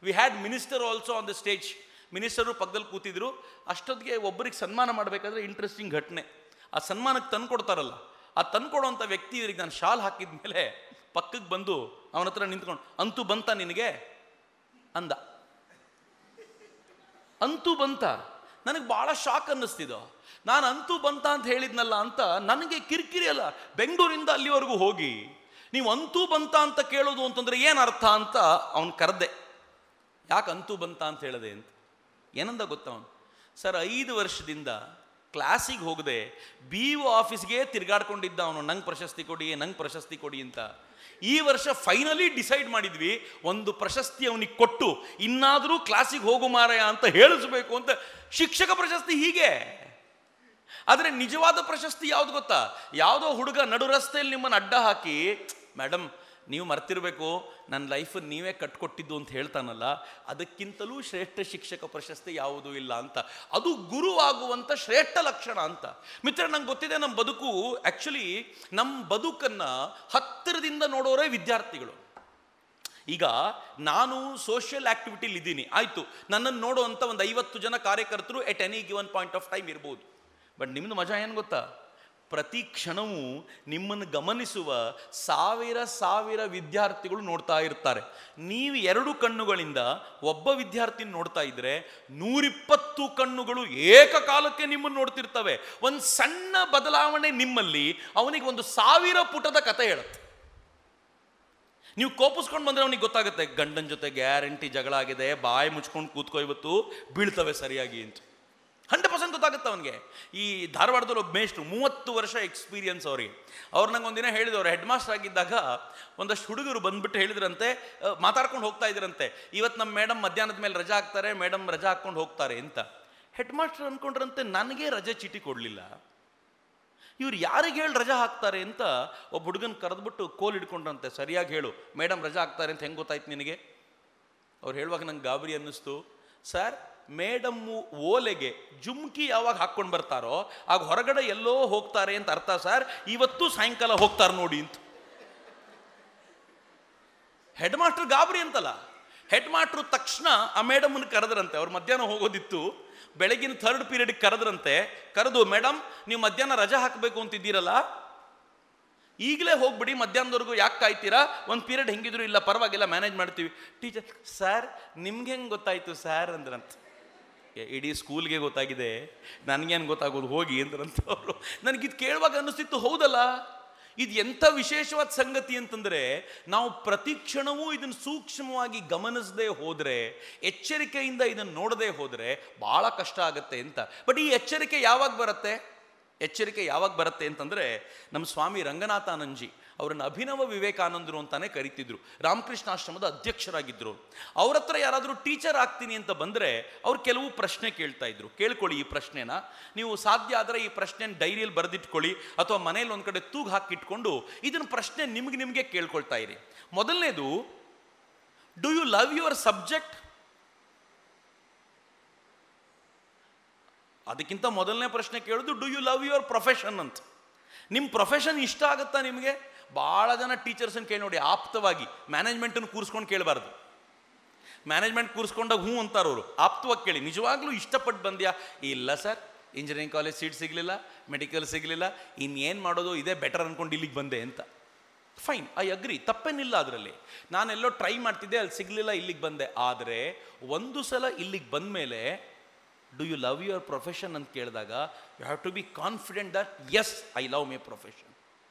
We had minister also on the stage. Minister ಪಕ್ಕದಲ್ಲಿ ಕೂತಿದ್ರು. ಅಷ್ಟೊತ್ತಿಗೆ ಒಬ್ಬರಿಗೆ ಸನ್ಮಾನ ಮಾಡಬೇಕಾದ್ರೆ ಇಂಟ್ರೆಸ್ಟಿಂಗ್ ಘಟನೆ. ಆ ಸನ್ಮಾನಕ್ಕೆ ತಂದುಕೊಡ್ತಾರಲ್ಲ, ಆ ತಂದುಕೊಡೋಂಥ ವ್ಯಕ್ತಿ ಇವರಿಗೆ ನಾನು ಶಾಲ್ ಹಾಕಿದ ಮೇಲೆ ಪಕ್ಕಕ್ಕೆ ಬಂದು ಅವನ ಹತ್ರ ನಿಂತ್ಕೊಂಡು, ಅಂತೂ ಬಂತ ನಿನಗೆ ಅಂದ. ಅಂತೂ ಬಂತ. ನನಗೆ ಭಾಳ ಶಾಕ್ ಅನ್ನಿಸ್ತಿದ್ದೋ. ನಾನು ಅಂತೂ ಬಂತ ಅಂತ ಹೇಳಿದ್ನಲ್ಲ ಅಂತ ನನಗೆ ಕಿರಿಕಿರಿ ಅಲ್ಲ. ಬೆಂಗಳೂರಿಂದ ಅಲ್ಲಿವರೆಗೂ ಹೋಗಿ ನೀವು ಅಂತೂ ಬಂತ ಅಂತ ಕೇಳೋದು ಅಂತಂದರೆ ಏನು ಅರ್ಥ ಅಂತ ಅವನು ಕರೆದೆ. ಯಾಕೆ ಅಂತೂ ಬಂತ ಅಂತ ಹೇಳಿದೆ ಅಂತ. ಏನಂದ ಗೊತ್ತಾ ಅವನು? ಸರ್, 5 ವರ್ಷದಿಂದ ಕ್ಲಾಸಿಗೆ ಹೋಗದೆ BO ಆಫೀಸ್ಗೆ ತಿರ್ಗಾಡ್ಕೊಂಡಿದ್ದ ಅವನು, ನಂಗೆ ಪ್ರಶಸ್ತಿ ಕೊಡಿ, ನಂಗೆ ಪ್ರಶಸ್ತಿ ಕೊಡಿ ಅಂತ. ಈ ವರ್ಷ ಫೈನಲಿ ಡಿಸೈಡ್ ಮಾಡಿದ್ವಿ, ಒಂದು ಪ್ರಶಸ್ತಿ ಅವನಿಗೆ ಕೊಟ್ಟು ಇನ್ನಾದರೂ ಕ್ಲಾಸಿಗೆ ಹೋಗು ಮಾರಾಯ ಅಂತ ಹೇಳಿಸ್ಬೇಕು ಅಂತ. ಶಿಕ್ಷಕ ಪ್ರಶಸ್ತಿ ಹೀಗೆ. ಆದರೆ ನಿಜವಾದ ಪ್ರಶಸ್ತಿ ಯಾವುದು ಗೊತ್ತಾ? ಯಾವುದೋ ಹುಡುಗ ನಡು ರಸ್ತೆಯಲ್ಲಿ ನಿಮ್ಮನ್ನು ಅಡ್ಡ ಹಾಕಿ, ಮೇಡಮ್ ನೀವು ಮರ್ತಿರಬೇಕು, ನನ್ನ ಲೈಫನ್ನು ನೀವೇ ಕಟ್ಕೊಟ್ಟಿದ್ದು ಅಂತ ಹೇಳ್ತಾನಲ್ಲ, ಅದಕ್ಕಿಂತಲೂ ಶ್ರೇಷ್ಠ ಶಿಕ್ಷಕ ಪ್ರಶಸ್ತಿ ಯಾವುದೂ ಇಲ್ಲ ಅಂತ. ಅದು ಗುರುವಾಗುವಂಥ ಶ್ರೇಷ್ಠ ಲಕ್ಷಣ ಅಂತ. ಮಿತ್ರ, ನಂಗೆ ಗೊತ್ತಿದೆ, ನಮ್ಮ ಬದುಕು ಆ್ಯಕ್ಚುಲಿ ನಮ್ಮ ಬದುಕನ್ನು ಹತ್ತಿರದಿಂದ ನೋಡೋರೇ ವಿದ್ಯಾರ್ಥಿಗಳು. ಈಗ ನಾನು ಸೋಷಿಯಲ್ ಆ್ಯಕ್ಟಿವಿಟಿಲಿ ಇದ್ದೀನಿ, ಆಯಿತು, ನನ್ನನ್ನು ನೋಡುವಂಥ ಒಂದು 50 ಜನ ಕಾರ್ಯಕರ್ತರು at any given point of time ಇರ್ಬೋದು. ಬಟ್ ನಿಮ್ಮದು ಮಜಾ ಏನು ಗೊತ್ತಾ? ಪ್ರತಿ ಕ್ಷಣವೂ ನಿಮ್ಮನ್ನು ಗಮನಿಸುವ ಸಾವಿರ ವಿದ್ಯಾರ್ಥಿಗಳು ನೋಡ್ತಾ ಇರ್ತಾರೆ. ನೀವು 2 ಕಣ್ಣುಗಳಿಂದ ಒಬ್ಬ ವಿದ್ಯಾರ್ಥಿ ನೋಡ್ತಾ ಇದ್ರೆ 120 ಕಣ್ಣುಗಳು ಏಕಕಾಲಕ್ಕೆ ನಿಮ್ಮನ್ನು ನೋಡ್ತಿರ್ತವೆ. ಒಂದು ಸಣ್ಣ ಬದಲಾವಣೆ ನಿಮ್ಮಲ್ಲಿ ಅವನಿಗೆ 1000 ಪುಟದ ಕತೆ ಹೇಳುತ್ತೆ. ನೀವು ಕೋಪಿಸ್ಕೊಂಡು ಬಂದರೆ ಅವನಿಗೆ ಗೊತ್ತಾಗುತ್ತೆ, ಗಂಡನ ಜೊತೆ ಗ್ಯಾರಂಟಿ ಜಗಳ ಆಗಿದೆ, ಬಾಯಿ ಮುಚ್ಕೊಂಡು ಕೂತ್ಕೋ, ಇವತ್ತು ಬೀಳ್ತವೆ ಸರಿಯಾಗಿ ಅಂತ 100% ಗೊತ್ತಾಗುತ್ತೆ ಅವನಿಗೆ. ಈ ಧಾರವಾಡದಲ್ಲಿ ಒಬ್ಬ ಮೇಷ್ಟ್ರು, 30 ವರ್ಷ ಎಕ್ಸ್ಪೀರಿಯನ್ಸ್ ಅವರಿಗೆ. ಅವ್ರು ನಂಗೆ ಒಂದಿನ ಹೇಳಿದವರು, ಹೆಡ್ ಮಾಸ್ಟರ್ ಆಗಿದ್ದಾಗ ಒಂದಷ್ಟು ಹುಡುಗರು ಬಂದ್ಬಿಟ್ಟು ಹೇಳಿದ್ರಂತೆ, ಮಾತಾಡ್ಕೊಂಡು ಹೋಗ್ತಾ ಇದ್ರಂತೆ, ಇವತ್ತು ನಮ್ಮ ಮೇಡಮ್ ಮಧ್ಯಾಹ್ನದ ಮೇಲೆ ರಜಾ ಹಾಕ್ತಾರೆ, ಮೇಡಮ್ ರಜಾ ಹಾಕ್ಕೊಂಡು ಹೋಗ್ತಾರೆ ಅಂತ. ಹೆಡ್ ಮಾಸ್ಟರ್ ಅಂದ್ಕೊಂಡ್ರಂತೆ ನನಗೆ ರಜೆ ಚೀಟಿ ಕೊಡಲಿಲ್ಲ, ಇವ್ರು ಯಾರಿಗೆ ಹೇಳಿ ರಜಾ ಹಾಕ್ತಾರೆ ಅಂತ ಒಬ್ಬ ಹುಡುಗನ ಕರೆದ್ಬಿಟ್ಟು ಕೋಲ್ ಹಿಡ್ಕೊಂಡ್ರಂತೆ, ಸರಿಯಾಗಿ ಹೇಳು ಮೇಡಮ್ ರಜಾ ಹಾಕ್ತಾರೆ ಅಂತ ಹೆಂಗೆ ಗೊತ್ತಾಯ್ತು ನಿನಗೆ? ಅವ್ರು ಹೇಳುವಾಗ ನಂಗೆ ಗಾಬರಿ ಅನ್ನಿಸ್ತು. ಸರ್, ಮೇಡಮ್ಮು ಓಲೆಗೆ ಜುಮ್ಕಿ ಯಾವಾಗ ಹಾಕ್ಕೊಂಡು ಬರ್ತಾರೋ ಆಗ ಹೊರಗಡೆ ಎಲ್ಲೋ ಹೋಗ್ತಾರೆ ಅಂತ ಅರ್ಥ ಸರ್, ಇವತ್ತು ಸಾಯಂಕಾಲ ಹೋಗ್ತಾರೆ ನೋಡಿ ಅಂತ. ಹೆಡ್ ಮಾಸ್ಟರ್ ಗಾಬರಿ ಅಂತಲ್ಲ. ಹೆಡ್ ಮಾಸ್ಟ್ರು ತಕ್ಷಣ ಆ ಮೇಡಮನ್ನು ಕರೆದ್ರಂತೆ. ಅವ್ರು ಮಧ್ಯಾಹ್ನ ಹೋಗೋದಿತ್ತು, ಬೆಳಗಿನ 3rd ಪೀರಿಯಡ್ಗೆ ಕರೆದ್ರಂತೆ. ಕರೆದು, ಮೇಡಮ್ ನೀವು ಮಧ್ಯಾಹ್ನ ರಜಾ ಹಾಕಬೇಕು ಅಂತಿದ್ದೀರಲ್ಲ, ಈಗಲೇ ಹೋಗ್ಬಿಡಿ, ಮಧ್ಯಾಹ್ನದವರೆಗೂ ಯಾಕೆ ಕಾಯ್ತೀರಾ? ಒಂದು ಪೀರಿಯಡ್ ಹೆಂಗಿದ್ರು ಇಲ್ಲ ಪರವಾಗಿಲ್ಲ, ಮ್ಯಾನೇಜ್ ಮಾಡ್ತೀವಿ. ಟೀಚರ್, ಸರ್ ನಿಮ್ಗೆ ಹೆಂಗೆ ಗೊತ್ತಾಯ್ತು ಸರ್ ಅಂದ್ರಂತ. ಇಡೀ ಸ್ಕೂಲ್ಗೆ ಗೊತ್ತಾಗಿದೆ, ನನಗೇನು ಗೊತ್ತಾಗೋದು ಹೋಗಿ ಅಂದ್ರಂತ ಅವರು. ನನಗಿದು ಕೇಳುವಾಗ ಅನ್ನಿಸ್ತಿತ್ತು, ಹೌದಲ್ಲ, ಇದು ಎಂಥ ವಿಶೇಷವಾದ ಸಂಗತಿ ಅಂತಂದರೆ, ನಾವು ಪ್ರತಿ ಕ್ಷಣವೂ ಇದನ್ನು ಸೂಕ್ಷ್ಮವಾಗಿ ಗಮನಿಸದೆ ಹೋದರೆ, ಎಚ್ಚರಿಕೆಯಿಂದ ಇದನ್ನು ನೋಡದೆ ಹೋದರೆ ಭಾಳ ಕಷ್ಟ ಆಗುತ್ತೆ ಅಂತ. ಬಟ್ ಈ ಎಚ್ಚರಿಕೆ ಯಾವಾಗ ಬರುತ್ತೆ ಅಂತಂದರೆ, ನಮ್ಮ ಸ್ವಾಮಿ ರಂಗನಾಥಾನಂದಜಿ ಅವರನ್ನು ಅಭಿನವ ವಿವೇಕಾನಂದರು ಅಂತಾನೆ ಕರಿತಿದ್ರು. ರಾಮಕೃಷ್ಣಾಶ್ರಮದ ಅಧ್ಯಕ್ಷರಾಗಿದ್ದರು. ಅವ್ರ ಹತ್ರ ಯಾರಾದರೂ ಟೀಚರ್ ಆಗ್ತೀನಿ ಅಂತ ಬಂದರೆ ಅವ್ರು ಕೆಲವು ಪ್ರಶ್ನೆ ಕೇಳ್ತಾ ಇದ್ರು. ಕೇಳ್ಕೊಳ್ಳಿ ಈ ಪ್ರಶ್ನೆನ, ನೀವು ಸಾಧ್ಯ ಆದರೆ ಈ ಪ್ರಶ್ನೆನ ಡೈರಿಯಲ್ಲಿ ಬರೆದಿಟ್ಕೊಳ್ಳಿ ಅಥವಾ ಮನೇಲಿ ಒಂದು ಕಡೆ ತೂಗು ಹಾಕಿಟ್ಕೊಂಡು ಇದನ್ನು ಪ್ರಶ್ನೆ ನಿಮಗೆ ಕೇಳ್ಕೊಳ್ತಾ ಇರಿ. ಮೊದಲನೇದು, do you love your subject? ಅದಕ್ಕಿಂತ ಮೊದಲನೇ ಪ್ರಶ್ನೆ ಕೇಳೋದು do you love your profession ಅಂತ. ನಿಮ್ಮ ಪ್ರೊಫೆಷನ್ ಇಷ್ಟ ಆಗುತ್ತಾ ನಿಮಗೆ? ಭಾಳ ಜನ ಟೀಚರ್ಸನ್ನು ಕೇಳಿ ನೋಡಿ, ಆಪ್ತವಾಗಿ ಮ್ಯಾನೇಜ್ಮೆಂಟನ್ನು ಕೂರಿಸ್ಕೊಂಡು ಕೇಳಬಾರ್ದು. ಮ್ಯಾನೇಜ್ಮೆಂಟ್ ಕೂರಿಸ್ಕೊಂಡಾಗ ಹ್ಞೂ ಅಂತಾರವರು, ಆಪ್ತವಾಗಿ ಕೇಳಿ, ನಿಜವಾಗ್ಲೂ ಇಷ್ಟಪಟ್ಟು ಬಂದ್ಯಾ? ಇಲ್ಲ ಸರ್, ಇಂಜಿನಿಯರಿಂಗ್ ಕಾಲೇಜ್ ಸೀಟ್ ಸಿಗಲಿಲ್ಲ, ಮೆಡಿಕಲ್ ಸಿಗಲಿಲ್ಲ, ಇನ್ನೇನು ಮಾಡೋದು, ಇದೇ ಬೆಟರ್ ಅಂದ್ಕೊಂಡು ಇಲ್ಲಿಗೆ ಬಂದೆ ಅಂತ. ಫೈನ್, ಐ ಅಗ್ರಿ, ತಪ್ಪೇನಿಲ್ಲ ಅದರಲ್ಲಿ. ನಾನೆಲ್ಲೋ ಟ್ರೈ ಮಾಡ್ತಿದ್ದೆ, ಅಲ್ಲಿ ಸಿಗಲಿಲ್ಲ, ಇಲ್ಲಿಗೆ ಬಂದೆ. ಆದರೆ ಒಂದು ಸಲ ಇಲ್ಲಿಗೆ ಬಂದ ಮೇಲೆ do you love your profession ಅಂತ ಕೇಳಿದಾಗ you have to be confident that yes I love my profession.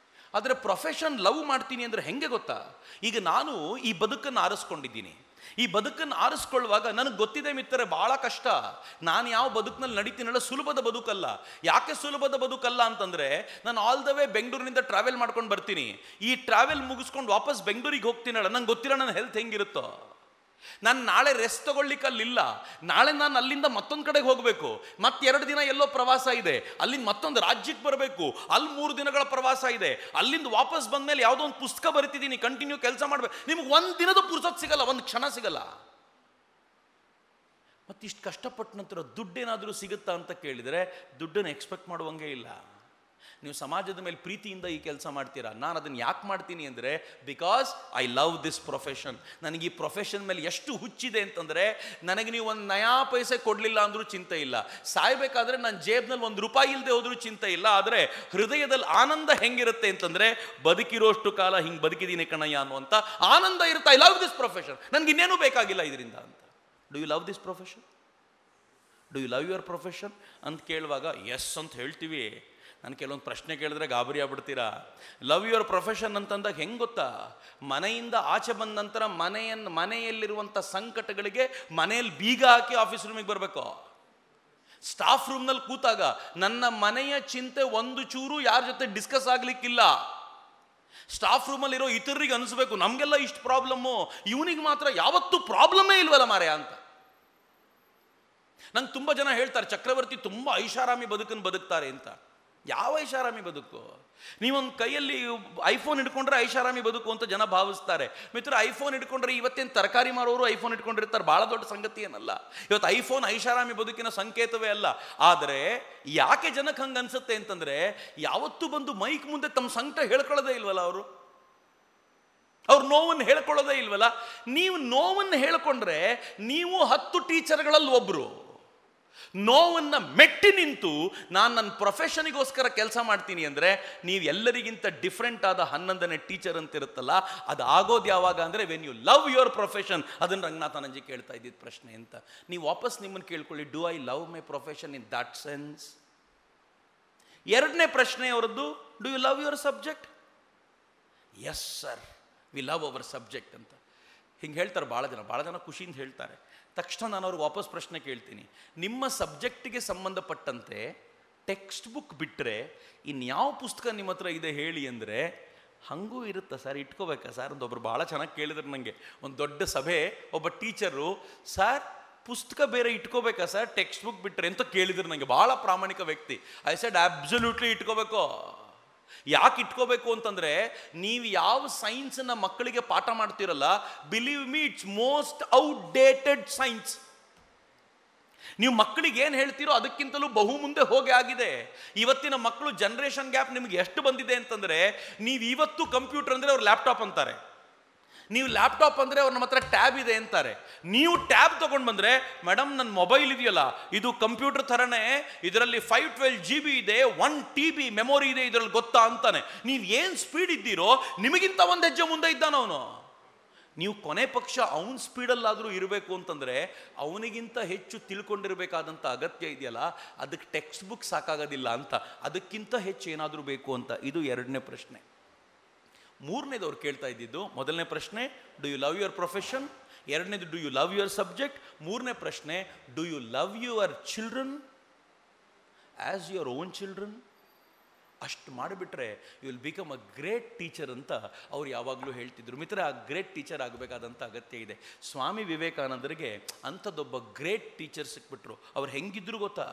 ಆದರೆ ಪ್ರೊಫೆಷನ್ ಲವ್ ಮಾಡ್ತೀನಿ ಅಂದರೆ ಹೆಂಗೆ ಗೊತ್ತಾ? ಈಗ ನಾನು ಈ ಬದುಕನ್ನು ಆರಿಸ್ಕೊಂಡಿದ್ದೀನಿ. ಈ ಬದುಕನ್ನು ಆರಿಸ್ಕೊಳ್ಳುವಾಗ ನನಗೆ ಗೊತ್ತಿದೆ ಮಿತ್ರರೆ, ಭಾಳ ಕಷ್ಟ. ನಾನು ಯಾವ ಬದುಕಿನಲ್ಲಿ ನಡೀತೀನಲ್ಲ, ಸುಲಭದ ಬದುಕಲ್ಲ. ಯಾಕೆ ಸುಲಭದ ಬದುಕಲ್ಲ ಅಂತಂದರೆ, ನಾನು ಆಲ್ ದ ವೇ ಬೆಂಗಳೂರಿನಿಂದ ಟ್ರಾವೆಲ್ ಮಾಡ್ಕೊಂಡು ಬರ್ತೀನಿ. ಈ ಟ್ರಾವೆಲ್ ಮುಗಿಸ್ಕೊಂಡು ವಾಪಸ್ ಬೆಂಗಳೂರಿಗೆ ಹೋಗ್ತೀನಲ್ಲ, ನಂಗೆ ಗೊತ್ತಿಲ್ಲ ನನ್ನ ಹೆಲ್ತ್ ಹೆಂಗಿರುತ್ತೋ. ನಾನು ನಾಳೆ ರೆಸ್ಟ್ ತಗೊಳ್ಲಿಕ್ಕೆ ಅಲ್ಲಿಲ್ಲ, ನಾಳೆ ನಾನು ಅಲ್ಲಿಂದ ಮತ್ತೊಂದು ಕಡೆಗೆ ಹೋಗಬೇಕು, ಮತ್ತೆ 2 ದಿನ ಎಲ್ಲೋ ಪ್ರವಾಸ ಇದೆ, ಅಲ್ಲಿಂದ ಮತ್ತೊಂದು ರಾಜ್ಯಕ್ಕೆ ಬರಬೇಕು, ಅಲ್ಲಿ 3 ದಿನಗಳ ಪ್ರವಾಸ ಇದೆ, ಅಲ್ಲಿಂದ ವಾಪಸ್ ಬಂದಮೇಲೆ ಯಾವುದೋ ಒಂದು ಪುಸ್ತಕ ಬರಿತಿದ್ದೀನಿ, ಕಂಟಿನ್ಯೂ ಕೆಲಸ ಮಾಡಬೇಕು. ನಿಮ್ಗೆ 1 ದಿನದ ಪುರ್ಸೊತ್ತು ಸಿಗಲ್ಲ, 1 ಕ್ಷಣ ಸಿಗಲ್ಲ. ಮತ್ತಿಷ್ಟು ಕಷ್ಟಪಟ್ಟ ನಂತರ ದುಡ್ಡೇನಾದರೂ ಸಿಗುತ್ತಾ ಅಂತ ಕೇಳಿದರೆ ದುಡ್ಡನ್ನು ಎಕ್ಸ್ಪೆಕ್ಟ್ ಮಾಡುವಂಗೆ ಇಲ್ಲ. ನೀವು ಸಮಾಜದ ಮೇಲೆ ಪ್ರೀತಿಯಿಂದ ಈ ಕೆಲಸ ಮಾಡ್ತೀರಾ. ನಾನು ಅದನ್ನು ಯಾಕೆ ಮಾಡ್ತೀನಿ ಅಂದರೆ, because I love this profession. ನನಗೆ ಈ ಪ್ರೊಫೆಷನ್ ಮೇಲೆ ಎಷ್ಟು ಹುಚ್ಚಿದೆ ಅಂತಂದರೆ, ನನಗೆ ನೀವು 1 ನಯಾ ಪೈಸೆ ಕೊಡಲಿಲ್ಲ ಅಂದರೂ ಚಿಂತೆ ಇಲ್ಲ, ಸಾಯ್ಬೇಕಾದ್ರೆ ನನ್ನ ಜೇಬ್ನಲ್ಲಿ 1 ರೂಪಾಯಿ ಇಲ್ಲದೆ ಹೋದರೂ ಚಿಂತೆ ಇಲ್ಲ. ಆದರೆ ಹೃದಯದಲ್ಲಿ ಆನಂದ ಹೆಂಗಿರುತ್ತೆ ಅಂತಂದರೆ, ಬದುಕಿರೋಷ್ಟು ಕಾಲ ಹಿಂಗೆ ಬದುಕಿದ್ದೀನಿ ಕಣಯ್ಯ ಅನ್ನುವಂಥ ಆನಂದ ಇರುತ್ತೆ. ಐ ಲವ್ ದಿಸ್ ಪ್ರೊಫೆಷನ್, ನನಗೆ ಇನ್ನೇನೂ ಬೇಕಾಗಿಲ್ಲ ಇದರಿಂದ ಅಂತ. Do you love this profession? Do you love your profession ಅಂತ ಕೇಳುವಾಗ ಎಸ್ ಅಂತ ಹೇಳ್ತೀವಿ. ನಾನು ಕೆಲವೊಂದು ಪ್ರಶ್ನೆ ಕೇಳಿದ್ರೆ ಗಾಬರಿ ಆಗ್ಬಿಡ್ತೀರಾ. ಲವ್ ಯುವರ್ ಪ್ರೊಫೆಷನ್ ಅಂತಂದಾಗ ಹೆಂಗೆ ಗೊತ್ತಾ? ಮನೆಯಿಂದ ಆಚೆ ಬಂದ ನಂತರ ಮನೆಯಲ್ಲಿರುವಂಥ ಸಂಕಟಗಳಿಗೆ ಮನೆಯಲ್ಲಿ ಬೀಗ ಹಾಕಿ ಆಫೀಸ್ ರೂಮಿಗೆ ಬರಬೇಕು. ಸ್ಟಾಫ್ ರೂಮ್ನಲ್ಲಿ ಕೂತಾಗ ನನ್ನ ಮನೆಯ ಚಿಂತೆ ಒಂದು ಚೂರು ಯಾರ ಜೊತೆ ಡಿಸ್ಕಸ್ ಆಗ್ಲಿಕ್ಕಿಲ್ಲ. ಸ್ಟಾಫ್ ರೂಮಲ್ಲಿರೋ ಇತರರಿಗೆ ಅನಿಸ್ಬೇಕು, ನಮಗೆಲ್ಲ ಇಷ್ಟು ಪ್ರಾಬ್ಲಮ್ಮು, ಇವನಿಗೆ ಮಾತ್ರ ಯಾವತ್ತೂ ಪ್ರಾಬ್ಲಮ್ಮೇ ಇಲ್ವಲ್ಲ ಮಾರ್ಯ ಅಂತ. ನಂಗೆ ತುಂಬ ಜನ ಹೇಳ್ತಾರೆ, ಚಕ್ರವರ್ತಿ ತುಂಬ ಐಷಾರಾಮಿ ಬದುಕನ್ನು ಬದುಕ್ತಾರೆ ಅಂತ. ಯಾವ ಐಷಾರಾಮಿ ಬದುಕು? ನೀವೊಂದು ಕೈಯಲ್ಲಿ ಐಫೋನ್ ಹಿಡ್ಕೊಂಡ್ರೆ ಐಷಾರಾಮಿ ಬದುಕು ಅಂತ ಜನ ಭಾವಿಸ್ತಾರೆ. ಮಿತ್ರ, ಐಫೋನ್ ಹಿಡ್ಕೊಂಡ್ರೆ ಇವತ್ತೇನು ತರಕಾರಿ ಮಾರೋರು ಐಫೋನ್ ಹಿಡ್ಕೊಂಡಿರ್ತಾರೆ, ಭಾಳ ದೊಡ್ಡ ಸಂಗತಿ ಏನಲ್ಲ. ಇವತ್ತು ಐಫೋನ್ ಐಷಾರಾಮಿ ಬದುಕಿನ ಸಂಕೇತವೇ ಅಲ್ಲ. ಆದರೆ ಯಾಕೆ ಜನಕ್ಕೆ ಹಂಗೆ ಅನ್ಸುತ್ತೆ ಅಂತಂದರೆ, ಯಾವತ್ತೂ ಬಂದು ಮೈಕ್ ಮುಂದೆ ತಮ್ಮ ಸಂಕಟ ಹೇಳ್ಕೊಳ್ಳೋದೇ ಇಲ್ವಲ್ಲ ಅವರು. ಅವ್ರ ನೋವನ್ನು ಹೇಳ್ಕೊಳ್ಳೋದೇ ಇಲ್ವಲ್ಲ. ನೀವು ನೋವನ್ನು ಹೇಳ್ಕೊಂಡ್ರೆ ನೀವು 10 ಟೀಚರ್ಗಳಲ್ಲಿ ಒಬ್ಬರು. ನೋವನ್ನು ಮೆಟ್ಟಿ ನಿಂತು ನಾನು ನನ್ನ ಪ್ರೊಫೆಷನಿಗೋಸ್ಕರ ಕೆಲಸ ಮಾಡ್ತೀನಿ ಅಂದರೆ, ನೀವು ಎಲ್ಲರಿಗಿಂತ ಡಿಫ್ರೆಂಟ್ ಆದ 11ನೇ ಟೀಚರ್ ಅಂತ ಇರುತ್ತಲ್ಲ, ಅದು ಆಗೋದು ಯಾವಾಗ ಅಂದರೆ when you love your profession. ಅದನ್ನು ರಂಗನಾಥನಂಜಿ ಕೇಳ್ತಾ ಇದ್ದಿದ್ದು ಪ್ರಶ್ನೆ ಅಂತ. ನೀವು ವಾಪಸ್ ನಿಮ್ಮನ್ನು ಕೇಳ್ಕೊಳ್ಳಿ, do I love my profession in that sense? 2ನೇ ಪ್ರಶ್ನೆ ಅವರದ್ದು, do you love your subject? Yes sir, we love our subject ಅಂತ ಹಿಂಗೆ ಹೇಳ್ತಾರೆ ಭಾಳ ಜನ ಖುಷಿಯಿಂದ ಹೇಳ್ತಾರೆ. ತಕ್ಷಣ ನಾನು ಅವ್ರಿಗೆ ವಾಪಸ್ ಪ್ರಶ್ನೆ ಕೇಳ್ತೀನಿ, ನಿಮ್ಮ ಸಬ್ಜೆಕ್ಟಿಗೆ ಸಂಬಂಧಪಟ್ಟಂತೆ ಟೆಕ್ಸ್ಟ್ ಬುಕ್ ಬಿಟ್ಟರೆ ಇನ್ಯಾವ ಪುಸ್ತಕ ನಿಮ್ಮ ಹತ್ರ ಇದೆ ಹೇಳಿ ಅಂದರೆ, ಹಾಗೂ ಇರುತ್ತಾ ಸರ್, ಇಟ್ಕೋಬೇಕಾ ಸರ್ ಅಂತ ಒಬ್ರು ಭಾಳ ಚೆನ್ನಾಗಿ ಕೇಳಿದ್ರು ನನಗೆ. ಒಂದು ದೊಡ್ಡ ಸಭೆ, ಒಬ್ಬ ಟೀಚರು, ಸರ್ ಪುಸ್ತಕ ಬೇರೆ ಇಟ್ಕೋಬೇಕಾ ಸರ್ ಟೆಕ್ಸ್ಟ್ ಬುಕ್ ಬಿಟ್ಟರೆ ಅಂತ ಕೇಳಿದ್ರು ನನಗೆ. ಭಾಳ ಪ್ರಾಮಾಣಿಕ ವ್ಯಕ್ತಿ. ಐ ಸೆಡ್ ಅಬ್ಸಲ್ಯೂಟ್ಲಿ ಇಟ್ಕೋಬೇಕು. ಯಾಕೆ ಇಟ್ಕೋಬೇಕು ಅಂತಂದರೆ, ನೀವು ಯಾವ ಸೈನ್ಸನ್ನು ಮಕ್ಕಳಿಗೆ ಪಾಠ ಮಾಡ್ತಿರಲ್ಲ, believe me, it's most outdated science. ನೀವು ಮಕ್ಕಳಿಗೆ ಏನು ಹೇಳ್ತೀರೋ ಅದಕ್ಕಿಂತಲೂ ಬಹು ಮುಂದೆ ಹೋಗಿ ಆಗಿದೆ. ಇವತ್ತಿನ ಮಕ್ಕಳು ಜನ್ರೇಷನ್ ಗ್ಯಾಪ್ ನಿಮಗೆ ಎಷ್ಟು ಬಂದಿದೆ ಅಂತಂದರೆ, ನೀವು ಇವತ್ತು ಕಂಪ್ಯೂಟರ್ ಅಂದರೆ ಅವ್ರು ಲ್ಯಾಪ್ಟಾಪ್ ಅಂತಾರೆ, ನೀವು ಲ್ಯಾಪ್ಟಾಪ್ ಅಂದರೆ ಅವ್ರ ನಮ್ಮ ಹತ್ರ ಟ್ಯಾಬ್ ಇದೆ ಅಂತಾರೆ. ನೀವು ಟ್ಯಾಬ್ ತೊಗೊಂಡು ಬಂದರೆ, ಮೇಡಮ್ ನನ್ನ ಮೊಬೈಲ್ ಇದೆಯಲ್ಲ ಇದು ಕಂಪ್ಯೂಟರ್ ಥರನೇ, ಇದರಲ್ಲಿ 512 GB ಇದೆ, 1 TB ಮೆಮೊರಿ ಇದೆ ಇದರಲ್ಲಿ ಗೊತ್ತಾ ಅಂತಾನೆ. ನೀವು ಏನು ಸ್ಪೀಡ್ ಇದ್ದೀರೋ ನಿಮಗಿಂತ 1 ಹೆಜ್ಜೆ ಮುಂದೆ ಇದ್ದಾನವನು. ನೀವು ಕೊನೆ ಪಕ್ಷ ಅವನ ಸ್ಪೀಡಲ್ಲಾದರೂ ಇರಬೇಕು ಅಂತಂದರೆ, ಅವನಿಗಿಂತ ಹೆಚ್ಚು ತಿಳ್ಕೊಂಡಿರಬೇಕಾದಂಥ ಅಗತ್ಯ ಇದೆಯಲ್ಲ, ಅದಕ್ಕೆ ಟೆಕ್ಸ್ಟ್ ಬುಕ್ ಸಾಕಾಗೋದಿಲ್ಲ ಅಂತ, ಅದಕ್ಕಿಂತ ಹೆಚ್ಚು ಏನಾದರೂ ಬೇಕು ಅಂತ. ಇದು 2ನೇ ಪ್ರಶ್ನೆ. 3ನೇದು ಅವ್ರು ಕೇಳ್ತಾ ಇದ್ದಿದ್ದು, ಮೊದಲನೇ ಪ್ರಶ್ನೆ do you love your profession, 2ನೇದು do you love your subject, 3ನೇ ಪ್ರಶ್ನೆ do you love your children as your own children. ಅಷ್ಟು ಮಾಡಿಬಿಟ್ರೆ you will become a great teacher ಅಂತ ಅವ್ರು ಯಾವಾಗಲೂ ಹೇಳ್ತಿದ್ರು. ಮಿತ್ರ, ಆ ಗ್ರೇಟ್ ಟೀಚರ್ ಆಗಬೇಕಾದಂಥ ಅಗತ್ಯ ಇದೆ. ಸ್ವಾಮಿ ವಿವೇಕಾನಂದರಿಗೆ ಅಂಥದ್ದೊಬ್ಬ ಗ್ರೇಟ್ ಟೀಚರ್ ಸಿಕ್ಬಿಟ್ರು. ಅವ್ರು ಹೆಂಗಿದ್ರು ಗೊತ್ತಾ?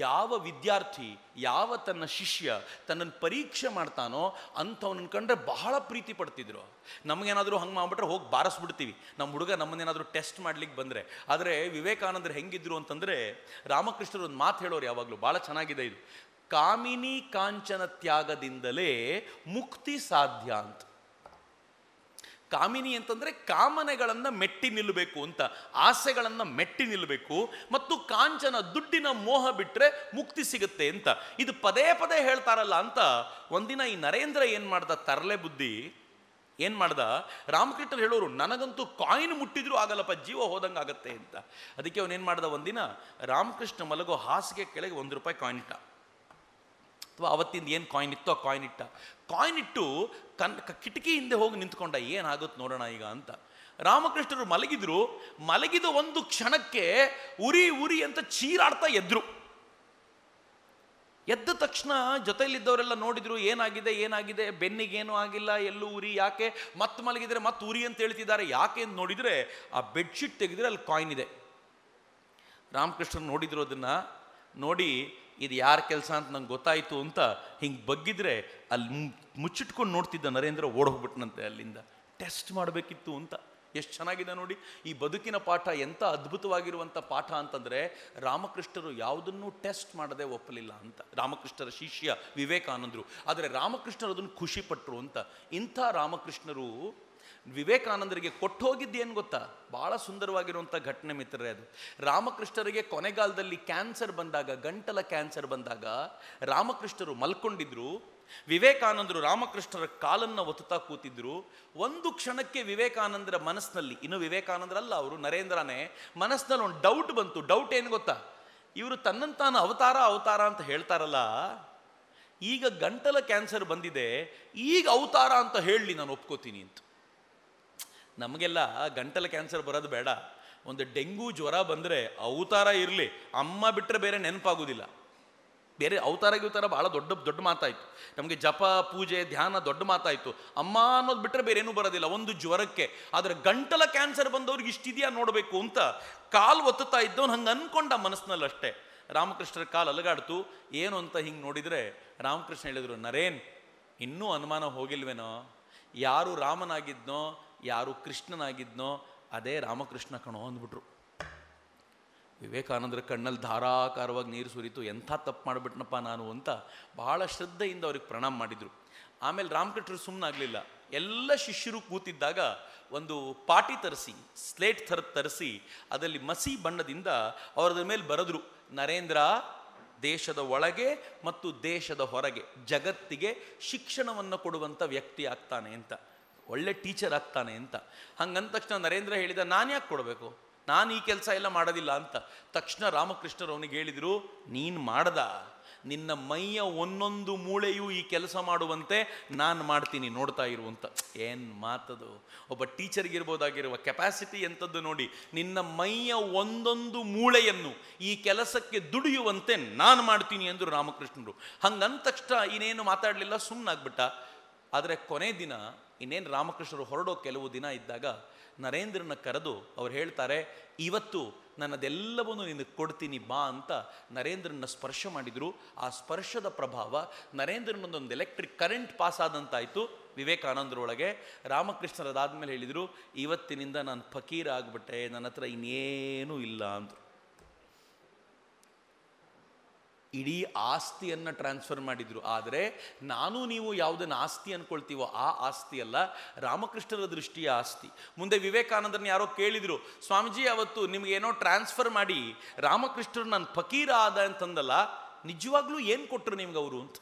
ಯಾವ ವಿದ್ಯಾರ್ಥಿ, ಯಾವ ತನ್ನ ಶಿಷ್ಯ ತನ್ನನ್ನು ಪರೀಕ್ಷೆ ಮಾಡ್ತಾನೋ ಅಂಥವನ್ನ ಕಂಡ್ರೆ ಬಹಳ ಪ್ರೀತಿ ಪಡ್ತಿದ್ರು. ನಮಗೇನಾದರೂ ಹಂಗೆ ಮಾಡ್ಬಿಟ್ರೆ ಹೋಗಿ ಬಾರಿಸ್ಬಿಡ್ತೀವಿ, ನಮ್ಮ ಹುಡುಗ ನಮ್ಮನ್ನೇನಾದರೂ ಟೆಸ್ಟ್ ಮಾಡ್ಲಿಕ್ಕೆ ಬಂದರೆ. ಆದರೆ ವಿವೇಕಾನಂದರು ಹೆಂಗಿದ್ರು ಅಂತಂದರೆ, ರಾಮಕೃಷ್ಣರು ಒಂದು ಮಾತು ಹೇಳೋರು ಯಾವಾಗಲೂ, ಭಾಳ ಚೆನ್ನಾಗಿದೆ ಇದು. ಕಾಮಿನಿ ಕಾಂಚನ ತ್ಯಾಗದಿಂದಲೇ ಮುಕ್ತಿ ಸಾಧ್ಯ ಅಂತ. ಕಾಮಿನಿ ಅಂತಂದರೆ ಕಾಮನೆಗಳನ್ನು ಮೆಟ್ಟಿ ನಿಲ್ಲಬೇಕು ಅಂತ, ಆಸೆಗಳನ್ನು ಮೆಟ್ಟಿ ನಿಲ್ಲಬೇಕು. ಮತ್ತು ಕಾಂಚನ, ದುಡ್ಡಿನ ಮೋಹ ಬಿಟ್ಟರೆ ಮುಕ್ತಿ ಸಿಗುತ್ತೆ ಅಂತ. ಇದು ಪದೇ ಪದೇ ಹೇಳ್ತಾರಲ್ಲ ಅಂತ ಒಂದಿನ ಈ ನರೇಂದ್ರ ಏನು ಮಾಡ್ದ, ತರಲೆ ಬುದ್ಧಿ ಏನು ಮಾಡ್ದ, ರಾಮಕೃಷ್ಣರು ಹೇಳೋರು, ನನಗಂತೂ ಕಾಯಿನ್ ಮುಟ್ಟಿದ್ರೂ ಆಗಲ್ಲಪ್ಪ, ಜೀವ ಹೋದಂಗೆ ಆಗತ್ತೆ ಅಂತ. ಅದಕ್ಕೆ ಅವನೇನು ಮಾಡ್ದ, ಒಂದಿನ ರಾಮಕೃಷ್ಣ ಮಲಗೋ ಹಾಸಿಗೆ ಕೆಳಗೆ ₹1 ಕಾಯಿನ್ ಇಟ್ಟ. ಅಥವಾ ಅವತ್ತಿಂದ ಏನು ಕಾಯಿನ್ ಇತ್ತೋ ಆ ಕಾಯಿನ್ ಇಟ್ಟು ಕಿಟಕಿ ಹಿಂದೆ ಹೋಗಿ ನಿಂತ್ಕೊಂಡ, ಏನಾಗುತ್ತೆ ನೋಡೋಣ ಈಗ ಅಂತ. ರಾಮಕೃಷ್ಣರು ಮಲಗಿದ ಒಂದು ಕ್ಷಣಕ್ಕೆ ಉರಿ ಅಂತ ಚೀರಾಡ್ತಾ ಎದ್ದ ತಕ್ಷಣ ಜೊತೆಯಲ್ಲಿದ್ದವರೆಲ್ಲ ನೋಡಿದ್ರು, ಏನಾಗಿದೆ, ಬೆನ್ನಿಗೇನು ಆಗಿಲ್ಲ, ಎಲ್ಲೂ ಉರಿ, ಯಾಕೆ ಮತ್ತೆ ಮಲಗಿದ್ರೆ ಮತ್ತೆ ಉರಿ ಅಂತ ಹೇಳ್ತಿದ್ದಾರೆ, ಯಾಕೆ ಅಂತ ನೋಡಿದರೆ ಆ ಬೆಡ್ಶೀಟ್ ತೆಗೆದ್ರೆ ಅಲ್ಲಿ ಕಾಯಿನ್ ಇದೆ. ರಾಮಕೃಷ್ಣರು ನೋಡಿದ್ರು, ಅದನ್ನು ನೋಡಿ ಇದು ಯಾರ ಕೆಲಸ ಅಂತ ನಂಗೆ ಗೊತ್ತಾಯಿತು ಅಂತ ಹಿಂಗೆ ಬಗ್ಗಿದ್ರೆ ಅಲ್ಲಿ ಮುಚ್ಚಿಟ್ಕೊಂಡು ನೋಡ್ತಿದ್ದ ನರೇಂದ್ರ ಓಡೋಗ್ಬಿಟ್ನಂತೆ ಅಲ್ಲಿಂದ. ಟೆಸ್ಟ್ ಮಾಡಬೇಕಿತ್ತು ಅಂತ. ಎಷ್ಟು ಚೆನ್ನಾಗಿದೆ ನೋಡಿ ಈ ಬದುಕಿನ ಪಾಠ, ಎಂಥ ಅದ್ಭುತವಾಗಿರುವಂಥ ಪಾಠ ಅಂತಂದರೆ, ರಾಮಕೃಷ್ಣರು ಯಾವುದನ್ನು ಟೆಸ್ಟ್ ಮಾಡದೆ ಒಪ್ಪಲಿಲ್ಲ ಅಂತ. ರಾಮಕೃಷ್ಣರ ಶಿಷ್ಯ ವಿವೇಕಾನಂದರು, ಆದರೆ ರಾಮಕೃಷ್ಣರು ಅದನ್ನು ಖುಷಿಪಟ್ಟರು ಅಂತ. ಇಂಥ ರಾಮಕೃಷ್ಣರು ವಿವೇಕಾನಂದರಿಗೆ ಕೊಟ್ಟು ಹೋಗಿದ್ದೇನು ಗೊತ್ತಾ? ಭಾಳ ಸುಂದರವಾಗಿರುವಂಥ ಘಟನೆ ಮಿತ್ರರೇ ಅದು. ರಾಮಕೃಷ್ಣರಿಗೆ ಕೊನೆಗಾಲದಲ್ಲಿ ಕ್ಯಾನ್ಸರ್ ಬಂದಾಗ, ಗಂಟಲ ಕ್ಯಾನ್ಸರ್ ಬಂದಾಗ ರಾಮಕೃಷ್ಣರು ಮಲ್ಕೊಂಡಿದ್ರು. ವಿವೇಕಾನಂದರು ರಾಮಕೃಷ್ಣರ ಕಾಲನ್ನು ಒತ್ತುತ್ತಾ ಕೂತಿದ್ರು. ಒಂದು ಕ್ಷಣಕ್ಕೆ ವಿವೇಕಾನಂದರ ಮನಸ್ಸಿನಲ್ಲಿ, ಇನ್ನು ವಿವೇಕಾನಂದರಲ್ಲ ಅವರು, ನರೇಂದ್ರನೇ, ಮನಸ್ಸಿನಲ್ಲಿ ಒಂದು ಡೌಟ್ ಬಂತು. ಡೌಟ್ ಏನು ಗೊತ್ತಾ? ಇವರು ತನ್ನಂತಾನು ಅವತಾರ ಅಂತ ಹೇಳ್ತಾರಲ್ಲ, ಈಗ ಗಂಟಲ ಕ್ಯಾನ್ಸರ್ ಬಂದಿದೆ, ಈಗ ಅವತಾರ ಅಂತ ಹೇಳಲಿ, ನಾನು ಒಪ್ಕೋತೀನಿ ಅಂತ. ನಮಗೆಲ್ಲ ಗಂಟಲ ಕ್ಯಾನ್ಸರ್ ಬರೋದು ಬೇಡ, ಒಂದು ಡೆಂಗೂ ಜ್ವರ ಬಂದರೆ ಅವತಾರ ಇರಲಿ, ಅಮ್ಮ ಬಿಟ್ಟರೆ ಬೇರೆ ನೆನಪಾಗೋದಿಲ್ಲ. ಬೇರೆ ಅವತಾರ ಭಾಳ ದೊಡ್ಡ ಮಾತಾಯಿತು. ನಮಗೆ ಜಪ, ಪೂಜೆ, ಧ್ಯಾನ ದೊಡ್ಡ ಮಾತಾಯಿತು. ಅಮ್ಮ ಅನ್ನೋದು ಬಿಟ್ಟರೆ ಬೇರೆ ಏನೂ ಬರೋದಿಲ್ಲ ಒಂದು ಜ್ವರಕ್ಕೆ. ಆದರೆ ಗಂಟಲ ಕ್ಯಾನ್ಸರ್ ಬಂದವ್ರಿಗೆ ಇಷ್ಟಿದೆಯಾ ನೋಡಬೇಕು ಅಂತ ಕಾಲು ಒತ್ತುತ್ತಾ ಇದ್ದವನು ಹಂಗೆ ಅಂದ್ಕೊಂಡ ಮನಸ್ಸಿನಲ್ಲಿ ಅಷ್ಟೇ. ರಾಮಕೃಷ್ಣರ ಕಾಲು ಅಲಗಾಡ್ತು. ಏನು ಅಂತ ಹಿಂಗೆ ನೋಡಿದರೆ ರಾಮಕೃಷ್ಣ ಹೇಳಿದರು, ನರೇನ್, ಇನ್ನೂ ಅನುಮಾನ ಹೋಗಿಲ್ವೇನೋ? ಯಾರು ರಾಮನಾಗಿದ್ನೋ, ಯಾರು ಕೃಷ್ಣನಾಗಿದ್ನೋ ಅದೇ ರಾಮಕೃಷ್ಣ ಕಣೋ ಅಂದ್ಬಿಟ್ರು. ವಿವೇಕಾನಂದರ ಕಣ್ಣಲ್ಲಿ ಧಾರಾಕಾರವಾಗಿ ನೀರು ಸುರಿತು. ಎಂಥ ತಪ್ಪು ಮಾಡಿಬಿಟ್ನಪ್ಪ ನಾನು ಅಂತ ಬಹಳ ಶ್ರದ್ಧೆಯಿಂದ ಅವ್ರಿಗೆ ಪ್ರಣಾಮ ಮಾಡಿದರು. ಆಮೇಲೆ ರಾಮಕೃಷ್ಣರು ಸುಮ್ಮನಾಗಲಿಲ್ಲ. ಎಲ್ಲ ಶಿಷ್ಯರು ಕೂತಿದ್ದಾಗ ಒಂದು ಪಾಟಿ ತರಿಸಿ, ಸ್ಲೇಟ್ ತರಿಸಿ ಅದರಲ್ಲಿ ಮಸಿ ಬಣ್ಣದಿಂದ ಅವರದ ಮೇಲೆ ಬರೆದ್ರು, ನರೇಂದ್ರ ದೇಶದ ಒಳಗೆ ಮತ್ತು ದೇಶದ ಹೊರಗೆ ಜಗತ್ತಿಗೆ ಶಿಕ್ಷಣವನ್ನು ಕೊಡುವಂಥ ವ್ಯಕ್ತಿ ಆಗ್ತಾನೆ ಅಂತ, ಒಳ್ಳೆ ಟೀಚರ್ ಆಗ್ತಾನೆ ಅಂತ. ಹಂಗಂದ ತಕ್ಷಣ ನರೇಂದ್ರ ಹೇಳಿದ, ನಾನು ಯಾಕೆ ಕೊಡಬೇಕು, ನಾನು ಈ ಕೆಲಸ ಎಲ್ಲ ಮಾಡೋದಿಲ್ಲ ಅಂತ. ತಕ್ಷಣ ರಾಮಕೃಷ್ಣರು ಅವನಿಗೆ ಹೇಳಿದರು, ನೀನು ಮಾಡ್ದ, ನಿನ್ನ ಮೈಯ ಒಂದೊಂದು ಮೂಳೆಯೂ ಈ ಕೆಲಸ ಮಾಡುವಂತೆ ನಾನು ಮಾಡ್ತೀನಿ, ನೋಡ್ತಾ ಇರುವಂತ. ಏನು ಮಾತದು! ಒಬ್ಬ ಟೀಚರ್ಗಿರ್ಬೋದಾಗಿರುವ ಕೆಪಾಸಿಟಿ ಎಂಥದ್ದು ನೋಡಿ. ನಿನ್ನ ಮೈಯ ಒಂದೊಂದು ಮೂಳೆಯನ್ನು ಈ ಕೆಲಸಕ್ಕೆ ದುಡಿಯುವಂತೆ ನಾನು ಮಾಡ್ತೀನಿ ಎಂದರು ರಾಮಕೃಷ್ಣರು. ಹಂಗಂದ ತಕ್ಷಣ ಇನ್ನೇನು ಮಾತಾಡಲಿಲ್ಲ, ಸುಮ್ಮನಾಗ್ಬಿಟ್ಟ. ಆದರೆ ಕೊನೆ ದಿನ ಇನ್ನೇನು ರಾಮಕೃಷ್ಣರು ಹೊರಡೋ ಕೆಲವು ದಿನ ಇದ್ದಾಗ ನರೇಂದ್ರನ ಕರೆದು ಅವ್ರು ಹೇಳ್ತಾರೆ, ಇವತ್ತು ನನ್ನದೆಲ್ಲವನ್ನೂ ನಿನಗೆ ಕೊಡ್ತೀನಿ ಬಾ ಅಂತ ನರೇಂದ್ರನ ಸ್ಪರ್ಶ ಮಾಡಿದರು. ಆ ಸ್ಪರ್ಶದ ಪ್ರಭಾವ ನರೇಂದ್ರನೊಂದೊಂದು ಎಲೆಕ್ಟ್ರಿಕ್ ಕರೆಂಟ್ ಪಾಸ್ ಆದಂತಾಯಿತು ವಿವೇಕಾನಂದರೊಳಗೆ. ರಾಮಕೃಷ್ಣರದಾದ್ಮೇಲೆ ಹೇಳಿದರು, ಇವತ್ತಿನಿಂದ ನಾನು ಫಕೀರ ಆಗಿಬಿಟ್ಟೆ, ನನ್ನ ಹತ್ರ ಇನ್ನೇನೂ ಇಲ್ಲ ಅಂದರು. ಇಡೀ ಆಸ್ತಿಯನ್ನು ಟ್ರಾನ್ಸ್ಫರ್ ಮಾಡಿದರು. ಆದರೆ ನಾನು ನೀವು ಯಾವುದನ್ನು ಆಸ್ತಿ ಅಂದ್ಕೊಳ್ತೀವೋ ಆ ಆಸ್ತಿ ಅಲ್ಲ, ರಾಮಕೃಷ್ಣರ ದೃಷ್ಟಿಯ ಆಸ್ತಿ. ಮುಂದೆ ವಿವೇಕಾನಂದರನ್ನ ಯಾರೋ ಕೇಳಿದರು, ಸ್ವಾಮೀಜಿ ಅವತ್ತು ನಿಮಗೇನೋ ಟ್ರಾನ್ಸ್ಫರ್ ಮಾಡಿ ರಾಮಕೃಷ್ಣರು ನಾನು ಫಕೀರ ಆದ ಅಂತಂದಲ್ಲ, ನಿಜವಾಗ್ಲೂ ಏನು ಕೊಟ್ಟರು ನಿಮ್ಗೆ ಅವರು ಅಂತ.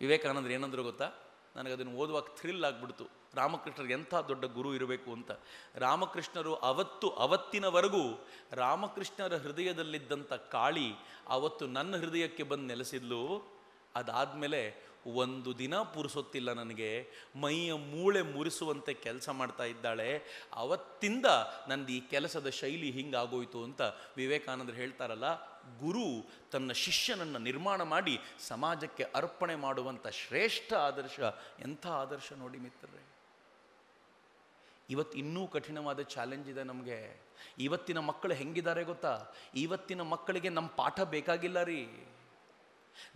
ವಿವೇಕಾನಂದರು ಏನಂದ್ರು ಗೊತ್ತಾ? ನನಗದನ್ನು ಓದುವಾಗ ಥ್ರಿಲ್ ಆಗಿಬಿಡ್ತು. ರಾಮಕೃಷ್ಣರಿಗೆ ಎಂಥ ದೊಡ್ಡ ಗುರು ಇರಬೇಕು ಅಂತ. ರಾಮಕೃಷ್ಣರು ಅವತ್ತಿನವರೆಗೂ ರಾಮಕೃಷ್ಣರ ಹೃದಯದಲ್ಲಿದ್ದಂಥ ಕಾಳಿ ಅವತ್ತು ನನ್ನ ಹೃದಯಕ್ಕೆ ಬಂದು ನೆಲೆಸಿದ್ಲು. ಅದಾದಮೇಲೆ ಒಂದು ದಿನ ಪುರುಸೊತ್ತಿಲ್ಲ ನನಗೆ, ಮೈಯ ಮೂಳೆ ಮುರಿಸುವಂತೆ ಕೆಲಸ ಮಾಡ್ತಾ ಇದ್ದಾಳೆ. ಅವತ್ತಿಂದ ನಂದು ಈ ಕೆಲಸದ ಶೈಲಿ ಹಿಂಗಾಗೋಯ್ತು ಅಂತ ವಿವೇಕಾನಂದರು ಹೇಳ್ತಾರಲ್ಲ, ಗುರು ತನ್ನ ಶಿಷ್ಯನನ್ನು ನಿರ್ಮಾಣ ಮಾಡಿ ಸಮಾಜಕ್ಕೆ ಅರ್ಪಣೆ ಮಾಡುವಂಥ ಶ್ರೇಷ್ಠ ಆದರ್ಶ. ಎಂಥ ಆದರ್ಶ ನೋಡಿ ಮಿತ್ರರೇ. ಇವತ್ತು ಇನ್ನೂ ಕಠಿಣವಾದ ಚಾಲೆಂಜ್ ಇದೆ ನಮಗೆ. ಇವತ್ತಿನ ಮಕ್ಕಳು ಹೆಂಗಿದ್ದಾರೆ ಗೊತ್ತಾ? ಇವತ್ತಿನ ಮಕ್ಕಳಿಗೆ ನಮ್ಮ ಪಾಠ ಬೇಕಾಗಿಲ್ಲ ರೀ.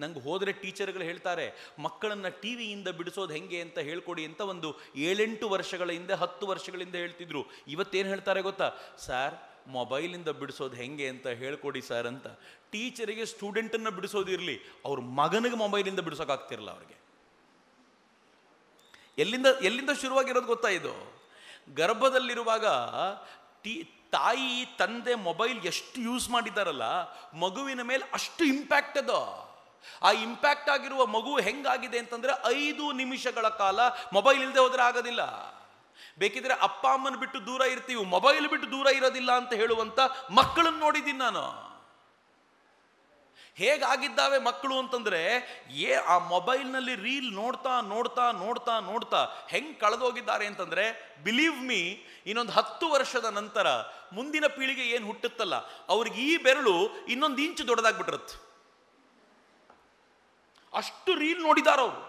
ನಂಗೆ ಹೋದರೆ ಟೀಚರ್ಗಳು ಹೇಳ್ತಾರೆ, ಮಕ್ಕಳನ್ನು ಟಿ ವಿಯಿಂದ ಬಿಡಿಸೋದು ಹೆಂಗೆ ಅಂತ ಹೇಳ್ಕೊಡಿ ಅಂತ ಒಂದು 7-8 ವರ್ಷಗಳ ಹಿಂದೆ 10 ವರ್ಷಗಳಿಂದ ಹೇಳ್ತಿದ್ರು. ಇವತ್ತೇನು ಹೇಳ್ತಾರೆ ಗೊತ್ತಾ? ಸರ್, ಮೊಬೈಲಿಂದ ಬಿಡಿಸೋದು ಹೆಂಗೆ ಅಂತ ಹೇಳ್ಕೊಡಿ ಸರ್ ಅಂತ. ಟೀಚರಿಗೆ ಸ್ಟೂಡೆಂಟನ್ನು ಬಿಡಿಸೋದಿರಲಿ, ಅವ್ರ ಮಗನಿಗೆ ಮೊಬೈಲಿಂದ ಬಿಡಿಸೋಕ್ಕಾಗ್ತಿರಲ್ಲ ಅವ್ರಿಗೆ. ಎಲ್ಲಿಂದ ಶುರುವಾಗಿರೋದು ಗೊತ್ತಾ ಇದು? ಗರ್ಭದಲ್ಲಿರುವಾಗ ತಾಯಿ ತಂದೆ ಮೊಬೈಲ್ ಎಷ್ಟು ಯೂಸ್ ಮಾಡಿದ್ದಾರಲ್ಲ, ಮಗುವಿನ ಮೇಲೆ ಅಷ್ಟು ಇಂಪ್ಯಾಕ್ಟ್ ಅದು. ಆ ಇಂಪ್ಯಾಕ್ಟ್ ಆಗಿರುವ ಮಗು ಹೆಂಗಾಗಿದೆ ಅಂತಂದ್ರೆ 5 ನಿಮಿಷಗಳ ಕಾಲ ಮೊಬೈಲ್ ಇಲ್ಲದೆ ಹೋದ್ರೆ ಆಗೋದಿಲ್ಲ. ಬೇಕಿದ್ರೆ ಅಪ್ಪ ಅಮ್ಮನ ಬಿಟ್ಟು ದೂರ ಇರ್ತೀವಿ, ಮೊಬೈಲ್ ಬಿಟ್ಟು ದೂರ ಇರೋದಿಲ್ಲ ಅಂತ ಹೇಳುವಂತ ಮಕ್ಕಳನ್ನು ನೋಡಿದ್ದೀನಿ ನಾನು. ಹೇಗಾಗಿದ್ದಾವೆ ಮಕ್ಕಳು ಅಂತಂದ್ರೆ, ಆ ಮೊಬೈಲ್ನಲ್ಲಿ ರೀಲ್ ನೋಡ್ತಾ ನೋಡ್ತಾ ನೋಡ್ತಾ ನೋಡ್ತಾ ಹೆಂಗ್ ಕಳೆದೋಗಿದ್ದಾರೆ ಅಂತಂದ್ರೆ, ಬಿಲೀವ್ ಮೀ, ಇನ್ನೊಂದು 10 ವರ್ಷದ ನಂತರ ಮುಂದಿನ ಪೀಳಿಗೆ ಏನು ಹುಟ್ಟುತ್ತಲ್ಲ, ಅವ್ರಿಗೆ ಈ ಬೆರಳು ಇನ್ನೊಂದು ಇಂಚು ದೊಡ್ಡದಾಗ್ಬಿಟ್ಟಿರುತ್ತೆ. ಅಷ್ಟು ರೀಲ್ ನೋಡಿದಾರವ್ರು.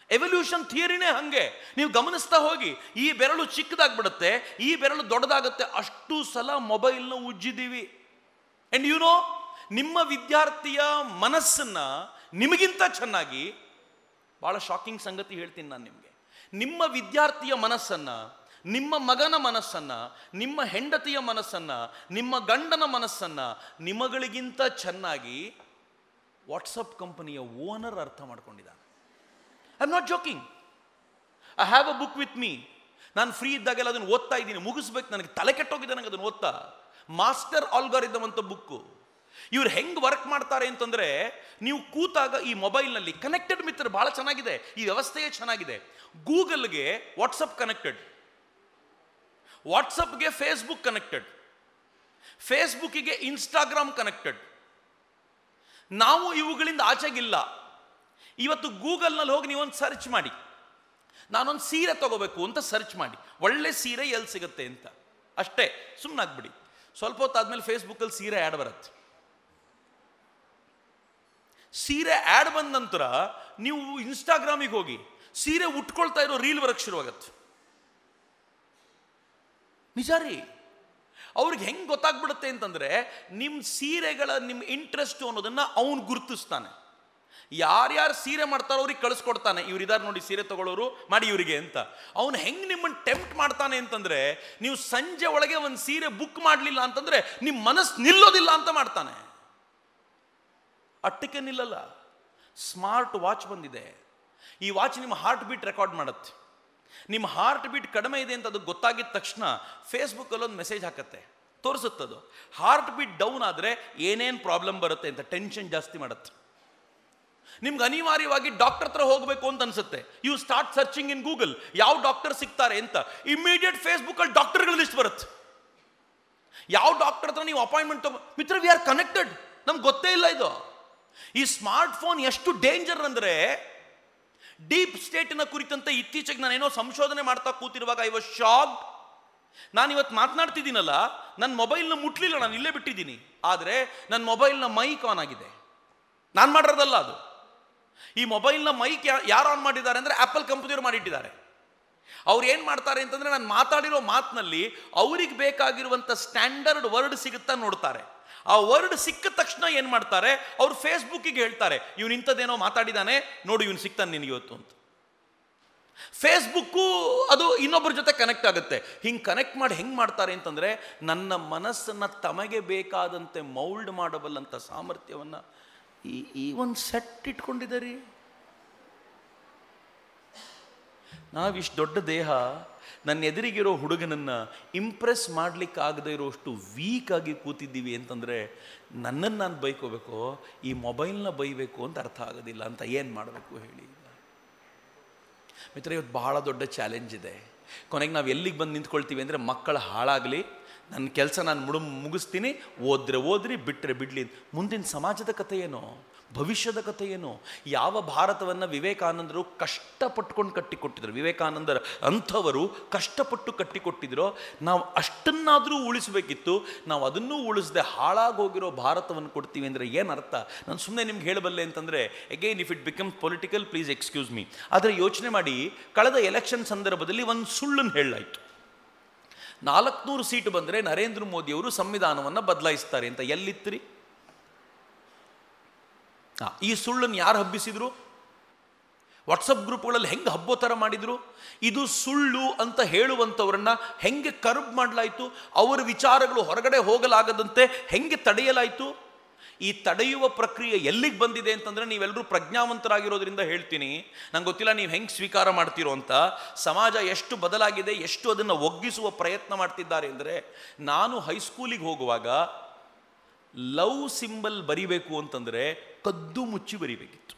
ಎವಲ್ಯೂಷನ್ ಥಿಯರಿನೇ ಹಂಗೆ. ನೀವು ಗಮನಿಸ್ತಾ ಹೋಗಿ, ಈ ಬೆರಳು ಚಿಕ್ಕದಾಗ್ಬಿಡುತ್ತೆ, ಈ ಬೆರಳು ದೊಡ್ಡದಾಗುತ್ತೆ. ಅಷ್ಟು ಸಲ ಮೊಬೈಲ್ನ ಉಜ್ಜಿದ್ದೀವಿ. ಅಂಡ್ ಯು ನೋ, ನಿಮ್ಮ ವಿದ್ಯಾರ್ಥಿಯ ಮನಸ್ಸನ್ನ ನಿಮಗಿಂತ ಚೆನ್ನಾಗಿ, ಬಹಳ ಶಾಕಿಂಗ್ ಸಂಗತಿ ಹೇಳ್ತೀನಿ ನಾನು ನಿಮಗೆ, ನಿಮ್ಮ ವಿದ್ಯಾರ್ಥಿಯ ಮನಸ್ಸನ್ನ, ನಿಮ್ಮ ಮಗನ ಮನಸ್ಸನ್ನ, ನಿಮ್ಮ ಹೆಂಡತಿಯ ಮನಸ್ಸನ್ನ, ನಿಮ್ಮ ಗಂಡನ ಮನಸ್ಸನ್ನ ನಿಮಗಳಿಗಿಂತ ಚೆನ್ನಾಗಿ ವಾಟ್ಸಪ್ ಕಂಪನಿಯ ಓನರ್ ಅರ್ಥ ಮಾಡ್ಕೊಂಡಿದ್ದಾನೆ. I am not joking. I have a book with me. ನಾನು ಫ್ರೀ ಇದ್ದಾಗೆಲ್ಲ ಅದನ್ನು ಓದ್ತಾ ಇದ್ದೀನಿ, ಮುಗಿಸ್ಬೇಕು, ನನಗೆ ತಲೆ ಕೆಟ್ಟೋಗಿದೆ ನನಗೆ ಅದನ್ನು ಓದ್ತಾ. ಮಾಸ್ಟರ್ ಆಲ್ಗಾರಿದಮ್ ಅಂತ ಬುಕ್ಕು. ಇವ್ರು ಹೆಂಗ್ ವರ್ಕ್ ಮಾಡ್ತಾರೆ ಅಂತಂದ್ರೆ, ನೀವು ಕೂತಾಗ ಈ ಮೊಬೈಲ್ನಲ್ಲಿ ಕನೆಕ್ಟೆಡ್ ಮಿತ್ರ ಬಹಳ ಚೆನ್ನಾಗಿದೆ, ಈ ವ್ಯವಸ್ಥೆಯೇ ಚೆನ್ನಾಗಿದೆ. ಗೂಗಲ್ಗೆ ವಾಟ್ಸಪ್ ಕನೆಕ್ಟೆಡ್, ವಾಟ್ಸಪ್ಗೆ ಫೇಸ್ಬುಕ್ ಕನೆಕ್ಟೆಡ್, ಫೇಸ್ಬುಕ್ಕಿಗೆ ಇನ್ಸ್ಟಾಗ್ರಾಮ್ ಕನೆಕ್ಟೆಡ್. ನಾವು ಇವುಗಳಿಂದ ಆಚೆಗಿಲ್ಲ. ಇವತ್ತು ಗೂಗಲ್ನಲ್ಲಿ ಹೋಗಿ ನೀವೊಂದು ಸರ್ಚ್ ಮಾಡಿ, ನಾನೊಂದು ಸೀರೆ ತಗೋಬೇಕು ಅಂತ ಸರ್ಚ್ ಮಾಡಿ, ಒಳ್ಳೆ ಸೀರೆ ಎಲ್ಲಿ ಸಿಗುತ್ತೆ ಅಂತ, ಅಷ್ಟೇ, ಸುಮ್ಮನಾಗ್ಬಿಡಿ. ಸ್ವಲ್ಪ ಹೊತ್ತಾದ್ಮೇಲೆ ಫೇಸ್ಬುಕ್ಕಲ್ಲಿ ಸೀರೆ ಆ್ಯಡ್ ಬರುತ್ತೆ. ಸೀರೆ ಆ್ಯಡ್ ಬಂದ ನಂತರ ನೀವು ಇನ್ಸ್ಟಾಗ್ರಾಮಿಗೆ ಹೋಗಿ ಸೀರೆ ಉಟ್ಕೊಳ್ತಾ ಇರೋ ರೀಲ್ ಬರಕ್ಕೆ ಶುರುವಾಗತ್ತೆ. ನಿಜ ರೀ. ಅವ್ರಿಗೆ ಹೆಂಗೆ ಗೊತ್ತಾಗ್ಬಿಡುತ್ತೆ ಅಂತಂದ್ರೆ, ನಿಮ್ಮ ಸೀರೆಗಳ ನಿಮ್ಮ ಇಂಟ್ರೆಸ್ಟ್ ಅನ್ನೋದನ್ನ ಅವನು ಗುರುತಿಸ್ತಾನೆ. ಯಾರ್ಯಾರು ಸೀರೆ ಮಾಡ್ತಾರೋ ಅವ್ರಿಗೆ ಕಳಿಸ್ಕೊಡ್ತಾನೆ, ಇವ್ರಿದಾರು ನೋಡಿ ಸೀರೆ ತಗೊಳ್ಳೋರು, ಮಾಡಿ ಇವರಿಗೆ ಅಂತ. ಅವನು ಹೆಂಗೆ ನಿಮ್ಮನ್ನು ಟೆಂಪ್ಟ್ ಮಾಡ್ತಾನೆ ಅಂತಂದ್ರೆ, ನೀವು ಸಂಜೆ ಒಳಗೆ ಒಂದು ಸೀರೆ ಬುಕ್ ಮಾಡಲಿಲ್ಲ ಅಂತಂದ್ರೆ ನಿಮ್ಮ ಮನಸ್ಸು ನಿಲ್ಲೋದಿಲ್ಲ ಅಂತ ಮಾಡ್ತಾನೆ. ಅಟ್ಟಕ್ಕೆ ನಿಲ್ಲಲ್ಲ. ಸ್ಮಾರ್ಟ್ ವಾಚ್ ಬಂದಿದೆ. ಈ ವಾಚ್ ನಿಮ್ಮ ಹಾರ್ಟ್ ಬೀಟ್ ರೆಕಾರ್ಡ್ ಮಾಡುತ್ತೆ. ನಿಮ್ಮ ಹಾರ್ಟ್ ಬೀಟ್ ಕಡಿಮೆ ಇದೆ ಅಂತ ಅದು ಗೊತ್ತಾಗಿದ ತಕ್ಷಣ ಫೇಸ್ಬುಕ್ಕಲ್ಲಿ ಒಂದು ಮೆಸೇಜ್ ಹಾಕತ್ತೆ, ತೋರಿಸುತ್ತದು. ಹಾರ್ಟ್ ಬೀಟ್ ಡೌನ್ ಆದರೆ ಏನೇನು ಪ್ರಾಬ್ಲಮ್ ಬರುತ್ತೆ ಅಂತ ಟೆನ್ಷನ್ ಜಾಸ್ತಿ ಮಾಡುತ್ತೆ. ನಿಮ್ಗೆ ಅನಿವಾರ್ಯವಾಗಿ ಡಾಕ್ಟರ್ ಹತ್ರ ಹೋಗಬೇಕು ಅಂತ ಅನ್ಸುತ್ತೆ. You start searching in Google, ಯಾವ ಡಾಕ್ಟರ್ ಸಿಗ್ತಾರೆ ಅಂತ. ಇಮಿಡಿಯೇಟ್ ಫೇಸ್ಬುಕ್ಕಲ್ಲಿ ಡಾಕ್ಟರ್ಗಳ ಲಿಸ್ಟ್ ಬರುತ್ತೆ. ಯಾವ ಡಾಕ್ಟರ್ ಹತ್ರ ನೀವು appointment Mitra, we are connected, ನಮ್ಗೆ ಗೊತ್ತೇ ಇಲ್ಲ ಇದು. ಈ ಸ್ಮಾರ್ಟ್ ಫೋನ್ ಎಷ್ಟು ಡೇಂಜರ್ ಅಂದರೆ, ಡೀಪ್ ಸ್ಟೇಟಿನ ಕುರಿತಂತೆ ಇತ್ತೀಚೆಗೆ ನಾನೇನೋ ಸಂಶೋಧನೆ ಮಾಡ್ತಾ ಕೂತಿರುವಾಗ ಐ ವಾಸ್ ಶಾಕ್ಡ್. ನಾನು ಇವತ್ತು ಮಾತನಾಡ್ತಿದ್ದೀನಲ್ಲ, ನನ್ನ ಮೊಬೈಲ್ನ ಮುಟ್ಲಿಲ್ಲ, ನಾನು ಇಲ್ಲೇ ಬಿಟ್ಟಿದ್ದೀನಿ. ಆದರೆ ನನ್ನ ಮೊಬೈಲ್ನ ಮೈಕ್ ಆನ್ ಆಗಿದೆ. ನಾನು ಮಾಡಿರೋದಲ್ಲ ಅದು. ಈ ಮೊಬೈಲ್ನ ಮೈಕ್ ಯಾರು ಆನ್ ಮಾಡಿದ್ದಾರೆ ಅಂದರೆ ಆ್ಯಪಲ್ ಕಂಪನಿಯವರು ಮಾಡಿಟ್ಟಿದ್ದಾರೆ. ಅವ್ರು ಏನು ಮಾಡ್ತಾರೆ ಅಂತಂದರೆ, ನಾನು ಮಾತಾಡಿರೋ ಮಾತಿನಲ್ಲಿ ಅವ್ರಿಗೆ ಬೇಕಾಗಿರುವಂಥ ಸ್ಟ್ಯಾಂಡರ್ಡ್ ವರ್ಡ್ ಸಿಗುತ್ತಾ ನೋಡ್ತಾರೆ. ಆ ವರ್ಡ್ ಸಿಕ್ಕ ತಕ್ಷಣ ಏನು ಮಾಡ್ತಾರೆ, ಅವ್ರು ಫೇಸ್ಬುಕ್ಕಿಗೆ ಹೇಳ್ತಾರೆ, ಇವನು ಇಂಥದ್ದೇನೋ ಮಾತಾಡಿದ್ದಾನೆ ನೋಡು, ಇವನು ಸಿಗ್ತಾನೆ ನಿನಗೆ ಇವತ್ತು ಅಂತ. ಫೇಸ್ಬುಕ್ಕು ಅದು ಇನ್ನೊಬ್ಬರ ಜೊತೆ ಕನೆಕ್ಟ್ ಆಗುತ್ತೆ. ಹಿಂಗೆ ಕನೆಕ್ಟ್ ಮಾಡಿ ಹೆಂಗೆ ಮಾಡ್ತಾರೆ ಅಂತಂದರೆ, ನನ್ನ ಮನಸ್ಸನ್ನು ತಮಗೆ ಬೇಕಾದಂತೆ ಮೌಲ್ಡ್ ಮಾಡಬಲ್ಲಂಥ ಸಾಮರ್ಥ್ಯವನ್ನು ಈ ಒಂದು ಸೆಟ್ ಇಟ್ಕೊಂಡಿದ್ದಾರೆ. ನಾವಿಷ್ಟು ದೊಡ್ಡ ದೇಹ, ನನ್ನ ಎದುರಿಗಿರೋ ಹುಡುಗನನ್ನು ಇಂಪ್ರೆಸ್ ಮಾಡಲಿಕ್ಕಾಗದೇ ಇರೋಷ್ಟು ವೀಕ್ ಆಗಿ ಕೂತಿದ್ದೀವಿ ಅಂತಂದರೆ, ನನ್ನನ್ನು ನಾನು ಬೈಕೋಬೇಕು, ಈ ಮೊಬೈಲ್ನ ಬೈಬೇಕು ಅಂತ ಅರ್ಥ ಆಗೋದಿಲ್ಲ ಅಂತ ಏನು ಮಾಡಬೇಕು ಹೇಳಿ ಮಿತ್ರ. ಇವತ್ತು ಬಹಳ ದೊಡ್ಡ ಚಾಲೆಂಜ್ ಇದೆ. ಕೊನೆಗೆ ನಾವು ಎಲ್ಲಿಗೆ ಬಂದು ನಿಂತ್ಕೊಳ್ತೀವಿ ಅಂದರೆ, ಮಕ್ಕಳು ಹಾಳಾಗಲಿ, ನನ್ನ ಕೆಲಸ ನಾನು ಮುಗಿಸ್ತೀನಿ, ಓದ್ರೆ ಓದ್ರಿ, ಬಿಟ್ಟರೆ ಬಿಡಲಿ. ಮುಂದಿನ ಸಮಾಜದ ಕಥೆ ಏನು? ಭವಿಷ್ಯದ ಕಥೆ ಏನು? ಯಾವ ಭಾರತವನ್ನು ವಿವೇಕಾನಂದರು ಕಷ್ಟಪಟ್ಟುಕೊಂಡು ಕಟ್ಟಿಕೊಟ್ಟಿದ್ರು, ವಿವೇಕಾನಂದರ ಅಂಥವರು ಕಷ್ಟಪಟ್ಟು ಕಟ್ಟಿಕೊಟ್ಟಿದ್ರೋ, ನಾವು ಅಷ್ಟನ್ನಾದರೂ ಉಳಿಸಬೇಕಿತ್ತು. ನಾವು ಅದನ್ನೂ ಉಳಿಸದೆ ಹಾಳಾಗೋಗಿರೋ ಭಾರತವನ್ನು ಕೊಡ್ತೀವಿ ಅಂದರೆ ಏನರ್ಥ? ನಾನು ಸುಮ್ಮನೆ ನಿಮ್ಗೆ ಹೇಳಬಲ್ಲೆ ಅಂತಂದರೆ, again if it becomes political, please excuse me. ಆದರೆ ಯೋಚನೆ ಮಾಡಿ, ಕಳೆದ ಎಲೆಕ್ಷನ್ ಸಂದರ್ಭದಲ್ಲಿ ಒಂದು ಸುಳ್ಳನ್ನು ಹೇಳಲಾಯಿತು. 400 ಸೀಟು ಬಂದರೆ ನರೇಂದ್ರ ಮೋದಿಯವರು ಸಂವಿಧಾನವನ್ನು ಬದಲಾಯಿಸ್ತಾರೆ ಅಂತ. ಎಲ್ಲಿತ್ರಿ? ಈ ಸುಳ್ಳನ್ನು ಯಾರು ಹಬ್ಬಿಸಿದ್ರು? ವಾಟ್ಸಪ್ ಗ್ರೂಪ್ಗಳಲ್ಲಿ ಹೆಂಗೆ ಹಬ್ಬೋ ಥರ ಮಾಡಿದ್ರು? ಇದು ಸುಳ್ಳು ಅಂತ ಹೇಳುವಂಥವ್ರನ್ನ ಹೆಂಗೆ ಕರ್ಬ್ ಮಾಡಲಾಯಿತು? ಅವರ ವಿಚಾರಗಳು ಹೊರಗಡೆ ಹೋಗಲಾಗದಂತೆ ಹೆಂಗೆ ತಡೆಯಲಾಯಿತು? ಈ ತಡೆಯುವ ಪ್ರಕ್ರಿಯೆ ಎಲ್ಲಿಗೆ ಬಂದಿದೆ ಅಂತಂದರೆ, ನೀವೆಲ್ಲರೂ ಪ್ರಜ್ಞಾವಂತರಾಗಿರೋದ್ರಿಂದ ಹೇಳ್ತೀನಿ, ನಂಗೆ ಗೊತ್ತಿಲ್ಲ ನೀವು ಹೆಂಗೆ ಸ್ವೀಕಾರ ಮಾಡ್ತೀರೋ ಅಂತ. ಸಮಾಜ ಎಷ್ಟು ಬದಲಾಗಿದೆ, ಎಷ್ಟು ಅದನ್ನು ಒಗ್ಗಿಸುವ ಪ್ರಯತ್ನ ಮಾಡ್ತಿದ್ದಾರೆ ಅಂದರೆ, ನಾನು ಹೈಸ್ಕೂಲಿಗೆ ಹೋಗುವಾಗ ಲವ್ ಸಿಂಬಲ್ ಬರಿಬೇಕು ಅಂತಂದರೆ ಕದ್ದು ಮುಚ್ಚಿ ಬರಿಬೇಕಿತ್ತು.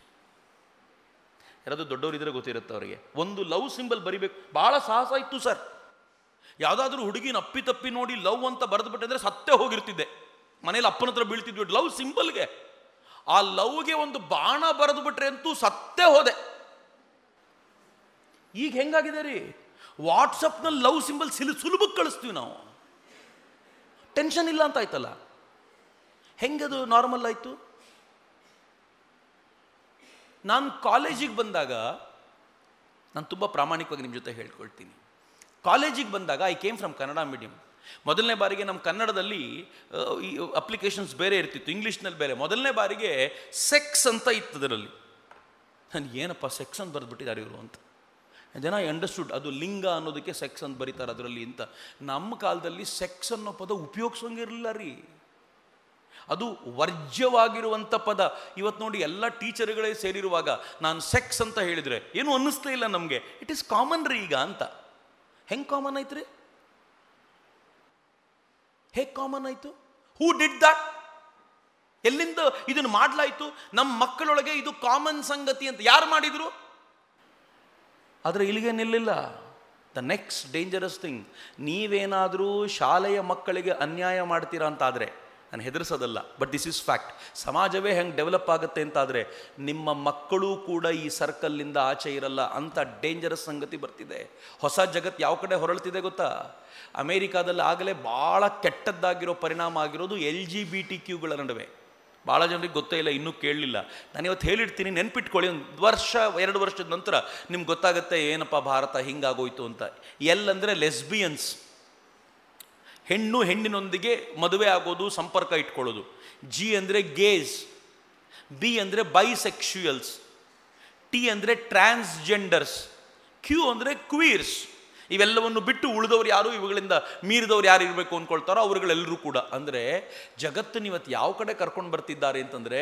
ಯಾರಾದರೂ ದೊಡ್ಡವರಿದ್ರೆ ಗೊತ್ತಿರುತ್ತೆ ಅವರಿಗೆ. ಒಂದು ಲವ್ ಸಿಂಬಲ್ ಬರಿಬೇಕು, ಭಾಳ ಸಾಹಸ ಇತ್ತು ಸರ್. ಯಾವುದಾದ್ರೂ ಹುಡುಗಿನ ಅಪ್ಪಿತಪ್ಪಿ ನೋಡಿ ಲವ್ ಅಂತ ಬರೆದುಬಿಟ್ಟೆ ಅಂದರೆ ಸತ್ತೇ ಹೋಗಿರ್ತಿದ್ದೆ. ಮನೇಲಿ ಅಪ್ಪನ ಹತ್ರ ಬೀಳ್ತಿದ್ವಿ ಲವ್ ಸಿಂಬಲ್ಗೆ. ಆ ಲವ್ಗೆ ಒಂದು ಬಾಣ ಬರೆದು ಬಿಟ್ರೆ ಅಂತೂ ಸತ್ತೇ ಹೋದೆ. ಈಗ ಹೆಂಗಾಗಿದೆ ರೀ, ವಾಟ್ಸಪ್ನಲ್ಲಿ ಲವ್ ಸಿಂಬಲ್ ಸುಲಭಕ್ಕೆ ಕಳಿಸ್ತೀವಿ ನಾವು, ಟೆನ್ಷನ್ ಇಲ್ಲ ಅಂತ ಆಯ್ತಲ್ಲ. ಹೆಂಗದು ನಾರ್ಮಲ್ ಆಯಿತು? ನಾನು ಕಾಲೇಜಿಗೆ ಬಂದಾಗ, ನಾನು ತುಂಬ ಪ್ರಾಮಾಣಿಕವಾಗಿ ನಿಮ್ಮ ಜೊತೆ ಹೇಳ್ಕೊಳ್ತೀನಿ, ಕಾಲೇಜಿಗೆ ಬಂದಾಗ I came from Kannada medium. ಮೊದಲನೇ ಬಾರಿಗೆ ನಮ್ಮ ಕನ್ನಡದಲ್ಲಿ ಈ ಅಪ್ಲಿಕೇಶನ್ಸ್ ಬೇರೆ ಇರ್ತಿತ್ತು, ಇಂಗ್ಲೀಷ್ನಲ್ಲಿ ಬೇರೆ. ಮೊದಲನೇ ಬಾರಿಗೆ ಸೆಕ್ಸ್ ಅಂತ ಇತ್ತು ಅದರಲ್ಲಿ. ನನಗೆ ಏನಪ್ಪ ಸೆಕ್ಸ್ ಅಂತ ಬರೆದ್ಬಿಟ್ಟಿದ್ದಾರೆ ಇವರು ಅಂತ. ಜನ ಅಂಡರ್ಸ್ಟುಡ್ ಅದು ಲಿಂಗ ಅನ್ನೋದಕ್ಕೆ ಸೆಕ್ಸ್ ಅಂತ ಬರೀತಾರೆ ಅದರಲ್ಲಿ ಅಂತ. ನಮ್ಮ ಕಾಲದಲ್ಲಿ ಸೆಕ್ಸ್ ಅನ್ನೋ ಪದ ಉಪಯೋಗಿಸೋಂಗಿರಲಿಲ್ಲ ರೀ, ಅದು ವರ್ಜ್ಯವಾಗಿರುವಂಥ ಪದ. ಇವತ್ತು ನೋಡಿ ಎಲ್ಲ ಟೀಚರ್ಗಳೇ ಸೇರಿರುವಾಗ ನಾನು ಸೆಕ್ಸ್ ಅಂತ ಹೇಳಿದರೆ ಏನು ಅನ್ನಿಸ್ತಾ ಇಲ್ಲ ನಮಗೆ. ಇಟ್ ಈಸ್ ಕಾಮನ್ ರೀ ಈಗ ಅಂತ. ಹೆಂಗೆ ಕಾಮನ್ ಆಯ್ತು ರೀ? ಹೇಗೆ ಕಾಮನ್ ಆಯಿತು? Who did that? ಎಲ್ಲಿಂದ ಇದನ್ನು ಮಾಡಲಾಯಿತು? ನಮ್ಮ ಮಕ್ಕಳೊಳಗೆ ಇದು ಕಾಮನ್ ಸಂಗತಿ ಅಂತ ಯಾರು ಮಾಡಿದರು? ಆದರೆ ಇಲ್ಲಿಗೆ ನಿಲ್ಲಿಲ್ಲ. ದ ನೆಕ್ಸ್ಟ್ ಡೇಂಜರಸ್ ಥಿಂಗ್, ನೀವೇನಾದರೂ ಶಾಲೆಯ ಮಕ್ಕಳಿಗೆ ಅನ್ಯಾಯ ಮಾಡ್ತೀರಾ ಅಂತಾದರೆ, ನಾನು ಹೆದರಿಸೋದಲ್ಲ, ಬಟ್ ದಿಸ್ ಇಸ್ ಫ್ಯಾಕ್ಟ್, ಸಮಾಜವೇ ಹೆಂಗೆ ಡೆವಲಪ್ ಆಗುತ್ತೆ ಅಂತಾದರೆ ನಿಮ್ಮ ಮಕ್ಕಳು ಕೂಡ ಈ ಸರ್ಕಲ್ಲಿಂದ ಆಚೆ ಇರಲ್ಲ ಅಂತ ಡೇಂಜರಸ್ ಸಂಗತಿ ಬರ್ತಿದೆ. ಹೊಸ ಜಗತ್ತು ಯಾವ ಕಡೆ ಹೊರಳ್ತಿದೆ ಗೊತ್ತಾ? ಅಮೇರಿಕಾದಲ್ಲಿ ಆಗಲೇ ಭಾಳ ಕೆಟ್ಟದ್ದಾಗಿರೋ ಪರಿಣಾಮ ಆಗಿರೋದು LGBTQ ನಡುವೆ. ಭಾಳ ಜನರಿಗೆ ಗೊತ್ತೇ ಇಲ್ಲ, ಇನ್ನೂ ಕೇಳಲಿಲ್ಲ. ನಾನು ಇವತ್ತು ಹೇಳಿರ್ತೀನಿ, ನೆನ್ಪಿಟ್ಕೊಳ್ಳಿ. ಒಂದು ವರ್ಷ 2 ವರ್ಷದ ನಂತರ ನಿಮ್ಗೆ ಗೊತ್ತಾಗುತ್ತೆ ಏನಪ್ಪ ಭಾರತ ಹಿಂಗಾಗೋಯ್ತು ಅಂತ. ಅಂದರೆ ಲೆಸ್ಬಿಯನ್ಸ್, ಹೆಣ್ಣು ಹೆಣ್ಣಿನೊಂದಿಗೆ ಮದುವೆ ಆಗೋದು, ಸಂಪರ್ಕ ಇಟ್ಕೊಳ್ಳೋದು. G ಅಂದರೆ ಗೇಸ್, B ಅಂದರೆ ಬೈಸೆಕ್ಷುಯಲ್ಸ್, T ಅಂದರೆ ಟ್ರಾನ್ಸ್ಜೆಂಡರ್ಸ್, Q ಅಂದರೆ ಕ್ವೀರ್ಸ್. ಇವೆಲ್ಲವನ್ನು ಬಿಟ್ಟು ಉಳಿದವ್ರು ಯಾರು, ಇವುಗಳಿಂದ ಮೀರಿದವ್ರು ಯಾರು ಇರಬೇಕು ಅಂದ್ಕೊಳ್ತಾರೋ ಅವರುಗಳೆಲ್ಲರೂ ಕೂಡ. ಅಂದರೆ ಜಗತ್ತನ್ನು ಇವತ್ತು ಯಾವ ಕಡೆ ಕರ್ಕೊಂಡು ಬರ್ತಿದ್ದಾರೆ ಅಂತಂದರೆ,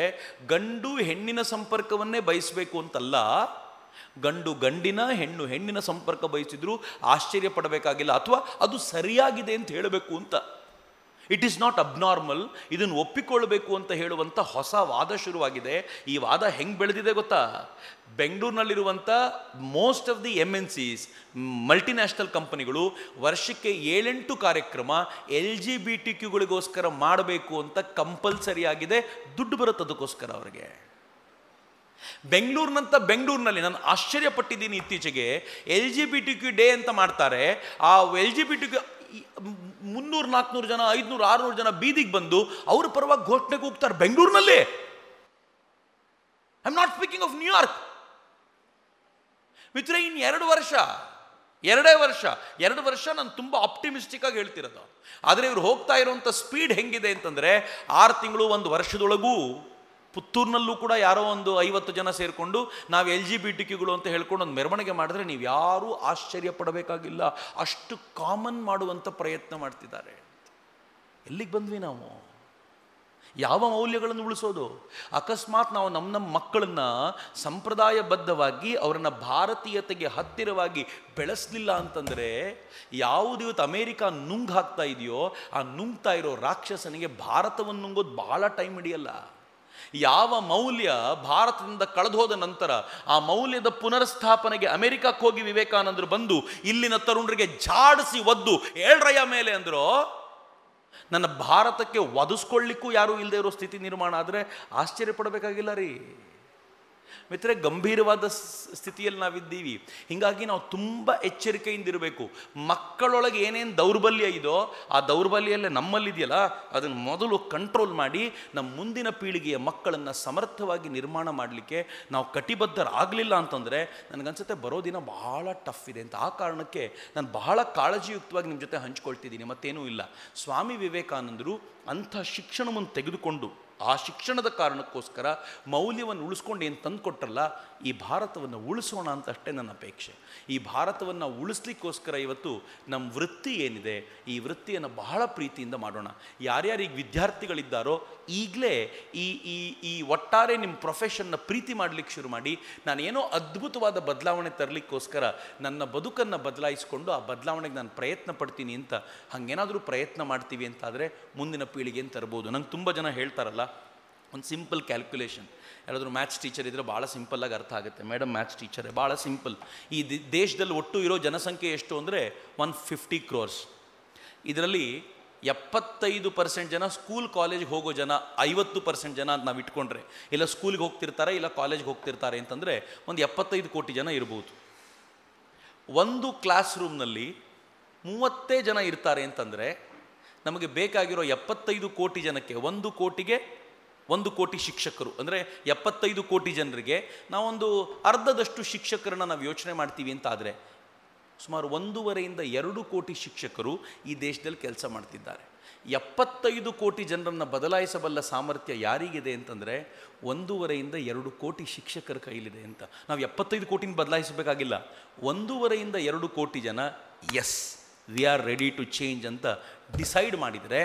ಗಂಡು ಹೆಣ್ಣಿನ ಸಂಪರ್ಕವನ್ನೇ ಬಯಸಬೇಕು ಅಂತಲ್ಲ, ಗಂಡು ಗಂಡಿನ, ಹೆಣ್ಣು ಹೆಣ್ಣಿನ ಸಂಪರ್ಕ ಬಯಸಿದ್ರು ಆಶ್ಚರ್ಯ ಪಡಬೇಕಾಗಿಲ್ಲ, ಅಥವಾ ಅದು ಸರಿಯಾಗಿದೆ ಅಂತ ಹೇಳಬೇಕು ಅಂತ. ಇಟ್ ಈಸ್ ನಾಟ್ ಅಬ್ನಾರ್ಮಲ್, ಇದನ್ನು ಒಪ್ಪಿಕೊಳ್ಳಬೇಕು ಅಂತ ಹೇಳುವಂಥ ಹೊಸ ವಾದ ಶುರುವಾಗಿದೆ. ಈ ವಾದ ಹೆಂಗೆ ಬೆಳೆದಿದೆ ಗೊತ್ತಾ? ಬೆಂಗಳೂರಿನಲ್ಲಿರುವಂಥ most of the MNCs, multinational ಕಂಪನಿಗಳು ವರ್ಷಕ್ಕೆ 7-8 ಕಾರ್ಯಕ್ರಮ LGBTQಗಳಿಗೋಸ್ಕರ ಮಾಡಬೇಕು ಅಂತ ಕಂಪಲ್ಸರಿ ಆಗಿದೆ. ದುಡ್ಡು ಬರುತ್ತೆ ಅದಕ್ಕೋಸ್ಕರ ಅವರಿಗೆ. ಬೆಂಗಳೂರಿನಲ್ಲಿ ನಾನು ಆಶ್ಚರ್ಯಪಟ್ಟಿದ್ದೀನಿ, ಇತ್ತೀಚೆಗೆ LGBTQ ಡೇ ಅಂತ ಮಾಡ್ತಾರೆ. ಆ LGBTQ 300-400 ಜನ, 500-600 ಜನ ಬೀದಿಗೆ ಬಂದು ಅವ್ರ ಪರವಾಗಿ ಘೋಷಣೆಗೆ ಹೋಗ್ತಾರೆ ಬೆಂಗಳೂರಿನಲ್ಲಿ. I am not speaking of New York. ಮಿತ್ರ, ಇನ್ನು 2 ವರ್ಷ ನಾನು ತುಂಬ ಆಪ್ಟಿಮಿಸ್ಟಿಕ್ ಆಗಿ ಹೇಳ್ತಿರೋದು. ಆದರೆ ಇವ್ರು ಹೋಗ್ತಾ ಇರುವಂಥ ಸ್ಪೀಡ್ ಹೆಂಗಿದೆ ಅಂತಂದರೆ, 6 ತಿಂಗಳು 1 ವರ್ಷದೊಳಗೂ ಪುತ್ತೂರಿನಲ್ಲೂ ಕೂಡ ಯಾರೋ ಒಂದು 50 ಜನ ಸೇರಿಕೊಂಡು ನಾವು LGBTQಗಳು ಅಂತ ಹೇಳ್ಕೊಂಡು ಒಂದು ಮೆರವಣಿಗೆ ಮಾಡಿದ್ರೆ ನೀವು ಯಾರೂ ಆಶ್ಚರ್ಯ ಪಡಬೇಕಾಗಿಲ್ಲ. ಅಷ್ಟು ಕಾಮನ್ ಮಾಡುವಂಥ ಪ್ರಯತ್ನ ಮಾಡ್ತಿದ್ದಾರೆ. ಎಲ್ಲಿಗೆ ಬಂದ್ವಿ ನಾವು? ಯಾವ ಮೌಲ್ಯಗಳನ್ನು ಉಳಿಸೋದು? ಅಕಸ್ಮಾತ್ ನಾವು ನಮ್ಮ ಮಕ್ಕಳನ್ನ ಸಂಪ್ರದಾಯಬದ್ಧವಾಗಿ ಅವರನ್ನು ಭಾರತೀಯತೆಗೆ ಹತ್ತಿರವಾಗಿ ಬೆಳೆಸಲಿಲ್ಲ ಅಂತಂದರೆ, ಯಾವುದು ಇವತ್ತು ಅಮೇರಿಕಾ ನುಂಗ್ ಹಾಕ್ತಾ ಇದೆಯೋ ಆ ನುಂಗ್ತಾ ಇರೋ ರಾಕ್ಷಸನಿಗೆ ಭಾರತವನ್ನು ನುಂಗೋದು ಬಹಳ ಟೈಮ್ ಹಿಡಿಯಲ್ಲ. ಯಾವ ಮೌಲ್ಯ ಭಾರತದಿಂದ ಕಳೆದು ಹೋದ ನಂತರ ಆ ಮೌಲ್ಯದ ಪುನರ್ಸ್ಥಾಪನೆಗೆ ಅಮೆರಿಕಕ್ಕೆ ಹೋಗಿ ವಿವೇಕಾನಂದರು ಬಂದು ಇಲ್ಲಿನ ತರುಣರಿಗೆ ಜಾಡಿಸಿ ಒದ್ದು 7 ಮೇಲೆ ಅಂದ್ರು, ನನ್ನ ಭಾರತಕ್ಕೆ ಒದಿಸ್ಕೊಳ್ಳಿಕ್ಕೂ ಯಾರೂ ಇಲ್ಲದೆ ಇರೋ ಸ್ಥಿತಿ ನಿರ್ಮಾಣ ಆದರೆ ಆಶ್ಚರ್ಯಪಡಬೇಕಾಗಿಲ್ಲ ರೀ ಮಿತ್ರರೆ. ಗಂಭೀರವಾದ ಸ್ಥಿತಿಯಲ್ಲಿ ನಾವಿದ್ದೀವಿ. ಹೀಗಾಗಿ ನಾವು ತುಂಬ ಎಚ್ಚರಿಕೆಯಿಂದಿರಬೇಕು. ಮಕ್ಕಳೊಳಗೆ ಏನೇನು ದೌರ್ಬಲ್ಯ ಇದೋ ಆ ದೌರ್ಬಲ್ಯ ನಮ್ಮಲ್ಲಿದೆಯಲ್ಲ, ಅದನ್ನು ಮೊದಲು ಕಂಟ್ರೋಲ್ ಮಾಡಿ ನಮ್ಮ ಮುಂದಿನ ಪೀಳಿಗೆಯ ಮಕ್ಕಳನ್ನು ಸಮರ್ಥವಾಗಿ ನಿರ್ಮಾಣ ಮಾಡಲಿಕ್ಕೆ ನಾವು ಕಟಿಬದ್ಧರಾಗಲಿಲ್ಲ ಅಂತಂದರೆ ನನಗನ್ಸುತ್ತೆ ಬರೋ ದಿನ ಬಹಳ ಟಫ್ ಇದೆ ಅಂತ. ಆ ಕಾರಣಕ್ಕೆ ನಾನು ಬಹಳ ಕಾಳಜಿಯುಕ್ತವಾಗಿ ನಿಮ್ಮ ಜೊತೆ ಹಂಚ್ಕೊಳ್ತಿದ್ದೀನಿ, ಮತ್ತೇನೂ ಇಲ್ಲ. ಸ್ವಾಮಿ ವಿವೇಕಾನಂದರು ಅಂಥ ಶಿಕ್ಷಣವನ್ನು ತೆಗೆದುಕೊಂಡು ಆ ಶಿಕ್ಷಣದ ಕಾರಣಕ್ಕೋಸ್ಕರ ಮೌಲ್ಯವನ್ನು ಉಳಿಸ್ಕೊಂಡು ಏನು ತಂದು ಕೊಟ್ಟರಲ್ಲ, ಈ ಭಾರತವನ್ನು ಉಳಿಸೋಣ ಅಂತ ಅಷ್ಟೇ ನನ್ನ ಅಪೇಕ್ಷೆ. ಈ ಭಾರತವನ್ನು ಉಳಿಸ್ಲಿಕ್ಕೋಸ್ಕರ ಇವತ್ತು ನಮ್ಮ ವೃತ್ತಿ ಏನಿದೆ, ಈ ವೃತ್ತಿಯನ್ನು ಬಹಳ ಪ್ರೀತಿಯಿಂದ ಮಾಡೋಣ. ಯಾರ್ಯಾರಿಗೆ ವಿದ್ಯಾರ್ಥಿಗಳಿದ್ದಾರೋ ಈಗಲೇ ಈ ಈ ಈ ಒಟ್ಟಾರೆ ನಿಮ್ಮ ಪ್ರೊಫೆಷನ್ನ ಪ್ರೀತಿ ಮಾಡಲಿಕ್ಕೆ ಶುರು ಮಾಡಿ. ನಾನೇನೋ ಅದ್ಭುತವಾದ ಬದಲಾವಣೆ ತರಲಿಕ್ಕೋಸ್ಕರ ನನ್ನ ಬದುಕನ್ನು ಬದಲಾಯಿಸಿಕೊಂಡು ಆ ಬದಲಾವಣೆಗೆ ನಾನು ಪ್ರಯತ್ನ ಪಡ್ತೀನಿ ಅಂತ ಹಾಗೇನಾದರೂ ಪ್ರಯತ್ನ ಮಾಡ್ತೀವಿ ಅಂತಾದರೆ ಮುಂದಿನ ಪೀಳಿಗೆಯನ್ನು ತರ್ಬೋದು. ನಂಗೆ ತುಂಬ ಜನ ಹೇಳ್ತಾರಲ್ಲ, ಒಂದು ಸಿಂಪಲ್ ಕ್ಯಾಲ್ಕುಲೇಷನ್, ಯಾರಾದರೂ ಮ್ಯಾಥ್ಸ್ ಟೀಚರ್ ಇದ್ದರೆ ಭಾಳ ಸಿಂಪಲ್ಲಾಗಿ ಅರ್ಥ ಆಗುತ್ತೆ. ಮೇಡಮ್ ಮ್ಯಾಥ್ಸ್ ಟೀಚರೇ, ಭಾಳ ಸಿಂಪಲ್. ಈ ದೇಶದಲ್ಲಿ ಒಟ್ಟು ಇರೋ ಜನಸಂಖ್ಯೆ ಎಷ್ಟು ಅಂದರೆ 150 crores. ಇದರಲ್ಲಿ 75% ಜನ ಸ್ಕೂಲ್ ಕಾಲೇಜ್ಗೆ ಹೋಗೋ ಜನ, 50% ಜನ ಅಂತ ನಾವು ಇಟ್ಕೊಂಡ್ರೆ, ಇಲ್ಲ ಸ್ಕೂಲ್ಗೆ ಹೋಗ್ತಿರ್ತಾರೆ ಇಲ್ಲ ಕಾಲೇಜ್ಗೆ ಹೋಗ್ತಿರ್ತಾರೆ ಅಂತಂದರೆ ಒಂದು 75 ಕೋಟಿ ಜನ ಇರ್ಬೋದು. ಒಂದು ಕ್ಲಾಸ್ ರೂಮ್ನಲ್ಲಿ 30 ಜನ ಇರ್ತಾರೆ ಅಂತಂದರೆ ನಮಗೆ ಬೇಕಾಗಿರೋ 75 ಕೋಟಿ ಜನಕ್ಕೆ 1 ಕೋಟಿಗೆ 1 ಕೋಟಿ ಶಿಕ್ಷಕರು ಅಂದರೆ 75 ಕೋಟಿ ಜನರಿಗೆ ನಾವೊಂದು ಅರ್ಧದಷ್ಟು ಶಿಕ್ಷಕರನ್ನು ನಾವು ಯೋಚನೆ ಮಾಡ್ತೀವಿ ಅಂತಾದರೆ ಸುಮಾರು 1.5 ಇಂದ 2 ಕೋಟಿ ಶಿಕ್ಷಕರು ಈ ದೇಶದಲ್ಲಿ ಕೆಲಸ ಮಾಡ್ತಿದ್ದಾರೆ. 75 ಕೋಟಿ ಜನರನ್ನು ಬದಲಾಯಿಸಬಲ್ಲ ಸಾಮರ್ಥ್ಯ ಯಾರಿಗಿದೆ ಅಂತಂದರೆ 1.5 ಇಂದ 2 ಕೋಟಿ ಶಿಕ್ಷಕರ ಕೈಲಿದೆ ಅಂತ. ನಾವು 75 ಕೋಟಿನ ಬದಲಾಯಿಸಬೇಕಾಗಿಲ್ಲ. 1.5 ಇಂದ 2 ಕೋಟಿ ಜನ yes we are ready to change ಅಂತ ಡಿಸೈಡ್ ಮಾಡಿದರೆ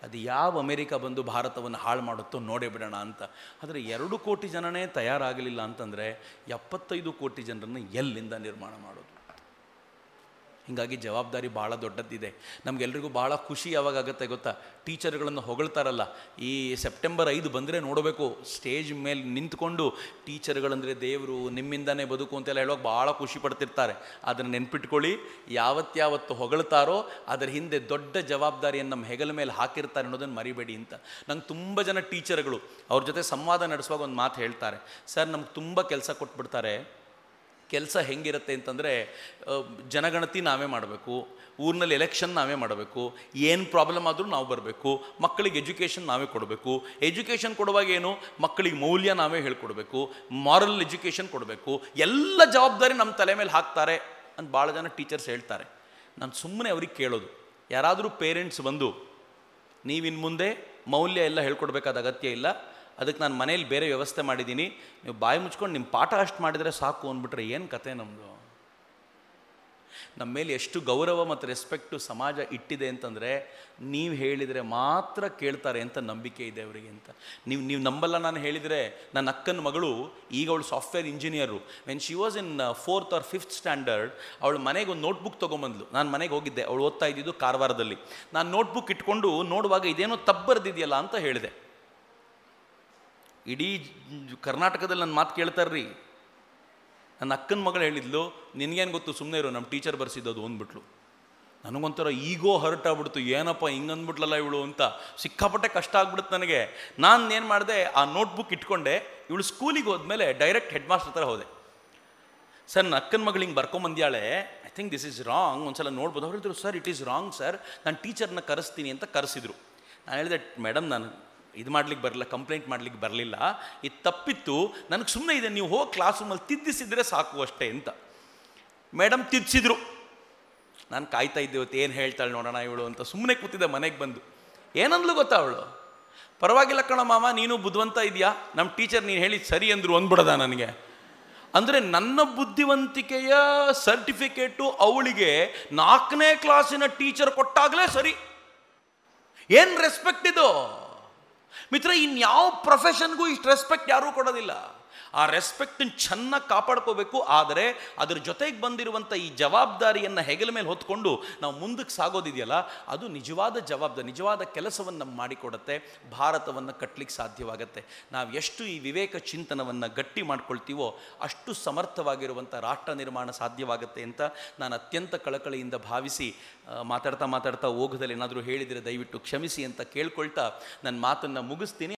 ಅದು ಯಾವ ಅಮೆರಿಕ ಬಂದು ಭಾರತವನ್ನು ಹಾಳು ಮಾಡುತ್ತೋ ನೋಡೇ ಬಿಡೋಣ ಅಂತ. ಆದರೆ 2 ಕೋಟಿ ಜನನೇ ತಯಾರಾಗಲಿಲ್ಲ ಅಂತಂದರೆ 75 ಕೋಟಿ ಜನರನ್ನು ಎಲ್ಲಿಂದ ನಿರ್ಮಾಣ ಮಾಡೋದು? ಹೀಗಾಗಿ ಜವಾಬ್ದಾರಿ ಭಾಳ ದೊಡ್ಡದಿದೆ. ನಮಗೆಲ್ರಿಗೂ ಭಾಳ ಖುಷಿ ಯಾವಾಗ ಆಗುತ್ತೆ ಗೊತ್ತಾ? ಟೀಚರ್ಗಳನ್ನು ಹೊಗಳ್ತಾರಲ್ಲ, ಈ ಸೆಪ್ಟೆಂಬರ್ 5 ಬಂದರೆ ನೋಡಬೇಕು, ಸ್ಟೇಜ್ ಮೇಲೆ ನಿಂತ್ಕೊಂಡು ಟೀಚರ್ಗಳಂದರೆ ದೇವರು, ನಿಮ್ಮಿಂದನೇ ಬದುಕು ಅಂತೆಲ್ಲ ಹೇಳೋಕೆ ಭಾಳ ಖುಷಿ ಪಡ್ತಿರ್ತಾರೆ. ಅದನ್ನು ನೆನ್ಪಿಟ್ಕೊಳ್ಳಿ, ಯಾವತ್ತು ಹೊಗಳ್ತಾರೋ ಅದರ ಹಿಂದೆ ದೊಡ್ಡ ಜವಾಬ್ದಾರಿಯನ್ನು ನಮ್ಮ ಹೆಗಲ ಮೇಲೆ ಹಾಕಿರ್ತಾರೆ ಅನ್ನೋದನ್ನು ಮರಿಬೇಡಿ ಅಂತ. ನಂಗೆ ತುಂಬ ಜನ ಟೀಚರ್ಗಳು ಅವ್ರ ಜೊತೆ ಸಂವಾದ ನಡೆಸುವಾಗ ಒಂದು ಮಾತು ಹೇಳ್ತಾರೆ, ಸರ್ ನಮ್ಗೆ ತುಂಬ ಕೆಲಸ ಕೊಟ್ಬಿಡ್ತಾರೆ. ಕೆಲಸ ಹೆಂಗಿರುತ್ತೆ ಅಂತಂದರೆ ಜನಗಣತಿ ನಾವೇ ಮಾಡಬೇಕು, ಊರಿನಲ್ಲಿ ಎಲೆಕ್ಷನ್ ನಾವೇ ಮಾಡಬೇಕು, ಏನು ಪ್ರಾಬ್ಲಮ್ ಆದರೂ ನಾವು ಬರಬೇಕು, ಮಕ್ಕಳಿಗೆ ಎಜುಕೇಷನ್ ನಾವೇ ಕೊಡಬೇಕು, ಎಜುಕೇಷನ್ ಕೊಡುವಾಗ ಏನು ಮಕ್ಕಳಿಗೆ ಮೌಲ್ಯ ನಾವೇ ಹೇಳ್ಕೊಡ್ಬೇಕು, ಮಾರಲ್ ಎಜುಕೇಷನ್ ಕೊಡಬೇಕು, ಎಲ್ಲ ಜವಾಬ್ದಾರಿ ನಮ್ಮ ತಲೆ ಮೇಲೆ ಹಾಕ್ತಾರೆ ಅಂತ ಭಾಳ ಜನ ಟೀಚರ್ಸ್ ಹೇಳ್ತಾರೆ. ನಾನು ಸುಮ್ಮನೆ ಅವ್ರಿಗೆ ಕೇಳೋದು, ಯಾರಾದರೂ ಪೇರೆಂಟ್ಸ್ ಬಂದು ನೀವಿನ್ನು ಮುಂದೆ ಮೌಲ್ಯ ಎಲ್ಲ ಹೇಳ್ಕೊಡ್ಬೇಕಾದ ಅಗತ್ಯ ಇಲ್ಲ, ಅದಕ್ಕೆ ನಾನು ಮನೇಲಿ ಬೇರೆ ವ್ಯವಸ್ಥೆ ಮಾಡಿದ್ದೀನಿ, ನೀವು ಬಾಯಿ ಮುಚ್ಕೊಂಡು ನಿಮ್ಮ ಪಾಠ ಅಷ್ಟು ಮಾಡಿದರೆ ಸಾಕು ಅಂದ್ಬಿಟ್ರೆ ಏನು ಕತೆ ನಮ್ಮದು? ನಮ್ಮ ಮೇಲೆ ಎಷ್ಟು ಗೌರವ ಮತ್ತು ರೆಸ್ಪೆಕ್ಟು ಸಮಾಜ ಇಟ್ಟಿದೆ ಅಂತಂದರೆ ನೀವು ಹೇಳಿದರೆ ಮಾತ್ರ ಕೇಳ್ತಾರೆ ಅಂತ ನಂಬಿಕೆ ಇದೆ ಅವರಿಗೆ ಅಂತ. ನೀವು ನಂಬಲ್ಲ. ನಾನು ಹೇಳಿದರೆ ನನ್ನ ಅಕ್ಕನ ಮಗಳು ಈಗ ಅವಳು software engineer. When she was in 4th or 5th standard ಅವಳು ಮನೆಗೆ ಒಂದು ನೋಟ್ಬುಕ್ ತೊಗೊಂಬಂದ್ಲು. ನಾನು ಮನೆಗೆ ಹೋಗಿದ್ದೆ, ಅವಳು ಓದ್ತಾ ಇದ್ದಿದ್ದು ಕಾರವಾರದಲ್ಲಿ. ನಾನು ನೋಟ್ಬುಕ್ ಇಟ್ಕೊಂಡು ನೋಡುವಾಗ ಇದೇನೋ ತಪ್ಪರ್ದಿದೆಯಲ್ಲ ಅಂತ ಹೇಳಿದೆ. ಇಡೀ ಕರ್ನಾಟಕದಲ್ಲಿ ನನ್ನ ಮಾತು ಕೇಳ್ತಾರ್ರಿ. ನನ್ನ ಅಕ್ಕನ ಮಗಳು ಹೇಳಿದ್ಲು, ನಿನಗೇನು ಗೊತ್ತು, ಸುಮ್ಮನೆ ಇರೋ, ನಮ್ಮ ಟೀಚರ್ ಬರ್ಸಿದ್ದು ಅಂದ್ಬಿಟ್ಲು. ನನಗೊಂಥರ ಈಗೋ ಹರ್ಟ್ ಆಗ್ಬಿಡ್ತು, ಏನಪ್ಪ ಹಿಂಗಂದ್ಬಿಟ್ಲಲ್ಲ ಇವಳು ಅಂತ. ಸಿಕ್ಕಾಪಟ್ಟೆ ಕಷ್ಟ ಆಗ್ಬಿಡುತ್ತೆ ನನಗೆ. ನಾನು ಏನು ಮಾಡಿದೆ, ಆ ನೋಟ್ಬುಕ್ ಇಟ್ಕೊಂಡೆ. ಇವಳು ಸ್ಕೂಲಿಗೆ ಹೋದ್ಮೇಲೆ ಡೈರೆಕ್ಟ್ ಹೆಡ್ ಮಾಸ್ಟರ್ ಹತ್ರ ಹೋದೆ. ಸರ್ ನನ್ನ ಅಕ್ಕನ ಮಗಳು ಹಿಂಗೆ ಬರ್ಕೊಂಬಂದ್ಯಾಳೆ, I think this is wrong, ಒಂದ್ಸಲ ನೋಡ್ಬೋದು. ಅವ್ರು ಹೇಳಿದ್ರು, sir it is wrong sir, ನಾನು ಟೀಚರ್ನ ಕರೆಸ್ತೀನಿ ಅಂತ ಕರೆಸಿದ್ರು. ನಾನು ಹೇಳಿದೆ, ಮೇಡಮ್ ನಾನು ಇದು ಮಾಡ್ಲಿಕ್ಕೆ ಬರಲಿಲ್ಲ, ಕಂಪ್ಲೇಂಟ್ ಮಾಡ್ಲಿಕ್ಕೆ ಬರಲಿಲ್ಲ, ಇದು ತಪ್ಪಿತ್ತು, ನನಗೆ ಸುಮ್ಮನೆ ಇದೆ, ನೀವು ಹೋಗಿ ಕ್ಲಾಸ್ ರೂಮಲ್ಲಿ ತಿದ್ದಿಸಿದ್ರೆ ಸಾಕು ಅಷ್ಟೇ ಅಂತ. ಮೇಡಮ್ ತಿದ್ದಿಸಿದ್ರು. ನಾನು ಕಾಯ್ತಾ ಇದ್ದೆ ಇವತ್ತು ಏನು ಹೇಳ್ತಾಳೆ ನೋಡೋಣ ಇವಳು ಅಂತ ಸುಮ್ಮನೆ ಕೂತಿದ್ದೆ. ಮನೆಗೆ ಬಂದು ಏನಂದ್ಲು ಗೊತ್ತಾ ಅವಳು, ಪರವಾಗಿಲ್ಲ ಕಣ ಮಾಮ, ನೀನು ಬುದ್ಧಿವಂತ ಇದೆಯಾ, ನಮ್ಮ ಟೀಚರ್ ನೀನು ಹೇಳಿ ಸರಿ ಅಂದರು ಅಂದ್ಬಿಡದ ನನಗೆ. ಅಂದರೆ ನನ್ನ ಬುದ್ಧಿವಂತಿಕೆಯ ಸರ್ಟಿಫಿಕೇಟು ಅವಳಿಗೆ 4ನೇ ಕ್ಲಾಸಿನ ಟೀಚರ್ ಕೊಟ್ಟಾಗಲೇ ಸರಿ. ಏನು ರೆಸ್ಪೆಕ್ಟ್ ಇದು ಮಿತ್ರ? ಇನ್ಯಾವ ಪ್ರೊಫೆಷನ್ಗೂ ಇಷ್ಟು ರೆಸ್ಪೆಕ್ಟ್ ಯಾರೂ ಕೊಡೋದಿಲ್ಲ. ಆ ರೆಸ್ಪೆಕ್ಟನ್ನು ಚೆನ್ನಾಗಿ ಕಾಪಾಡ್ಕೋಬೇಕು. ಆದರೆ ಅದ್ರ ಜೊತೆಗೆ ಬಂದಿರುವಂಥ ಈ ಜವಾಬ್ದಾರಿಯನ್ನು ಹೆಗಲ ಮೇಲೆ ಹೊತ್ಕೊಂಡು ನಾವು ಮುಂದಕ್ಕೆ ಸಾಗೋದಿದೆಯಲ್ಲ, ಅದು ನಿಜವಾದ ಜವಾಬ್ದಾರಿ, ನಿಜವಾದ ಕೆಲಸವನ್ನು ಮಾಡಿಕೊಡುತ್ತೆ, ಭಾರತವನ್ನು ಕಟ್ಟಲಿಕ್ಕೆ ಸಾಧ್ಯವಾಗುತ್ತೆ. ನಾವು ಎಷ್ಟು ಈ ವಿವೇಕ ಚಿಂತನವನ್ನು ಗಟ್ಟಿ ಮಾಡ್ಕೊಳ್ತೀವೋ ಅಷ್ಟು ಸಮರ್ಥವಾಗಿರುವಂಥ ರಾಷ್ಟ್ರ ನಿರ್ಮಾಣ ಸಾಧ್ಯವಾಗುತ್ತೆ ಅಂತ ನಾನು ಅತ್ಯಂತ ಕಳಕಳಿಯಿಂದ ಭಾವಿಸಿ, ಮಾತಾಡ್ತಾ ಹೋಗೋದಲ್ಲಿ ಏನಾದರೂ ಹೇಳಿದರೆ ದಯವಿಟ್ಟು ಕ್ಷಮಿಸಿ ಅಂತ ಕೇಳ್ಕೊಳ್ತಾ ನನ್ನ ಮಾತನ್ನು ಮುಗಿಸ್ತೀನಿ.